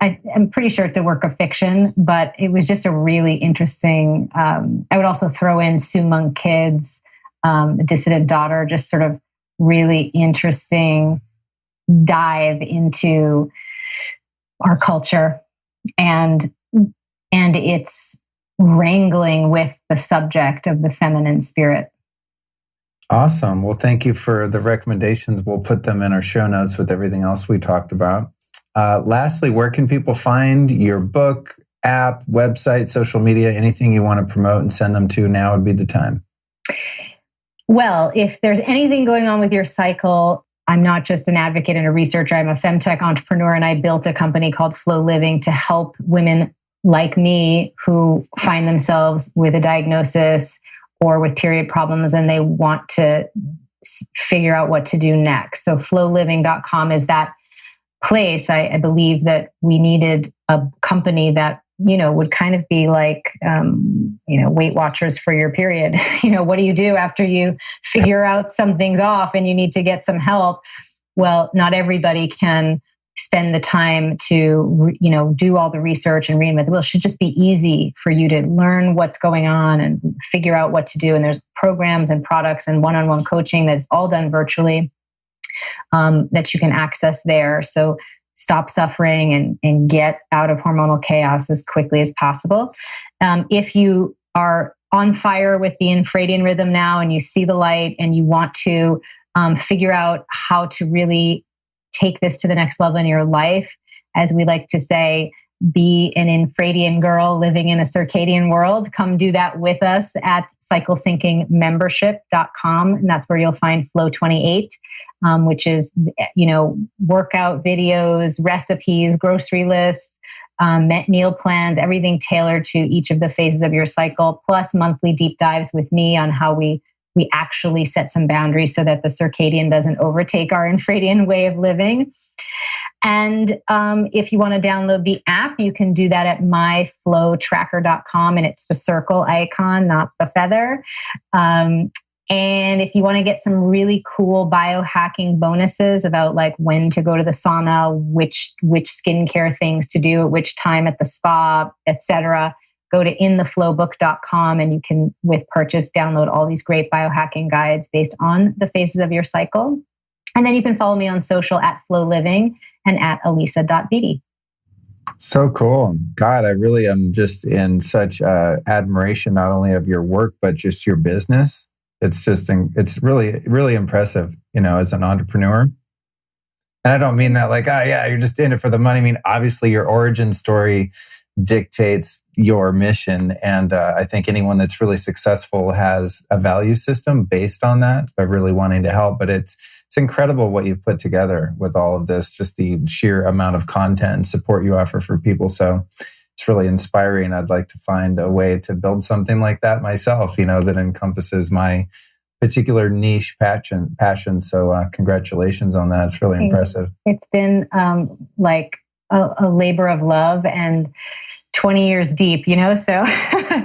I'm pretty sure it's a work of fiction, but it was just a really interesting. I would also throw in Sue Monk Kidd's Dissident Daughter, just sort of really interesting dive into our culture and its wrangling with the subject of the feminine spirit. Awesome. Well, thank you for the recommendations. We'll put them in our show notes with everything else we talked about. Lastly, where can people find your book, app, website, social media, anything you want to promote and send them to? Now would be the time. Well, if there's anything going on with your cycle, I'm not just an advocate and a researcher. I'm a femtech entrepreneur, and I built a company called FLO Living to help women like me who find themselves with a diagnosis or with period problems and they want to figure out what to do next. So flowliving.com is that place. I believe that we needed a company that, would kind of be like, Weight Watchers for your period. What do you do after you figure out something's off and you need to get some help? Well, not everybody can spend the time to, do all the research and reinvent the wheel. It should just be easy for you to learn what's going on and figure out what to do. And there's programs and products and one-on-one coaching that's all done virtually that you can access there. So stop suffering and get out of hormonal chaos as quickly as possible. If you are on fire with the infradian rhythm now and you see the light and you want to figure out how to really take this to the next level in your life, as we like to say, be an infradian girl living in a circadian world, come do that with us at cyclesyncingmembership.com. And that's where you'll find Flow 28, which is, workout videos, recipes, grocery lists, meal plans, everything tailored to each of the phases of your cycle, plus monthly deep dives with me on how we actually set some boundaries so that the circadian doesn't overtake our infradian way of living. And if you want to download the app, you can do that at myflowtracker.com, and it's the circle icon, not the feather. And if you want to get some really cool biohacking bonuses about like when to go to the sauna, which skincare things to do at which time at the spa, etc., go to intheflowbook.com and you can, with purchase, download all these great biohacking guides based on the phases of your cycle. And then you can follow me on social at FLO Living and at alisa.vitti. So cool. God, I really am just in such admiration, not only of your work, but just your business. It's really, really impressive, as an entrepreneur. And I don't mean that like, you're just in it for the money. I mean, obviously your origin story dictates your mission. And I think anyone that's really successful has a value system based on that, by really wanting to help. But it's incredible what you've put together with all of this, just the sheer amount of content and support you offer for people. So it's really inspiring. I'd like to find a way to build something like that myself, that encompasses my particular niche passion. So congratulations on that. It's really impressive. It's been like a labor of love and 20 years deep, so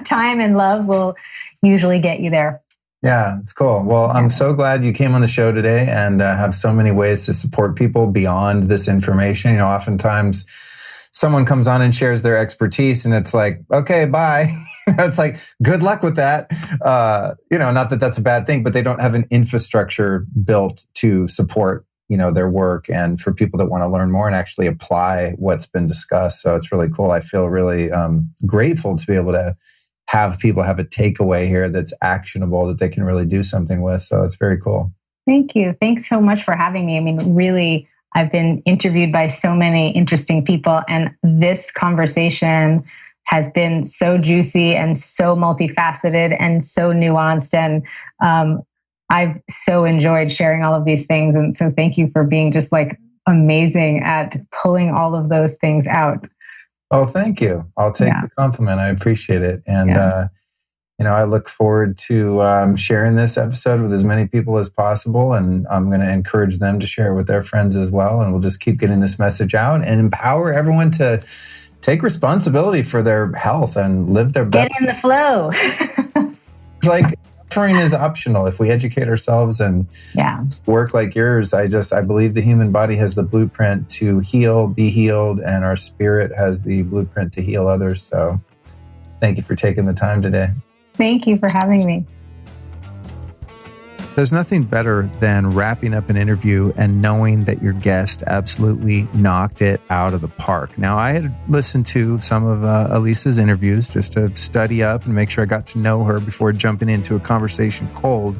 time and love will usually get you there. Yeah, it's cool. Well, I'm so glad you came on the show today and have so many ways to support people beyond this information. Oftentimes someone comes on and shares their expertise and it's like, okay, bye. It's like, good luck with that. Not that that's a bad thing, but they don't have an infrastructure built to support their work, and for people that want to learn more and actually apply what's been discussed. So it's really cool. I feel really grateful to be able to have people have a takeaway here that's actionable that they can really do something with. So it's very cool. Thank you. Thanks so much for having me. I mean, really, I've been interviewed by so many interesting people, and this conversation has been so juicy and so multifaceted and so nuanced. And I've so enjoyed sharing all of these things. And so thank you for being just like amazing at pulling all of those things out. Oh, thank you. I'll take the compliment. I appreciate it. And, I look forward to sharing this episode with as many people as possible. And I'm going to encourage them to share it with their friends as well. And we'll just keep getting this message out and empower everyone to take responsibility for their health and live their best. Get in the flow. It's like Suffering is optional. If we educate ourselves and work like yours, I believe the human body has the blueprint to heal, be healed, and our spirit has the blueprint to heal others. So thank you for taking the time today. Thank you for having me. There's nothing better than wrapping up an interview and knowing that your guest absolutely knocked it out of the park. Now, I had listened to some of Alisa's interviews just to study up and make sure I got to know her before jumping into a conversation cold.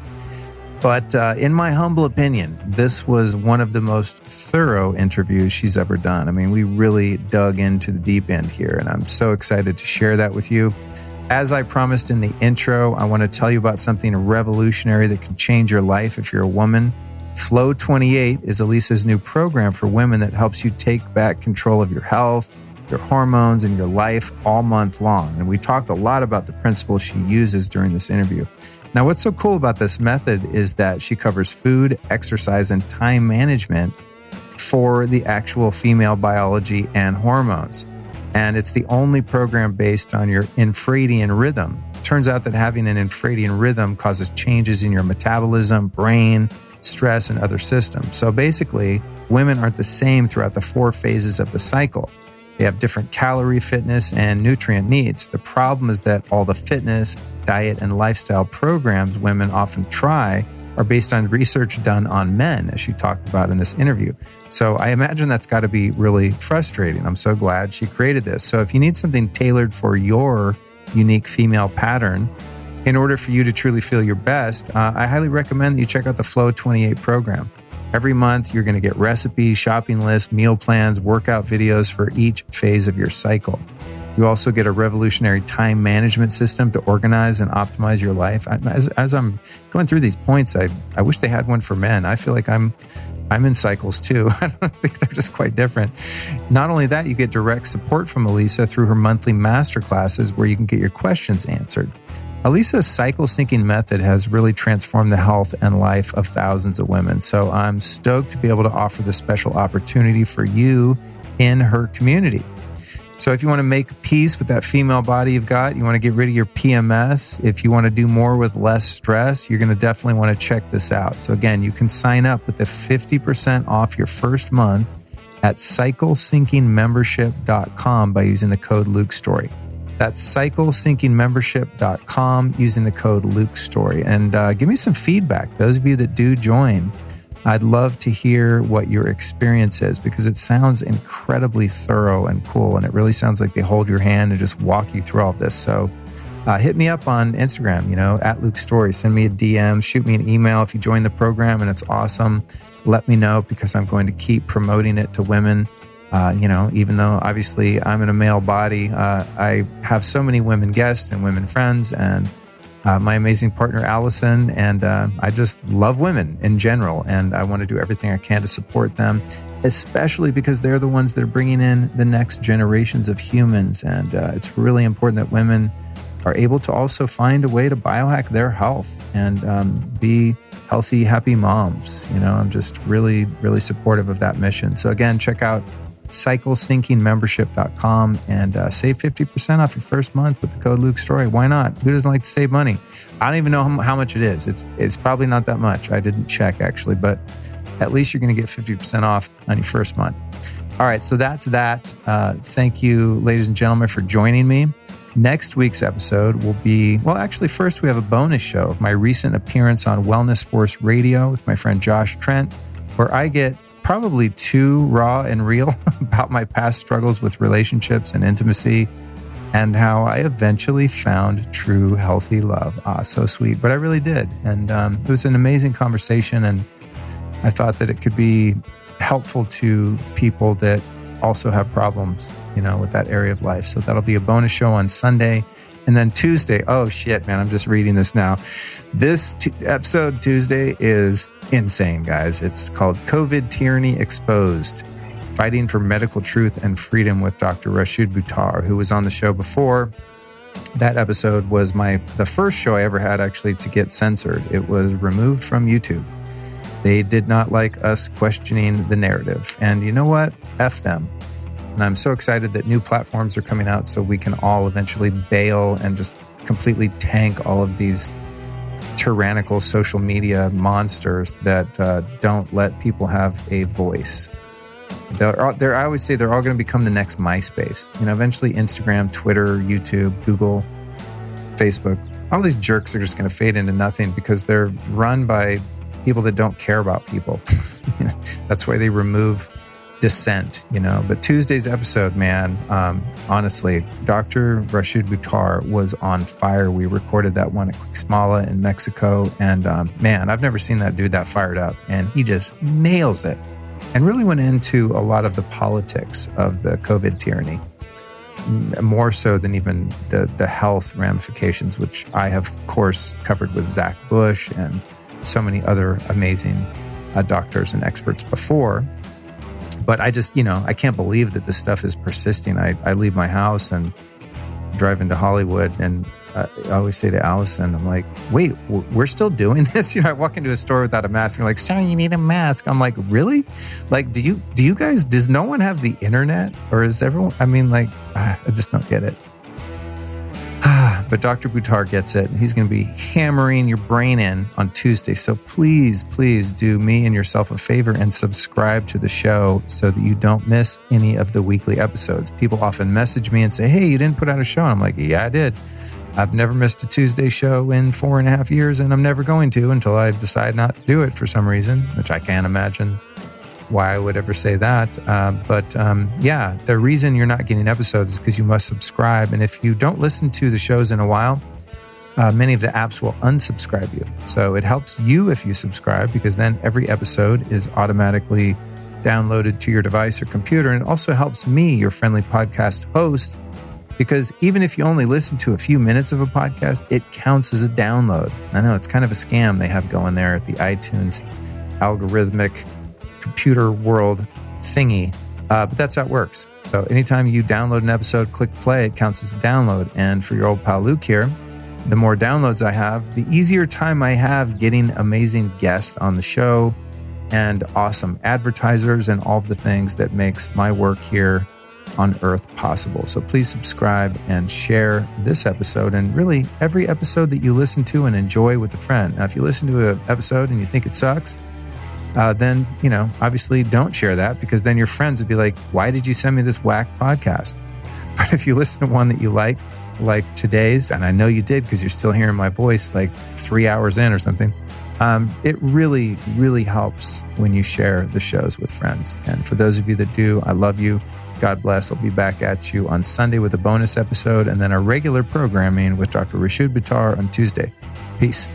But in my humble opinion, this was one of the most thorough interviews she's ever done. I mean, we really dug into the deep end here, and I'm so excited to share that with you. As I promised in the intro, I want to tell you about something revolutionary that can change your life if you're a woman. FLO 28 is Alisa's new program for women that helps you take back control of your health, your hormones, and your life all month long. And we talked a lot about the principles she uses during this interview. Now, what's so cool about this method is that she covers food, exercise, and time management for the actual female biology and hormones. And it's the only program based on your infradian rhythm. It turns out that having an infradian rhythm causes changes in your metabolism, brain, stress, and other systems. So basically, women aren't the same throughout the 4 phases of the cycle. They have different calorie, fitness, and nutrient needs. The problem is that all the fitness, diet, and lifestyle programs women often try are based on research done on men, as she talked about in this interview. So I imagine that's got to be really frustrating. I'm so glad she created this. So if you need something tailored for your unique female pattern, in order for you to truly feel your best, I highly recommend that you check out the FLO 28 program. Every month, you're going to get recipes, shopping lists, meal plans, workout videos for each phase of your cycle. You also get a revolutionary time management system to organize and optimize your life. As I'm going through these points, I wish they had one for men. I feel like I'm in cycles too. I don't think they're just quite different. Not only that, you get direct support from Alisa through her monthly masterclasses where you can get your questions answered. Alisa's cycle syncing method has really transformed the health and life of thousands of women. So I'm stoked to be able to offer this special opportunity for you in her community. So if you want to make peace with that female body you've got, you want to get rid of your PMS, if you want to do more with less stress, you're going to definitely want to check this out. So again, you can sign up with the 50% off your first month at cyclesyncingmembership.com by using the code LukeStory. That's cyclesyncingmembership.com using the code LukeStory. And give me some feedback. Those of you that do join, I'd love to hear what your experience is because it sounds incredibly thorough and cool. And it really sounds like they hold your hand and just walk you through all of this. So hit me up on Instagram, at Luke Story. Send me a DM, shoot me an email if you join the program and it's awesome. Let me know because I'm going to keep promoting it to women. Even though obviously I'm in a male body, I have so many women guests and women friends and my amazing partner, Alisa, and I just love women in general, and I want to do everything I can to support them, especially because they're the ones that are bringing in the next generations of humans, and it's really important that women are able to also find a way to biohack their health and be healthy, happy moms. I'm just really, really supportive of that mission. So again, check out cyclesyncingmembership.com and save 50% off your first month with the code LukeStory. Why not? Who doesn't like to save money? I don't even know how much it is. It's probably not that much. I didn't check actually, but at least you're going to get 50% off on your first month. All right, so that's that. Thank you, ladies and gentlemen, for joining me. Next week's episode will be, first we have a bonus show of my recent appearance on Wellness Force Radio with my friend Josh Trent, where I get probably too raw and real about my past struggles with relationships and intimacy and how I eventually found true healthy love. So sweet, but I really did. And it was an amazing conversation. And I thought that it could be helpful to people that also have problems, with that area of life. So that'll be a bonus show on Sunday. And then Tuesday, oh shit, man, I'm just reading this now. This episode Tuesday is insane, guys. It's called COVID Tyranny Exposed, Fighting for Medical Truth and Freedom with Dr. Rashid Buttar, who was on the show before. That episode was the first show I ever had actually to get censored. It was removed from YouTube. They did not like us questioning the narrative. And you know what? F them. And I'm so excited that new platforms are coming out so we can all eventually bail and just completely tank all of these tyrannical social media monsters that don't let people have a voice. I always say they're all going to become the next MySpace. Eventually Instagram, Twitter, YouTube, Google, Facebook, all these jerks are just going to fade into nothing because they're run by people that don't care about people. That's why they remove dissent, But Tuesday's episode, man, honestly, Dr. Rashid Buttar was on fire. We recorded that one at Quixmala in Mexico. And man, I've never seen that dude that fired up. And he just nails it and really went into a lot of the politics of the COVID tyranny, more so than even the health ramifications, which I have, of course, covered with Zach Bush and so many other amazing doctors and experts before. But I just, I can't believe that this stuff is persisting. I leave my house and drive into Hollywood, and I always say to Allison, I'm like, wait, we're still doing this? I walk into a store without a mask, and you're like, sorry, you need a mask. I'm like, really? Like, do you guys, does no one have the internet? Or is everyone, I just don't get it. But Dr. Buttar gets it. He's going to be hammering your brain in on Tuesday. So please, please do me and yourself a favor and subscribe to the show so that you don't miss any of the weekly episodes. People often message me and say, hey, you didn't put out a show. And I'm like, yeah, I did. I've never missed a Tuesday show in 4.5 years, and I'm never going to until I decide not to do it for some reason, which I can't imagine why I would ever say that. But the reason you're not getting episodes is because you must subscribe. And if you don't listen to the shows in a while, many of the apps will unsubscribe you. So it helps you if you subscribe, because then every episode is automatically downloaded to your device or computer. And it also helps me, your friendly podcast host, because even if you only listen to a few minutes of a podcast, it counts as a download. I know it's kind of a scam they have going there at the iTunes algorithmic computer world thingy, but that's how it works. So anytime you download an episode, click play, it counts as a download. And for your old pal Luke here, the more downloads I have, the easier time I have getting amazing guests on the show and awesome advertisers and all of the things that makes my work here on Earth possible. So please subscribe and share this episode and really every episode that you listen to and enjoy with a friend. Now, if you listen to an episode and you think it sucks, then, obviously don't share that, because then your friends would be like, why did you send me this whack podcast? But if you listen to one that you like today's, and I know you did because you're still hearing my voice like 3 hours in or something, it really, really helps when you share the shows with friends. And for those of you that do, I love you. God bless. I'll be back at you on Sunday with a bonus episode, and then our regular programming with Dr. Rashid Buttar on Tuesday. Peace.